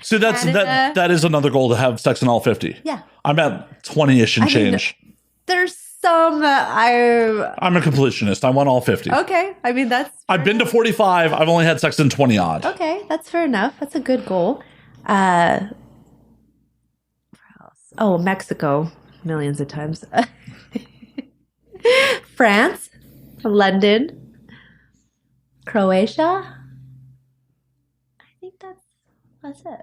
So that is another goal, to have sex in all 50. Yeah. I'm at 20-ish and change. There's some that I'm a completionist. I want all 50. Okay. I mean, I've been to 45. I've only had sex in 20 odd. Okay, that's fair enough. That's a good goal. Where else? Oh, Mexico, millions of times. France, London, Croatia. I think that's it.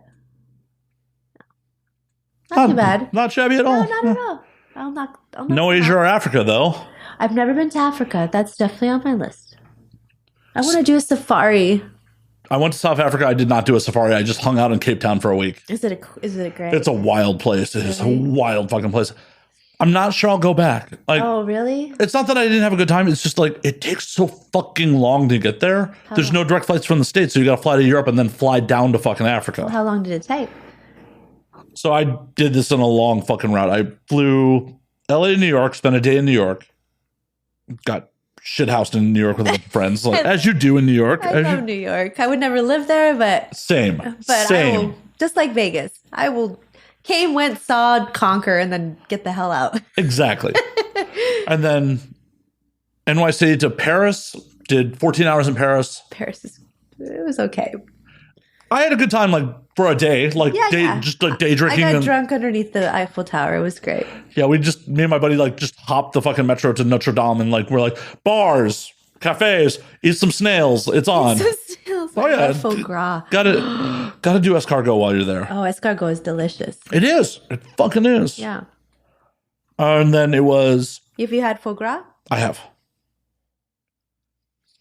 Not too bad. Not shabby at all. No, not at all. I'll not No Asia or Africa, though. I've never been to Africa. That's definitely on my list. I want to do a safari. I went to South Africa. I did not do a safari. I just hung out in Cape Town for a week. Is it great? It's a wild place. It is a wild fucking place. I'm not sure I'll go back. Like, oh, really? It's not that I didn't have a good time. It's just like, it takes so fucking long to get there. There's no direct flights from the States, so you got to fly to Europe and then fly down to fucking Africa. Well, how long did it take? So I did this on a long fucking route. I flew LA to New York, spent a day in New York, got shithoused in New York with a bunch of friends, like, as you do in New York. I love New York. I would never live there, but same. I will, just like Vegas. I will came, went, saw, conquer, and then get the hell out. Exactly. And then NYC to Paris, did 14 hours in Paris. It was okay. I had a good time, like, for a day, like, just like day drinking. I got drunk underneath the Eiffel Tower. It was great. Yeah, me and my buddy, like, just hopped the fucking metro to Notre Dame, and like, we're like, bars, cafes, eat some snails. It's on. Oh yeah, faux gras. Gotta do escargot while you're there. Oh, escargot is delicious. It is. It fucking is. Yeah. And then it was. Have you had faux gras? I have.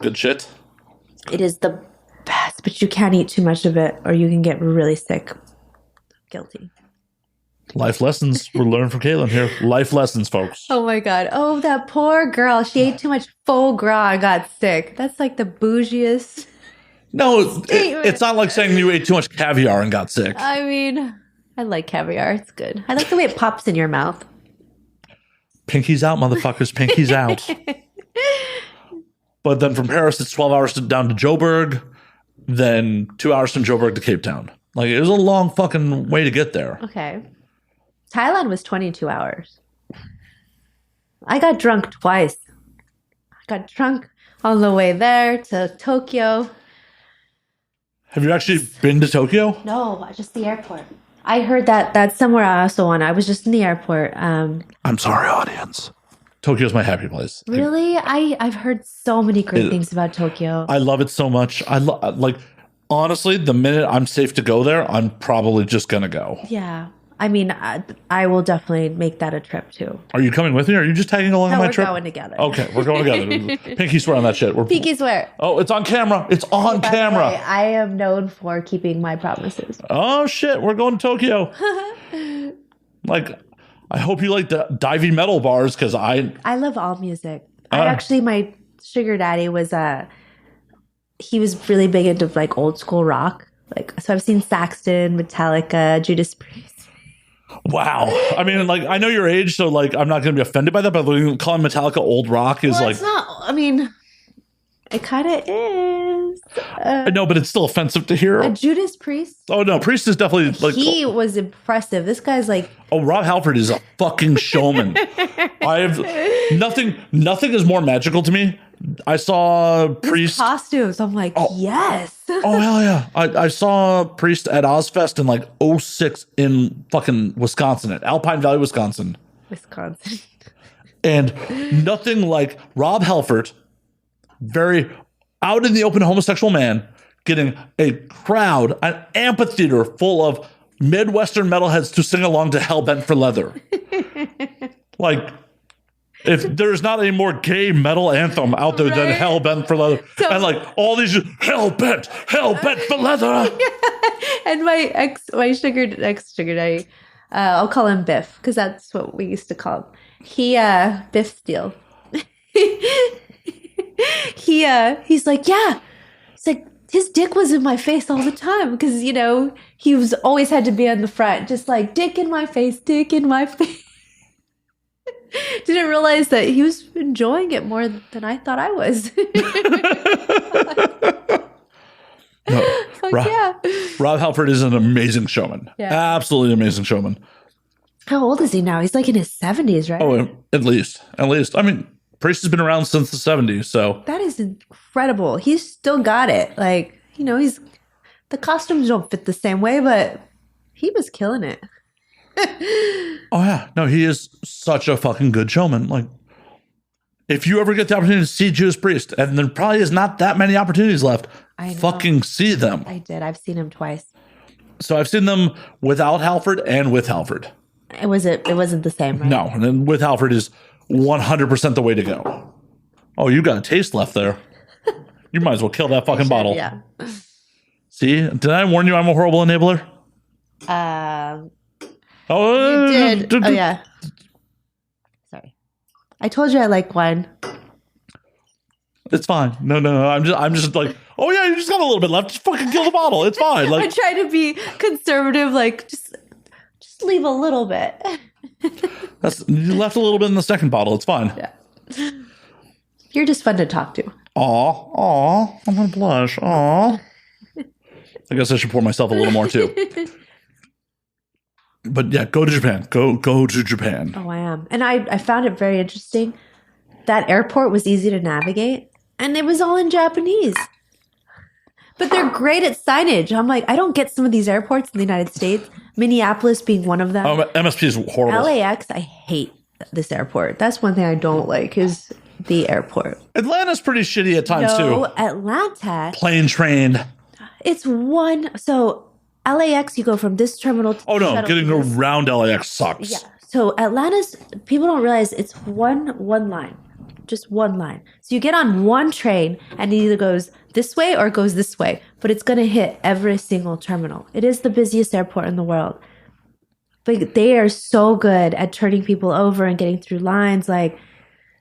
Good shit. It is the best, but you can't eat too much of it, or you can get really sick. Guilty. Life lessons we're learning from Caitlin here. Life lessons, folks. Oh my God. Oh, that poor girl. She ate too much faux gras and got sick. That's like the bougiest. No, it's not like saying you ate too much caviar and got sick. I mean, I like caviar. It's good. I like the way it pops in your mouth. Pinkies out, motherfuckers. Pinkies out. But then from Paris, it's 12 hours down to Joburg. Then 2 hours from Joburg to Cape Town. Like, it was a long fucking way to get there. Okay. Thailand was 22 hours. I got drunk twice. I got drunk on the way there to Tokyo. Have you actually been to Tokyo? No, just the airport. I heard that's somewhere I also want. I was just in the airport. I'm sorry, audience. Tokyo's my happy place. Really? I've heard so many great things about Tokyo. I love it so much. Honestly, the minute I'm safe to go there, I'm probably just going to go. Yeah. I mean, I will definitely make that a trip too. Are you coming with me? Or are you just tagging along on my trip? We're going together. Okay, we're going together. Pinky swear on that shit. Pinky swear. Oh, it's on camera. It's on camera. Right. I am known for keeping my promises. Oh, shit. We're going to Tokyo. Like, I hope you like the divey metal bars because I love all music. My sugar daddy was he was really big into like old school rock. Like, so I've seen Saxon, Metallica, Judas Priest. Wow. I mean, like, I know your age, so like, I'm not going to be offended by that, but calling Metallica old rock is like. It's not, I mean, it kind of is. No, but it's still offensive to hear. Judas Priest. Oh, no. Priest is definitely like. He was impressive. This guy's like. Oh, Rob Halford is a fucking showman. Nothing is more magical to me. I saw Priest. Costumes. I'm like, yes. Oh, hell yeah. I saw Priest at Ozfest in like 06 in fucking Wisconsin, at Alpine Valley, Wisconsin. And nothing like Rob Halford, very out in the open homosexual man, getting a crowd, an amphitheater full of Midwestern metalheads to sing along to Hellbent for Leather. Like, if there's not a more gay metal anthem out there than Hellbent for Leather. So, and like all these Hellbent for Leather. And my sugar daddy, I'll call him Biff because that's what we used to call him. Biff Steele. He's like, yeah. It's like his dick was in my face all the time because, you know, he was always had to be on the front, just like dick in my face. Didn't realize that he was enjoying it more than I thought I was. Rob Halford is an amazing showman. Yeah. Absolutely amazing showman. How old is he now? He's like in his 70s, right? Oh, at least. I mean, Priest has been around since the 70s, so. That is incredible. He's still got it. Like, you know, the costumes don't fit the same way, but he was killing it. Oh yeah, no, he is such a fucking good showman. Like, if you ever get the opportunity to see Judas Priest, and there probably is not that many opportunities left, fucking see them. I did. I've seen him twice. So I've seen them without Halford and with Halford. It wasn't the same, right? No, and then with Halford is 100% the way to go. Oh, you got a taste left there. You might as well kill that fucking bottle. Yeah. See, did I warn you I'm a horrible enabler? You did. Oh, yeah. Sorry. I told you I like wine. It's fine. No. I'm just like, oh yeah, you just got a little bit left. Just fucking kill the bottle. It's fine. Like, I try to be conservative, like just leave a little bit. You left a little bit in the second bottle. It's fine. Yeah. You're just fun to talk to. Aw, I'm gonna blush. Aw. I guess I should pour myself a little more too. But yeah, go to Japan. Go to Japan. Oh, I am. And I found it very interesting. That airport was easy to navigate, and it was all in Japanese. But they're great at signage. I'm like, I don't get some of these airports in the United States, Minneapolis being one of them. Oh, MSP is horrible. LAX, I hate this airport. That's one thing I don't like is the airport. Atlanta's pretty shitty at times too. Atlanta. Plane trained. It's one. So LAX, you go from this terminal to getting around LAX sucks. Yeah. So Atlanta's, people don't realize it's one line. Just one line. So you get on one train and it either goes this way or it goes this way, but it's going to hit every single terminal. It is the busiest airport in the world. But they are so good at turning people over and getting through lines. Like,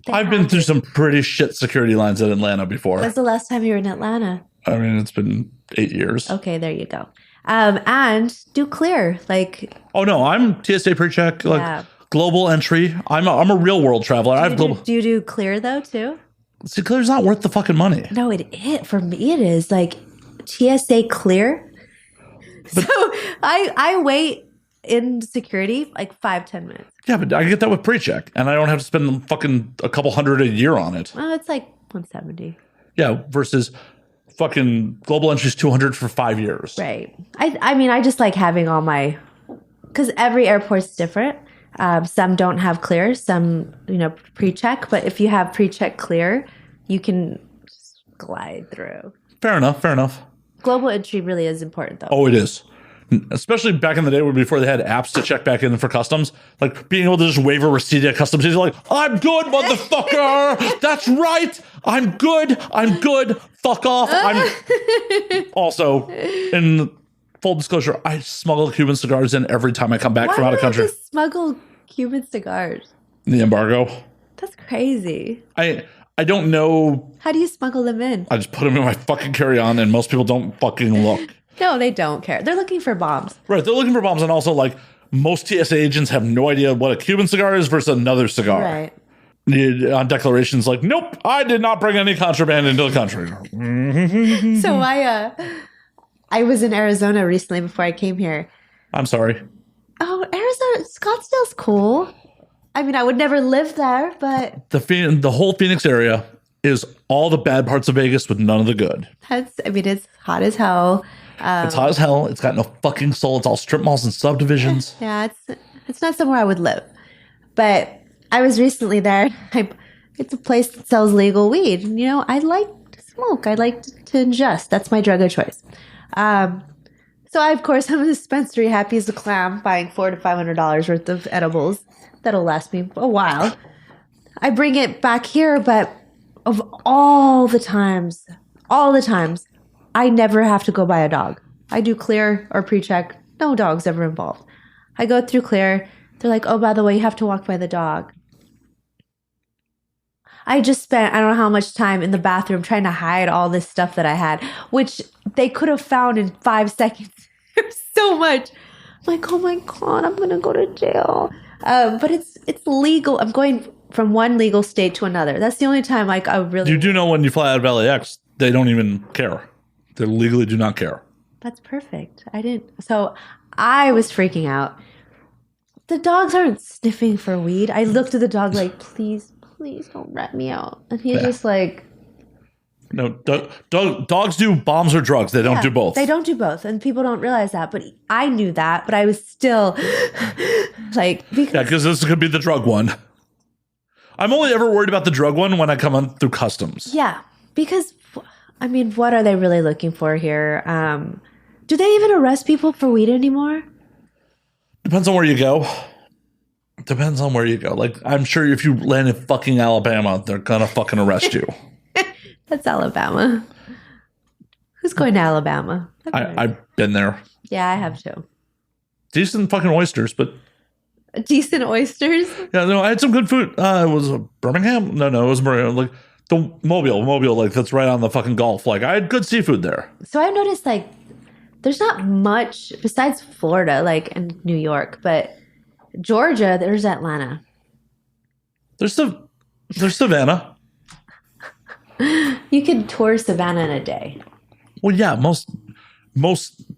I've been through some pretty shit security lines in Atlanta before. When's the last time you were in Atlanta? I mean, it's been 8 years. Okay, there you go. And do clear. Like, oh no, I'm TSA pre-check. Like, global entry. I'm a real world traveler. Do you do clear though too? See, clear's not worth the fucking money. No, for me it is. Like, TSA clear. But, so I wait in security like 5-10 minutes. Yeah, but I get that with pre-check, and I don't have to spend fucking a couple $100 a year on it. Oh, it's like $170. Yeah, versus fucking global entry's $200 for 5 years. Right. I mean, I just like having all my, because every airport's different. Some don't have clear, some, pre-check. But if you have pre-check clear, you can just glide through. Fair enough. Global entry really is important, though. Oh, it is. Especially back in the day before they had apps to check back in for customs. Like being able to just waive a receipt at customs. You're like, I'm good, motherfucker. That's right. I'm good. Fuck off. I'm also, in full disclosure, I smuggle Cuban cigars in every time I come back from out of country. Why do you have to smuggle Cuban cigars? The embargo. That's crazy. I don't know. How do you smuggle them in? I just put them in my fucking carry-on and most people don't fucking look. No, they don't care. They're looking for bombs. Right, they're looking for bombs, and also, like, most TSA agents have no idea what a Cuban cigar is versus another cigar. Right. On declarations like, nope, I did not bring any contraband into the country. So I was in Arizona recently before I came here. I'm sorry. Oh, Arizona, Scottsdale's cool. I mean, I would never live there, but The whole Phoenix area is all the bad parts of Vegas with none of the good. it's hot as hell. It's hot as hell. It's got no fucking soul. It's all strip malls and subdivisions. Yeah, it's not somewhere I would live. But I was recently there. It's a place that sells legal weed. You know, I like to smoke. I like to ingest. That's my drug of choice. So I, of course, I'm a dispensary, happy as a clam, buying $400 to $500 worth of edibles. That'll last me a while. I bring it back here, but of all the times, I never have to go buy a dog. I do clear or pre-check. No dogs ever involved. I go through clear. They're like, oh, by the way, you have to walk by the dog. I just spent, I don't know how much time in the bathroom trying to hide all this stuff that I had, which they could have found in 5 seconds. There's so much. I'm like, oh my God, I'm going to go to jail. But it's legal. I'm going from one legal state to another. That's the only time I really... You do know when you fly out of LAX, they don't even care. They legally do not care. That's perfect. I didn't... So I was freaking out. The dogs aren't sniffing for weed. I looked at the dog like, please don't rat me out. And he's just like... No, dogs do bombs or drugs. They don't do both. They don't do both. And people don't realize that. But I knew that. But I was still like... Because this could be the drug one. I'm only ever worried about the drug one when I come on through customs. Yeah. Because, I mean, what are they really looking for here? Do they even arrest people for weed anymore? Depends on where you go. Like, I'm sure if you land in fucking Alabama, they're gonna fucking arrest you. That's Alabama. Who's going to Alabama? I've been there. Yeah, I have too. Decent fucking oysters, but... Decent oysters? Yeah, no, I had some good food. It was Birmingham? No, it was Birmingham. Like, the Mobile, like, that's right on the fucking Gulf. Like, I had good seafood there. So I've noticed, like, there's not much, besides Florida, like, and New York, but Georgia, there's Atlanta. There's Savannah. You could tour Savannah in a day. Well, yeah, most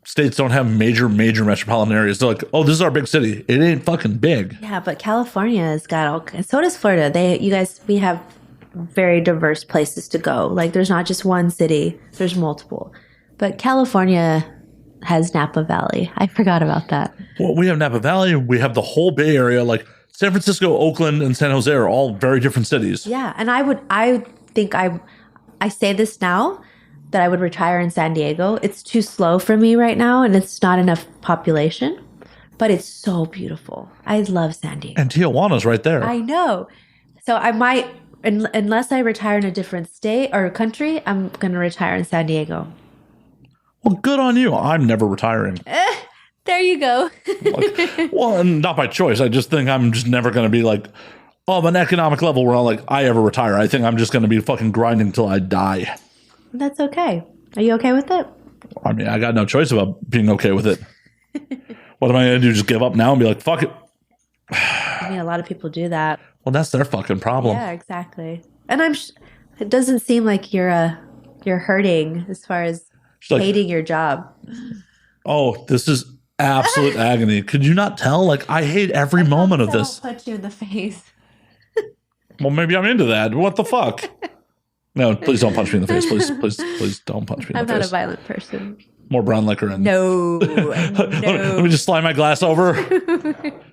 states don't have major metropolitan areas. They're like, oh, this is our big city. It ain't fucking big. Yeah, but California has got all. So does Florida. We have very diverse places to go. Like, there's not just one city. There's multiple. But California has Napa Valley. I forgot about that. Well, we have Napa Valley. We have the whole Bay Area. Like, San Francisco, Oakland, and San Jose are all very different cities. Yeah, and I say this now, that I would retire in San Diego. It's too slow for me right now, and it's not enough population, but it's so beautiful. I love San Diego. And Tijuana's right there. I know. So I might, unless I retire in a different state or country, I'm going to retire in San Diego. Well, good on you. I'm never retiring. There you go. Well, and not by choice. I just think I'm just never going to be like, of an economic level where I ever retire. I think I'm just going to be fucking grinding till I die. That's okay. Are you okay with it? I mean, I got no choice about being okay with it. What am I going to do? Just give up now and be like, fuck it? I mean, a lot of people do that. Well, that's their fucking problem. Yeah, exactly. And it doesn't seem like you're hurting as far as hating your job. Oh, this is absolute agony. Could you not tell? Like, I hate every moment of this. I'll punch you in the face. Well, maybe I'm into that. What the fuck? No, please don't punch me in the face. Please don't punch me in the face. I'm not a violent person. More brown liquor in. No. Let me just slide my glass over.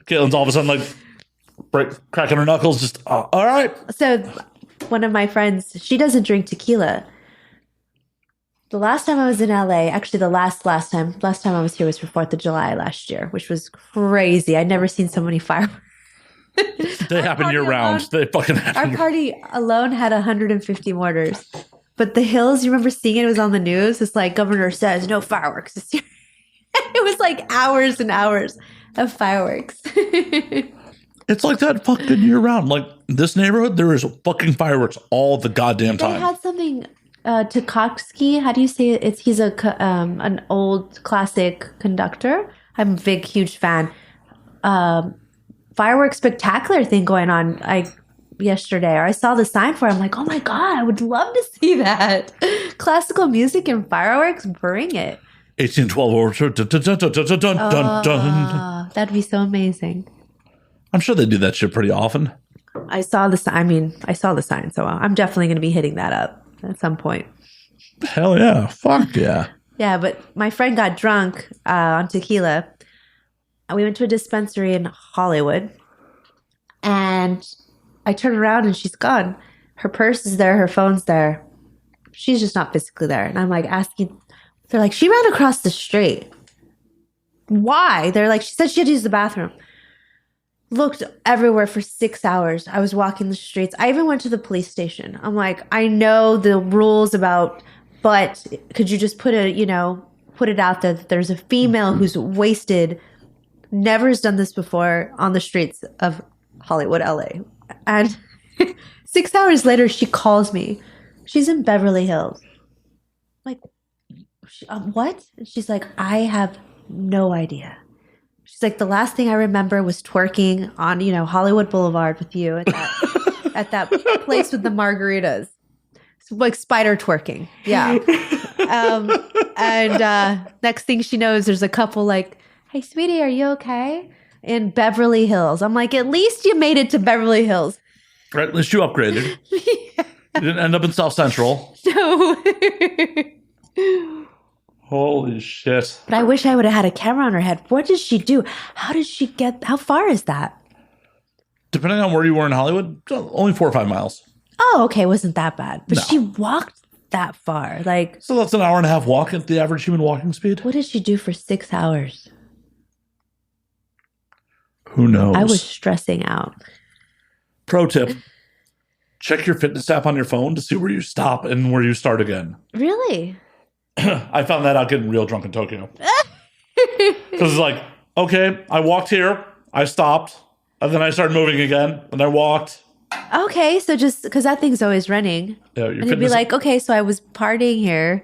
Caitlin's all of a sudden cracking her knuckles. Just, all right. So one of my friends, she doesn't drink tequila. The last time I was in LA, actually the last time I was here was for 4th of July last year, which was crazy. I'd never seen so many fireworks. They happen year round. They fucking happen. Our party alone had 150 mortars. But the hills, you remember seeing it? It was on the news. It's like, governor says no fireworks this year. It was like hours and hours of fireworks. It's like that fucking year round. Like this neighborhood, there is fucking fireworks all the goddamn time. They had something, Tchaikovsky. How do you say it? He's an old classic conductor. I'm a big, huge fan. Fireworks spectacular thing going on yesterday, or I saw the sign for it. I'm like, oh my God, I would love to see that. Classical music and fireworks, bring it. 1812 order. Dun, dun. That'd be so amazing. I'm sure they do that shit pretty often. I saw the sign, so I'm definitely going to be hitting that up at some point. Hell yeah. Fuck yeah. Yeah, but my friend got drunk on tequila. And we went to a dispensary in Hollywood. And I turn around and she's gone. Her purse is there. Her phone's there. She's just not physically there. And I'm like asking, they're like, she ran across the street. Why? They're like, she said she had to use the bathroom. Looked everywhere for 6 hours. I was walking the streets. I even went to the police station. I'm like, I know the rules about, but could you just put it out there that there's a female who's wasted, never has done this before on the streets of Hollywood, LA. And 6 hours later, she calls me. She's in Beverly Hills. Like, what? And she's like, I have no idea. She's like, the last thing I remember was twerking on, Hollywood Boulevard with you at that place with the margaritas. It's like spider twerking. Yeah. And next thing she knows, there's a couple like, hey, sweetie, are you okay? In Beverly Hills. I'm like, at least you made it to Beverly Hills. Right, at least you upgraded. Yeah. You didn't end up in South Central. No. Holy shit. But I wish I would have had a camera on her head. What did she do? How far is that? Depending on where you were in Hollywood, only 4 or 5 miles. Oh, okay. Wasn't that bad. But No. she walked that far. Like, so that's an hour and a half walk at the average human walking speed? What did she do for 6 hours? Who knows? I was stressing out. Pro tip. Check your fitness app on your phone to see where you stop and where you start again. Really? I found that out getting real drunk in Tokyo. Because it's like, okay, I walked here, I stopped, and then I started moving again, and I walked. Okay, so just because that thing's always running. Yeah, and you'd be like, okay, so I was partying here,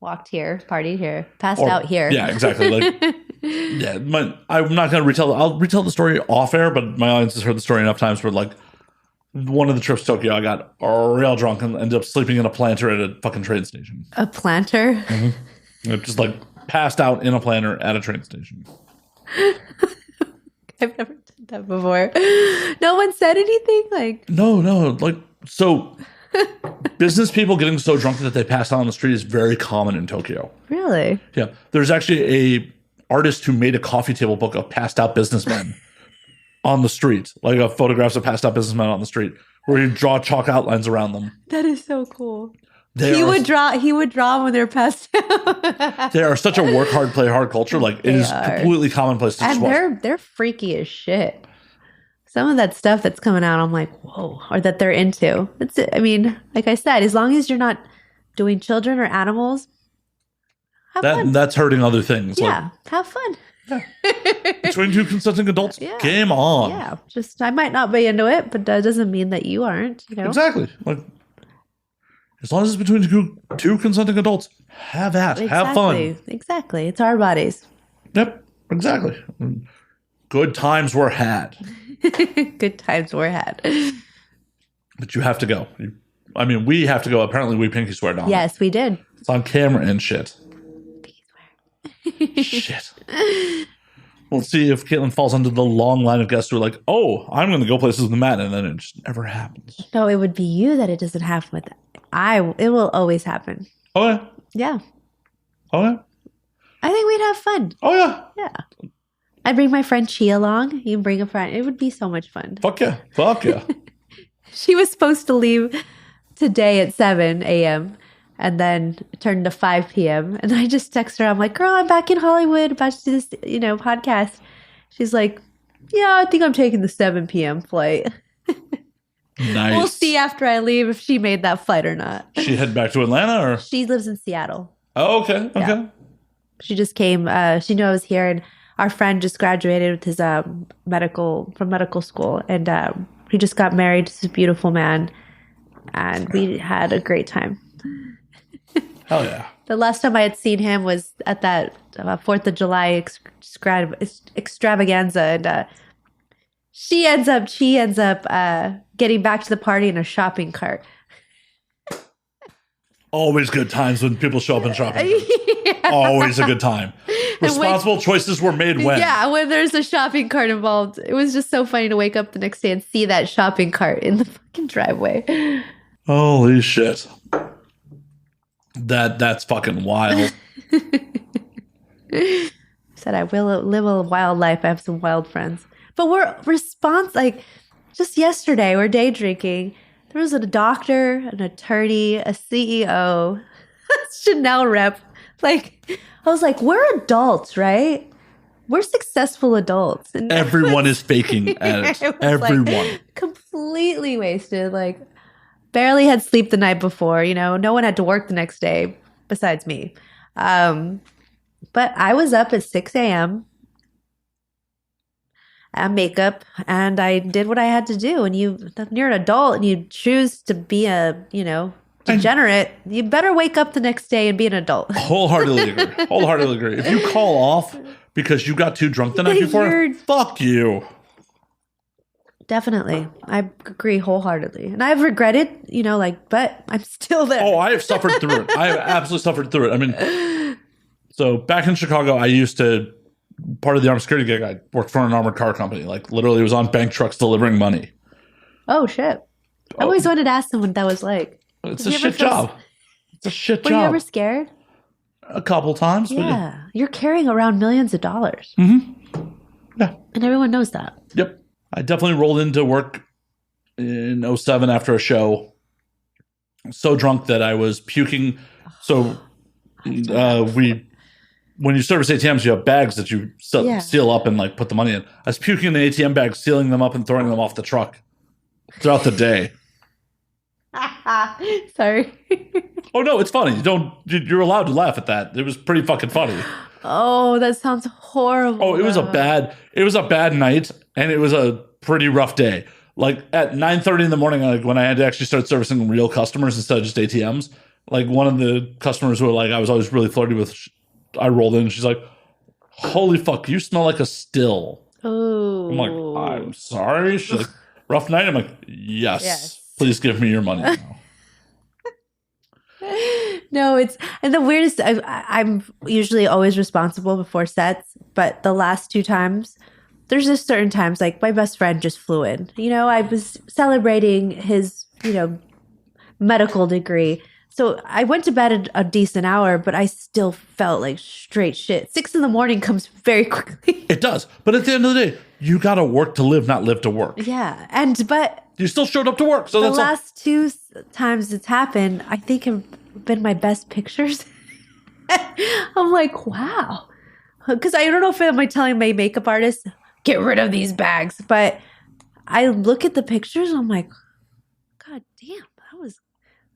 walked here, partied here, passed out here. Yeah, exactly. Like, yeah, I'm not going to retell. I'll retell the story off air, but my audience has heard the story enough times where, like, one of the trips to Tokyo, I got real drunk and ended up sleeping in a planter at a fucking train station. A planter? Mm-hmm. Just like passed out in a planter at a train station. I've never done that before. No one said anything? Like, no. Like, so business people getting so drunk that they pass out on the street is very common in Tokyo. Really? Yeah. There's actually a artist who made a coffee table book of passed out businessmen. On the street, like photographs of passed out businessmen on the street, where you draw chalk outlines around them. That is so cool. He would draw when they're passed out. They are such a work hard, play hard culture. Like it is completely commonplace to just watch. They're freaky as shit. Some of that stuff that's coming out, I'm like, whoa, or that they're into. That's it. I mean, like I said, as long as you're not doing children or animals, have fun. That's hurting other things. Yeah, have fun. Yeah. Between two consenting adults, game on. Yeah, just I might not be into it, but that doesn't mean that you aren't. Exactly. Like, as long as it's between two consenting adults, have at, have fun. Exactly. It's our bodies. Yep. Exactly. Good times were had. Good times were had. But you have to go. We have to go. Apparently, we pinky swear down. Yes, we did. It's on camera and shit. Shit. We'll see if Caitlin falls under the long line of guests who are like, oh, I'm going to go places with Matt, and then it just never happens. No, it would be you that it doesn't happen with. It will always happen. Oh, yeah? Yeah. Oh, yeah? I think we'd have fun. Oh, yeah? Yeah. I'd bring my friend Chi along. You can bring a friend. It would be so much fun. Fuck yeah. Fuck yeah. She was supposed to leave today at 7 a.m., And then it turned to 5 p.m. And I just text her. I'm like, girl, I'm back in Hollywood about to do this, podcast. She's like, yeah, I think I'm taking the 7 p.m. flight. Nice. We'll see after I leave if she made that flight or not. She head back to Atlanta or? She lives in Seattle. Oh, okay. Okay. Yeah. She just came. She knew I was here, and our friend just graduated with his medical school, and he just got married to this beautiful man, and we had a great time. Hell yeah. The last time I had seen him was at that 4th of July extravaganza, and she ends up getting back to the party in a shopping cart. Always good times when people show up in shopping carts. Yeah. Always a good time. Responsible choices were made when? Yeah, when there's a shopping cart involved. It was just so funny to wake up the next day and see that shopping cart in the fucking driveway. Holy shit. That's fucking wild. Said I will live a wild life. I have some wild friends. But just yesterday, we're day drinking. There was a doctor, an attorney, a CEO, a Chanel rep. I was like, we're adults, right? We're successful adults. And everyone is faking it. Everyone. Completely wasted. Barely had sleep the night before. No one had to work the next day besides me. But I was up at 6 a.m. and makeup, and I did what I had to do. And you're an adult and you choose to be a, degenerate, you better wake up the next day and be an adult. Wholeheartedly agree. If you call off because you got too drunk the night before, fuck you. Definitely. I agree wholeheartedly. And I've regretted, but I'm still there. Oh, I have suffered through it. I have absolutely suffered through it. I mean, so back in Chicago, I used to, part of the armed security gig, I worked for an armored car company. Literally was on bank trucks delivering money. Oh, shit. I always wanted to ask someone what that was like. It's a shit job. It's a shit job. Were you ever scared? A couple times. Yeah. You're carrying around millions of dollars. Mm-hmm. Yeah. And everyone knows that. Yep. I definitely rolled into work in 2007 after a show. So drunk that I was puking. So when you service ATMs, you have bags that you seal up and put the money in. I was puking in the ATM bags, sealing them up and throwing them off the truck throughout the day. Sorry. Oh no, it's funny. You're allowed to laugh at that. It was pretty fucking funny. Oh, that sounds horrible. Oh, it was a bad night, and it was a pretty rough day. At 9:30 in the morning, when I had to actually start servicing real customers instead of just ATMs, one of the customers who I was always really flirty with, I rolled in and she's like, holy fuck, you smell like a still. Oh. I'm like, I'm sorry. She's like, rough night? I'm like, yes. Please give me your money now. No, and the weirdest, I'm usually always responsible before sets, but the last 2 times, there's just certain times, my best friend just flew in. I was celebrating his, medical degree. So I went to bed at a decent hour, but I still felt like straight shit. 6 a.m. comes very quickly. It does. But at the end of the day, you got to work to live, not live to work. Yeah. But you still showed up to work. So the last 2 times it's happened, I think have been my best pictures. I'm like, wow. Because I don't know if I'm telling my makeup artist, get rid of these bags. But I look at the pictures and I'm like, God damn, that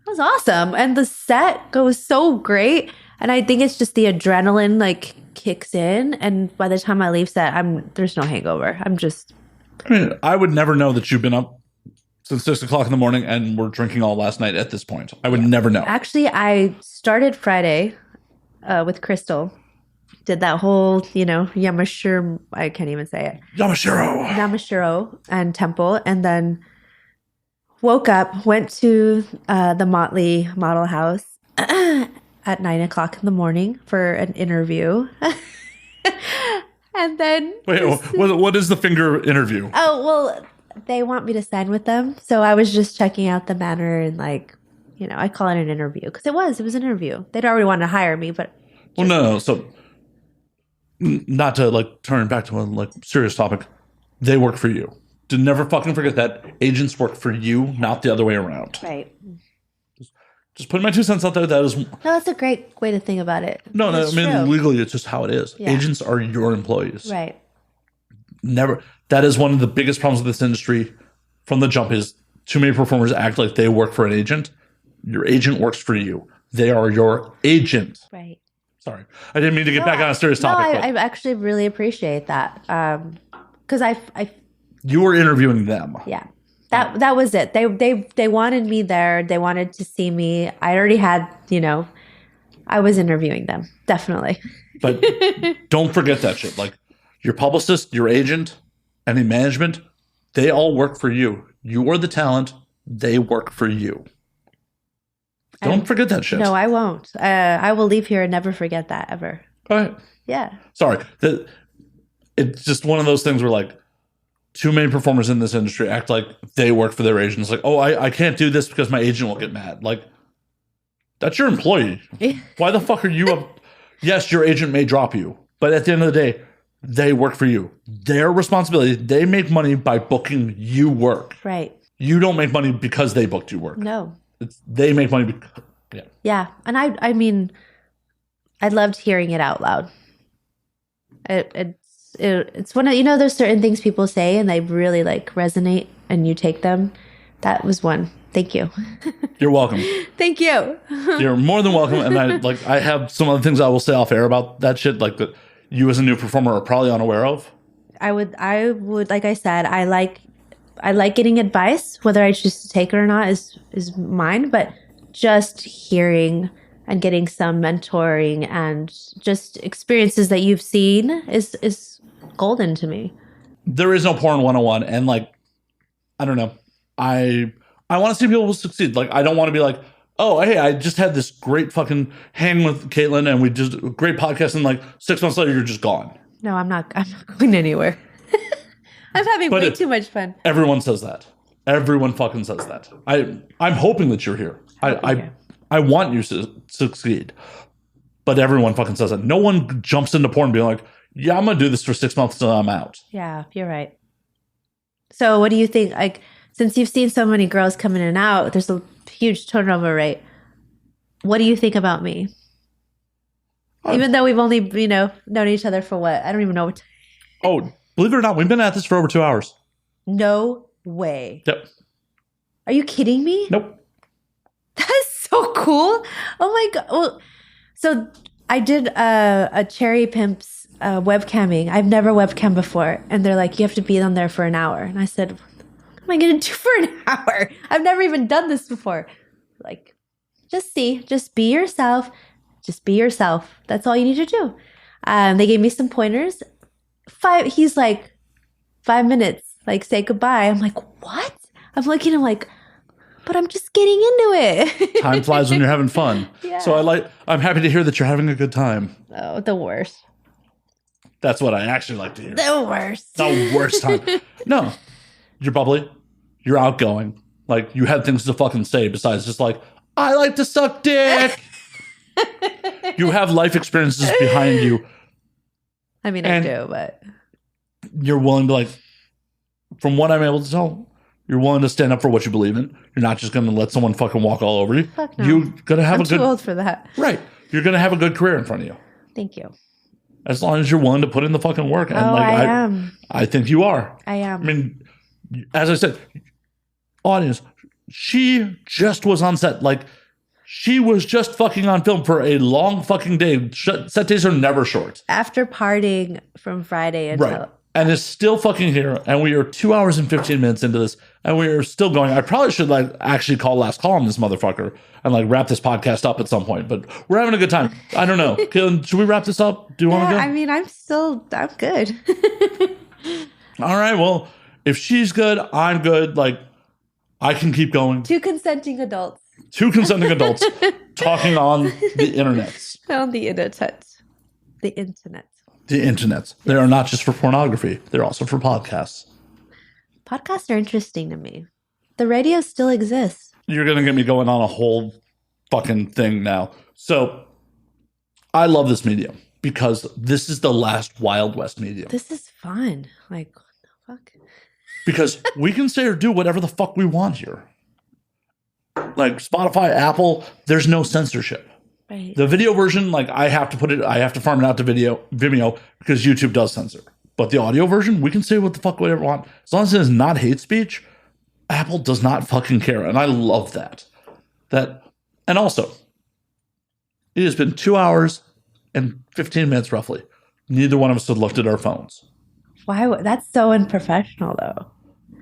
was awesome. And the set goes so great. And I think it's just the adrenaline kicks in. And by the time I leave set, there's no hangover. I would never know that you've been up since 6 o'clock in the morning and we're drinking all last night at this point. I would never know. Actually, I started Friday with Crystal. Did that whole, Yamashiro, I can't even say it. Yamashiro and Temple. And then woke up, went to the Motley Model House at 9 o'clock in the morning for an interview. And then... Wait, what is the finger interview? Oh, well, they want me to sign with them. So I was just checking out the manor and I call it an interview. Because it was an interview. They'd already wanted to hire me, but... Well, no. So, not to turn back to a serious topic. They work for you. Never fucking forget that. Agents work for you, not the other way around. Right. Just putting my 2 cents out there. That is No, that's a great way to think about it. no. I It's mean, true. legally, it's just how it is. Yeah. Agents are your employees. Right. Never. That is one of the biggest problems with this industry from the jump. Is too many performers act like they work for an agent. Your agent works for you. They are your agent. Right. Sorry, I didn't mean to get back on a serious topic. I actually really appreciate that. Because I You were interviewing them. yeah. That was it. They wanted me there. They wanted to see me. I already had, I was interviewing them. Definitely. But don't forget that shit. Like your publicist, your agent, any management, they all work for you. You are the talent. They work for you. Don't forget that shit. No, I won't. I will leave here and never forget that ever. All right. Yeah. Sorry. It's just one of those things where like too many performers in this industry act like they work for their agents. Like, oh, I can't do this because my agent will get mad. Like, that's your employee. Why the fuck are you up? Yes, your agent may drop you, but at the end of the day, they work for you. Their responsibility. They make money by booking you work. Right. You don't make money because they booked you work. No. They make money because, yeah. Yeah. And I mean, I loved hearing it out loud. It's one of, there's certain things people say and they really like resonate and you take them. That was one. Thank you. You're welcome. Thank you. You're more than welcome. And I have some other things I will say off air about that shit, like that you as a new performer are probably unaware of. I would, like I said, I like getting advice. Whether I choose to take it or not is mine. But just hearing and getting some mentoring and just experiences that you've seen is golden to me. There is no porn 101, and like, I don't know. I want to see people succeed. Like, I don't want to be like, oh, hey, I just had this great fucking hang with Caitlin, and we just a great podcast, and like 6 months later, you're just gone. No, I'm not going anywhere. I'm having way too much fun. Everyone says that. Everyone fucking says that. I'm hoping that you're here. I want you to succeed. But everyone fucking says that. No one jumps into porn being like, yeah, I'm going to do this for 6 months until I'm out. Yeah, you're right. So what do you think? Like, since you've seen so many girls come in and out, there's a huge turnover rate. What do you think about me? Even though we've only, known each other for what? I don't even know what. Oh, believe it or not, we've been at this for over 2 hours. No way. Yep. Are you kidding me? Nope. That's so cool. Oh my God. Well, so I did a Cherry Pimp's webcamming. I've never webcam before. And they're like, you have to be on there for an hour. And I said, what am I going to do for an hour? I've never even done this before. Like, just be yourself. Just be yourself. That's all you need to do. They gave me some pointers. He's like, 5 minutes, like, say goodbye. I'm like, what? I'm looking at him like, but I'm just getting into it. Time flies when you're having fun. Yeah. So I'm happy to hear that you're having a good time. Oh, the worst. That's what I actually like to hear. The worst. The worst time. No, you're bubbly. You're outgoing. Like, you had things to fucking say besides just like, I like to suck dick. You have life experiences behind you. I mean, I do, but you're willing to, like, from what I'm able to tell, you're willing to stand up for what you believe in. You're not just going to let someone fucking walk all over you. Fuck no. You're going to have I'm too old for that. Right. You're going to have a good career in front of you. Thank you. As long as you're willing to put in the fucking work. And I am. I think you are. I am. I mean, as I said, audience, she just was on set. Like, she was just fucking on film for a long fucking day. Set days are never short. After partying from Friday until... Right. And is still fucking here. And we are 2 hours and 15 minutes into this. And we are still going. I probably should, like, actually call last call on this motherfucker and, like, wrap this podcast up at some point. But we're having a good time. I don't know. Should we wrap this up? Do you want to go? I mean, I'm good. All right. Well, if she's good, I'm good. Like, I can keep going. 2 consenting adults. 2 consenting adults talking on the internet. On the internet. The internet. The internet. They are not just for pornography. They're also for podcasts. Podcasts are interesting to me. The radio still exists. You're going to get me going on a whole fucking thing now. So, I love this medium because this is the last Wild West medium. This is fun. Like, what the fuck? Because we can say or do whatever the fuck we want here. like Spotify, Apple, there's no censorship. Right. The video version, like I have to farm it out to Vimeo because YouTube does censor. But the audio version, we can say what the fuck whatever we want. As long as it is not hate speech, Apple does not fucking care. And I love that. And also, it has been 2 hours and 15 minutes roughly. Neither one of us had looked at our phones. Why? That's so unprofessional, though.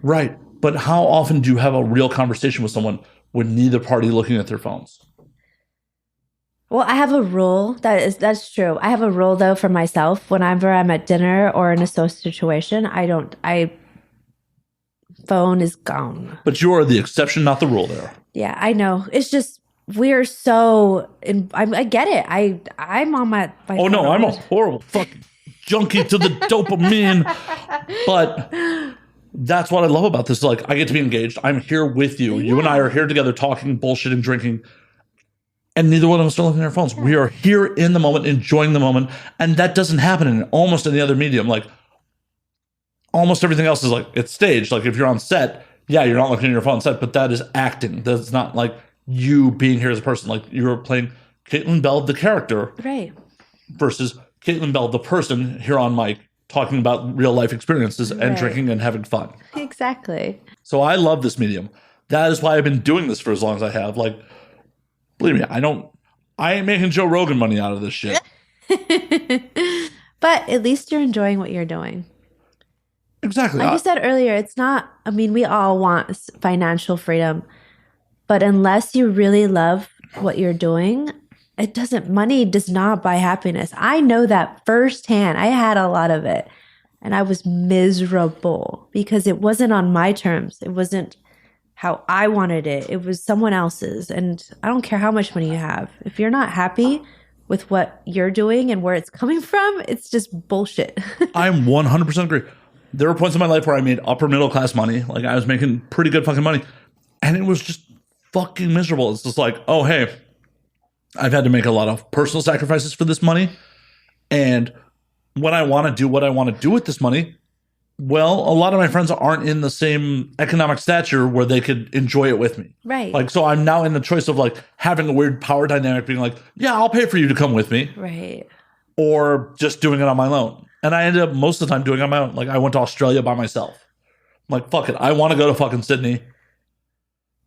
Right. But how often do you have a real conversation with someone with neither party looking at their phones? Well, I have a rule that's true. I have a rule though for myself. Whenever I'm at dinner or in a social situation, phone is gone. But you are the exception, not the rule there. Yeah, I know. It's just we're so. I get it. I'm on my oh no, I'm a horrible fucking junkie to the dopamine. But that's what I love about this. Like I get to be engaged. I'm here with you. Yeah. You and I are here together, talking, bullshitting, drinking. And neither one of us are looking at our phones. We are here in the moment, enjoying the moment. And that doesn't happen in almost any other medium. Like, almost everything else is like, it's staged. Like, if you're on set, yeah, you're not looking at your phone set, but that is acting. That's not like you being here as a person. Like, you're playing Caitlin Bell, the character. Right. Versus Caitlin Bell, the person, here on mic, talking about real life experiences and drinking and having fun. Exactly. So I love this medium. That is why I've been doing this for as long as I have. Like, believe me, I ain't making Joe Rogan money out of this shit. But at least you're enjoying what you're doing. Exactly. Like you said earlier, it's not, I mean, we all want financial freedom, but unless you really love what you're doing, money does not buy happiness. I know that firsthand. I had a lot of it and I was miserable because it wasn't on my terms. It wasn't how I wanted it. It was someone else's. And I don't care how much money you have. If you're not happy with what you're doing and where it's coming from, it's just bullshit. I 100% agree. There were points in my life where I made upper middle class money. Like I was making pretty good fucking money. And it was just fucking miserable. It's just like, oh, hey, I've had to make a lot of personal sacrifices for this money. And when I want to do what I want to do with this money, well, a lot of my friends aren't in the same economic stature where they could enjoy it with me. Right. Like, so I'm now in the choice of like having a weird power dynamic being like, yeah, I'll pay for you to come with me. Right. Or just doing it on my own. And I ended up most of the time doing it on my own. Like I went to Australia by myself. I'm like, fuck it. I want to go to fucking Sydney.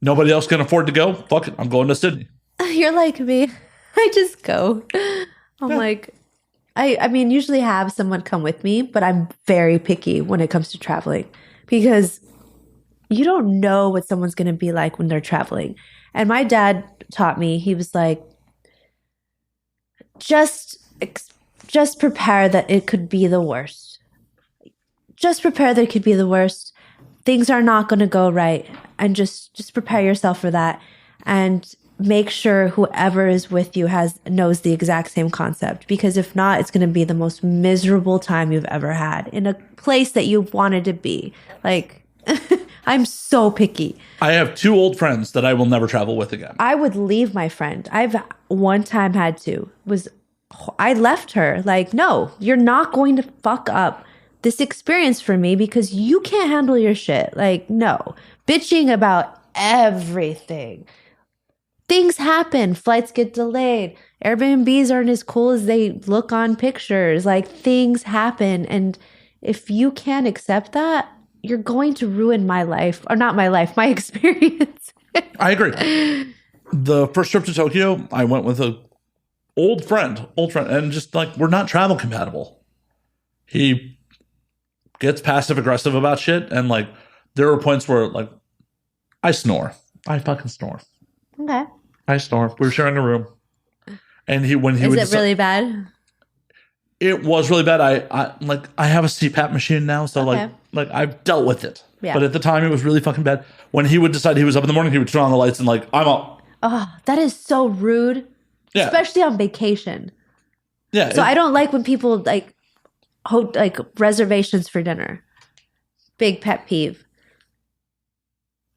Nobody else can afford to go. Fuck it. I'm going to Sydney. You're like me. I just go. I'm like, I mean, usually have someone come with me, but I'm very picky when it comes to traveling because you don't know what someone's going to be like when they're traveling. And my dad taught me, he was like, just prepare that it could be the worst. Just prepare that it could be the worst. Things are not going to go right. And just prepare yourself for that. And make sure whoever is with you knows the exact same concept. Because if not, it's going to be the most miserable time you've ever had in a place that you've wanted to be. Like, I'm so picky. I have 2 old friends that I will never travel with again. I would leave my friend. I've one time had to. I left her. Like, no, you're not going to fuck up this experience for me because you can't handle your shit. Like, no. Bitching about everything. Things happen. Flights get delayed. Airbnbs aren't as cool as they look on pictures. Like, things happen. And if you can't accept that, you're going to ruin my life. Or not my life, my experience. I agree. The first trip to Tokyo, I went with a old friend, and just like, we're not travel compatible. He gets passive aggressive about shit. And like, there were points where like, I snore. I fucking snore. Okay. I snore. We were sharing a room. And Is it really bad? It was really bad. I have a CPAP machine now. So okay. like I've dealt with it. Yeah. But at the time it was really fucking bad. When he would decide he was up in the morning, he would turn on the lights and like, I'm up. Oh, that is so rude. Yeah. Especially on vacation. Yeah. So I don't like when people like reservations for dinner. Big pet peeve.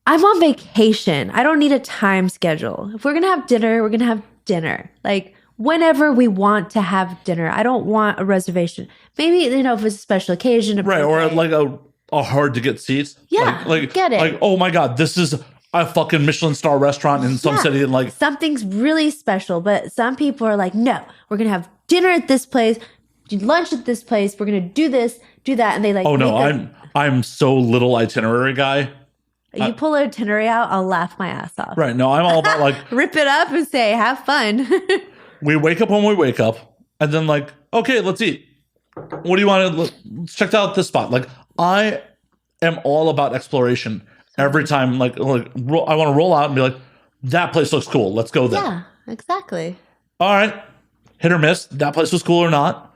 I'm on vacation. I don't need a time schedule. If we're going to have dinner, we're going to have dinner. Like whenever we want to have dinner. I don't want a reservation. Maybe, if it's a special occasion. Right. Or like a hard to get seats. Yeah. Like get it. Like, oh my God, this is a fucking Michelin star restaurant in some city and like something's really special. But some people are like, no, we're gonna have dinner at this place, lunch at this place. We're gonna do this, do that, and they like. Oh no, I'm so little itinerary guy. You pull an itinerary out, I'll laugh my ass off. Right? No, I'm all about like rip it up and say, have fun. we wake up when we wake up, and then like, okay, let's eat. What do you want to? Let's check out this spot. Like I am all about exploration. Every time, like I want to roll out and be like, that place looks cool. Let's go there. Yeah, exactly. All right, hit or miss. That place was cool or not.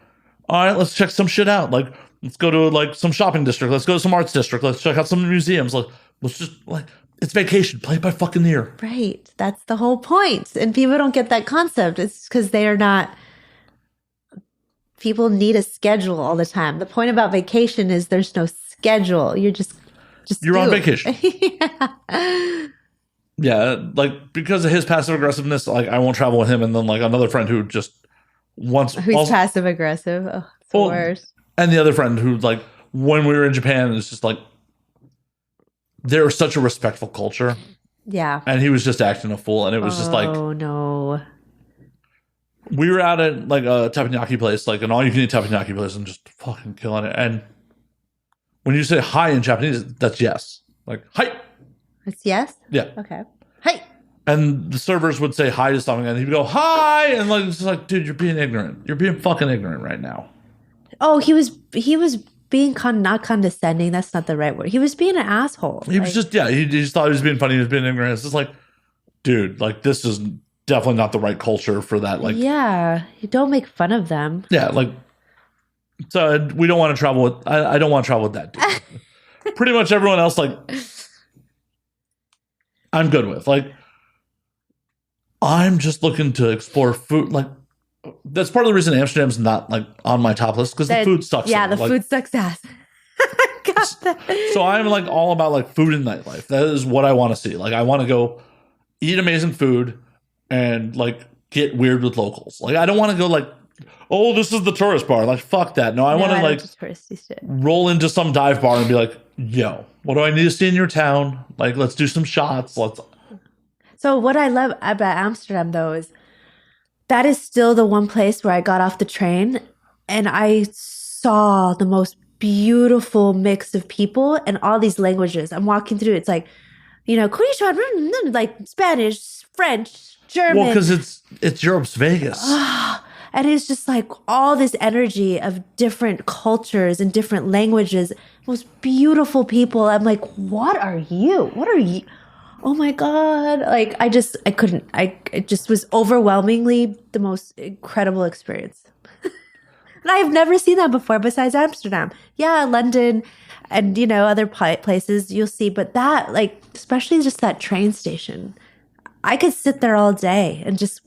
All right, let's check some shit out. Like, let's go to like some shopping district. Let's go to some arts district. Let's check out some museums. Let's just like it's vacation. Play it by fucking ear. Right. That's the whole point. And people don't get that concept. It's because they are not. People need a schedule all the time. The point about vacation is there's no schedule. You're on vacation. Yeah, like because of his passive aggressiveness, like I won't travel with him, and then like another friend who just wants who's passive aggressive. Oh, it's the worst. And the other friend who like when we were in Japan is just like they're such a respectful culture. Yeah, and he was just acting a fool, and it was just like, oh no. We were out at like a teppanyaki place, like an all-you-can-eat teppanyaki place, and just fucking killing it. And when you say hi in Japanese, that's yes. Like, hi. It's yes? Yeah. Okay. Hi. And the servers would say hi to something, and he'd go, hi. And like, it's like, dude, you're being ignorant. You're being fucking ignorant right now. Oh, he was being not condescending. That's not the right word. He was being an asshole. He was just, he just thought he was being funny. He was being ignorant. It's just like, dude, like, this is definitely not the right culture for that. Like, yeah, you don't make fun of them. Yeah, like, so we don't want to travel with, I don't want to travel with that dude. Pretty much everyone else, like, I'm good with. Like, I'm just looking to explore food. Like, that's part of the reason Amsterdam's not, like, on my top list, because the food sucks. Yeah, the food sucks ass. Got that. So I'm, like, all about, like, food and nightlife. That is what I want to see. Like, I want to go eat amazing food and, like, get weird with locals. Like, I don't want to go, like, oh, this is the tourist bar. Like, fuck that. No, I want to, like, roll into some dive bar and be like, yo, what do I need to see in your town? Like, let's do some shots. So what I love about Amsterdam, though, is that is still the one place where I got off the train and I saw the most beautiful mix of people and all these languages. I'm walking through. It's like, you know, like Spanish, French, German. Well, because it's Europe's Vegas. And it's just like all this energy of different cultures and different languages, most beautiful people. I'm like, what are you? What are you? Oh my God. Like, it just was overwhelmingly the most incredible experience. And I've never seen that before besides Amsterdam. Yeah, London and, you know, other places you'll see. But that, like, especially just that train station, I could sit there all day and just,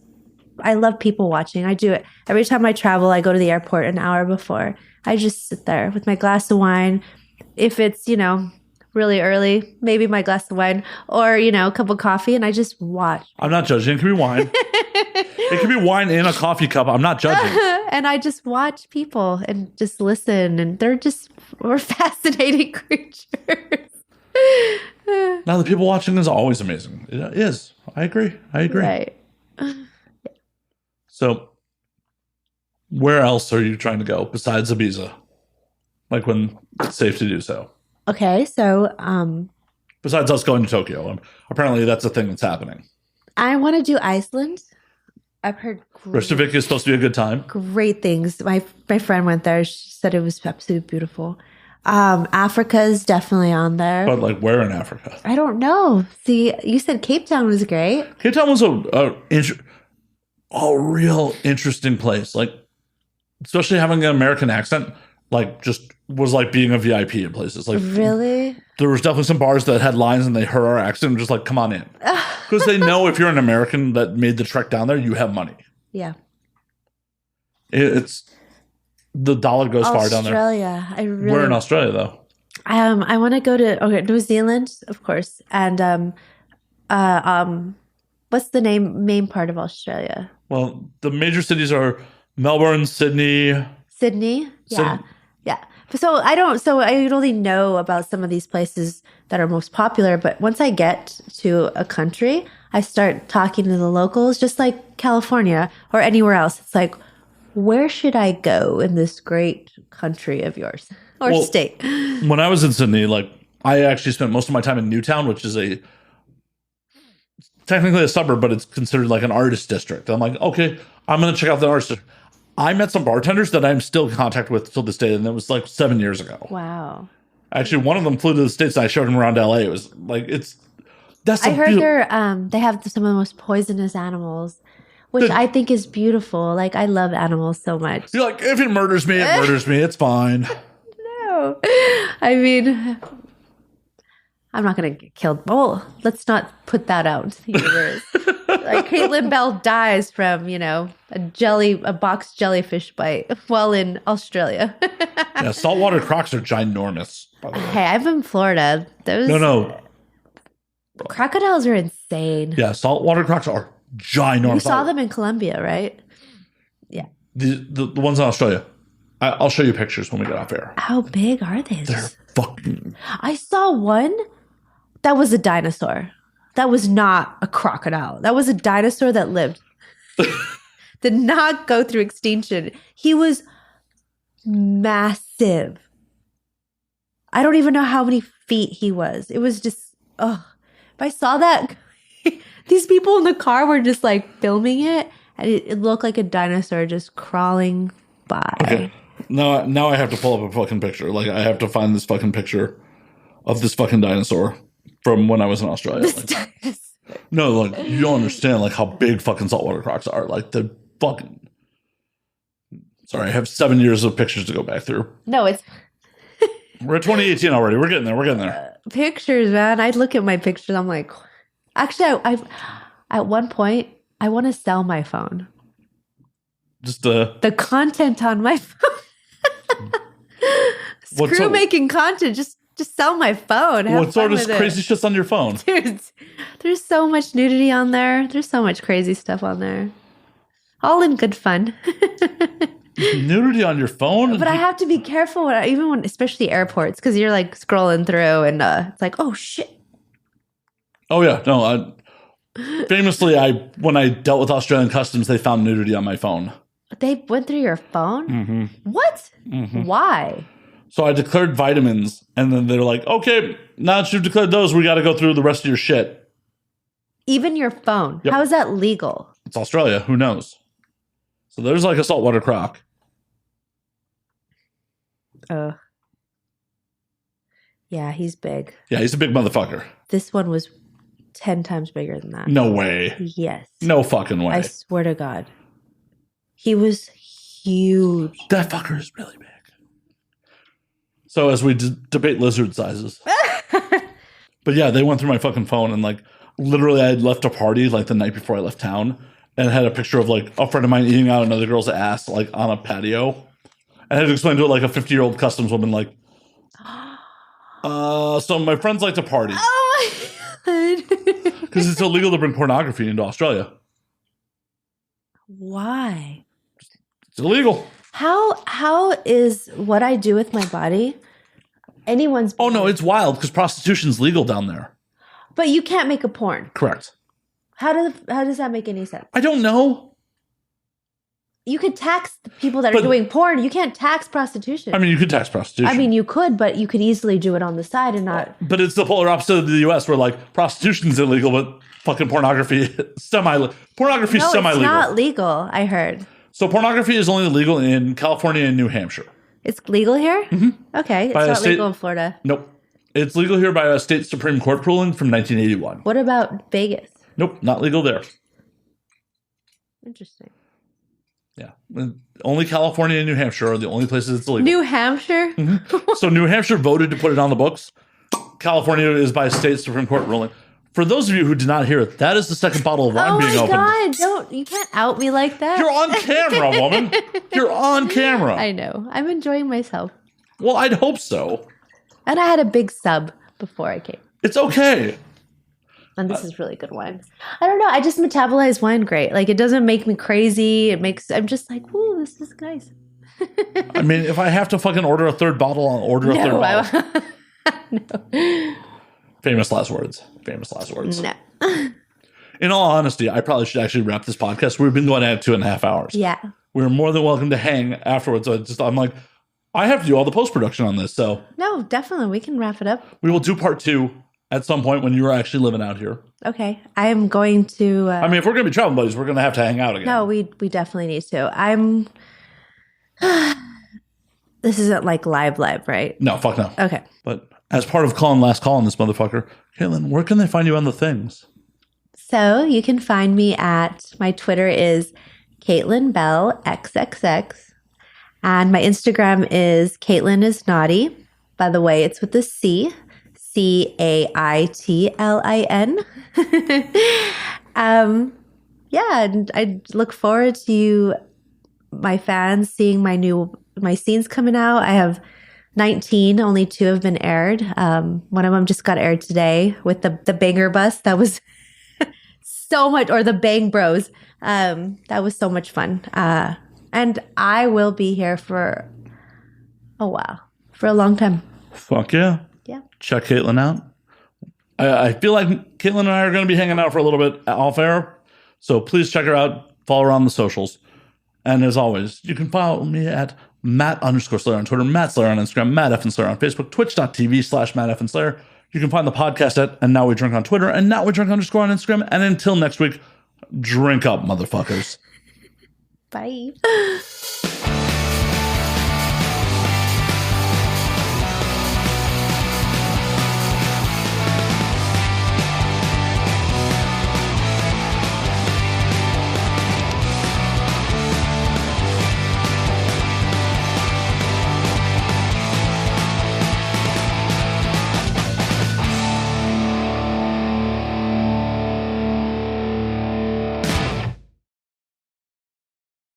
I love people watching. I do it. Every time I travel, I go to the airport an hour before. I just sit there with my glass of wine. If it's, you know, really early, maybe my glass of wine or, you know, a cup of coffee, and I just watch. I'm not judging. It can be wine. It can be wine in a coffee cup. I'm not judging. And I just watch people and just listen. And we're fascinating creatures. Now, the people watching is always amazing. It is. I agree. Right. So, where else are you trying to go besides Ibiza? Like when it's safe to do so. Okay, so besides us going to Tokyo, apparently that's a thing that's happening. I want to do Iceland. I've heard Reykjavik is supposed to be a good time. Great things. My friend went there. She said it was absolutely beautiful. Africa is definitely on there. But like where in Africa? I don't know. See, you said Cape Town was great. Cape Town was a real interesting place. Like, especially having an American accent, like just was like being a VIP in places. Like, really? There was definitely some bars that had lines and they heard our accent and just like, come on in. Because they know if you're an American that made the trek down there, you have money. Yeah. It's the dollar goes far down there. Australia. We're in Australia though. I want to go to New Zealand, of course. And what's the main part of Australia? Well, the major cities are Melbourne, Sydney. Sydney? Yeah. Yeah. So I only know about some of these places that are most popular, but once I get to a country, I start talking to the locals, just like California or anywhere else. It's like, where should I go in this great country of yours or state? When I was in Sydney, like I actually spent most of my time in Newtown, which is technically a suburb, but it's considered like an artist district. I'm like, okay, I'm going to check out the artist district. I met some bartenders that I'm still in contact with till this day, and that was like 7 years ago. Wow. Actually, one of them flew to the States, and I showed him around LA. It was like, I heard they have some of the most poisonous animals, which I think is beautiful. Like, I love animals so much. You're like, if it murders me, it murders me. It's fine. No. I mean, I'm not going to get killed. Oh, let's not put that out into the universe. Like Caitlin Bell dies from, a box jellyfish bite while in Australia. Yeah, saltwater crocs are ginormous, by the way. Hey, I'm in Florida. No. Crocodiles are insane. Yeah, saltwater crocs are ginormous. We saw them in Colombia, right? Yeah. The ones in Australia. I'll show you pictures when we get off air. How big are they? They're fucking... I saw one that was a dinosaur. That was not a crocodile. That was a dinosaur that lived. Did not go through extinction. He was massive. I don't even know how many feet he was. It was just, if I saw that, these people in the car were just like filming it, and it looked like a dinosaur just crawling by. Okay. Now I have to pull up a fucking picture. Like, I have to find this fucking picture of this fucking dinosaur from when I was in Australia. Like, no, like, you don't understand like how big fucking saltwater crocs are. Like, the fucking... Sorry, I have 7 years of pictures to go back through. No, it's... We're at 2018 already. We're getting there. Pictures, man. I look at my pictures. I'm like... Actually, I've at one point, I want to sell my phone. Just the content on my phone. Screw making content. Just sell my phone. What sort of crazy shit's on your phone? Dude, there's so much nudity on there. There's so much crazy stuff on there. All in good fun. Nudity on your phone? But I have to be careful, especially airports, because you're like scrolling through and it's like, oh shit. Oh yeah, no. Famously, when I dealt with Australian customs, they found nudity on my phone. They went through your phone? Mm-hmm. What? Mm-hmm. Why? So I declared vitamins, and then they're like, okay, now that you've declared those, we got to go through the rest of your shit. Even your phone? Yep. How is that legal? It's Australia. Who knows? So there's like a saltwater croc. Yeah, he's big. Yeah, he's a big motherfucker. This one was 10 times bigger than that. No way. Yes. No fucking way. I swear to God. He was huge. That fucker is really big. So as we debate lizard sizes. But yeah, they went through my fucking phone, and like literally I had left a party like the night before I left town, and had a picture of like a friend of mine eating out another girl's ass like on a patio. I had to explain to it like a 50-year-old customs woman like, so my friends like to party. Oh my God. Because it's illegal to bring pornography into Australia. Why? It's illegal. How is what I do with my body anyone's business? Oh no, it's wild because prostitution's legal down there. But you can't make a porn. Correct. How does that make any sense? I don't know. You could tax the people that are doing porn. You can't tax prostitution. I mean, you could tax prostitution. I mean, you could, but you could easily do it on the side and not. But it's the polar opposite of the U.S., where like prostitution's illegal, but fucking pornography semi-legal. It's not legal. I heard. So pornography is only legal in California and New Hampshire. It's legal here? Mm-hmm. Okay, it's not legal in Florida. Nope, it's legal here by a state Supreme Court ruling from 1981. What about Vegas? Nope, not legal there. Interesting. Yeah. Only California and New Hampshire are the only places it's illegal. New Hampshire? Mm-hmm. So New Hampshire voted to put it on the books. California is by state Supreme Court ruling. For those of you who did not hear it, that is the second bottle of wine being opened. Oh my God, you can't out me like that. You're on camera, woman. You're on camera. I know. I'm enjoying myself. Well, I'd hope so. And I had a big sub before I came. It's okay. And this is really good wine. I don't know. I just metabolize wine great. Like, it doesn't make me crazy. I'm just like, ooh, this is nice. I mean, if I have to fucking order a third bottle, I'll order a third bottle. No. Famous last words. Famous last words. No. In all honesty, I probably should actually wrap this podcast. We've been going at 2.5 hours. Yeah. We're more than welcome to hang afterwards. I'm like, I have to do all the post-production on this. So No, definitely. We can wrap it up. we will do part 2 at some point when you're actually living out here. Okay. I am going to... I mean, if we're going to be traveling buddies, we're going to have hang out again. No, we definitely need to. I'm... This isn't like live, right? No, fuck no. Okay. But as part of calling last call on this motherfucker, Caitlin, where can they find you on the things? So you can find me at... My Twitter is Caitlin Bell XXX. And my Instagram is Caitlin is Naughty. By the way, it's with a C. CAITLIN. Yeah, and I look forward to you, my fans, seeing my scenes coming out. I have 19, only 2 have been aired. One of them just got aired today with the Banger Bus. That was so much, or the Bang Bros. That was so much fun. And I will be here for a while, for a long time. Fuck yeah. Yeah. Check Caitlin out. I feel like Caitlin and I are going to be hanging out for a little bit off air. So please check her out. Follow her on the socials. And as always, you can follow me at Matt_Slayer on Twitter, Matt Slayer on Instagram, Matt F. Slayer on Facebook, twitch.tv/Matt F. Slayer. You can find the podcast at And Now We Drink on Twitter and Now We Drink _ on Instagram. And until next week, drink up, motherfuckers. Bye.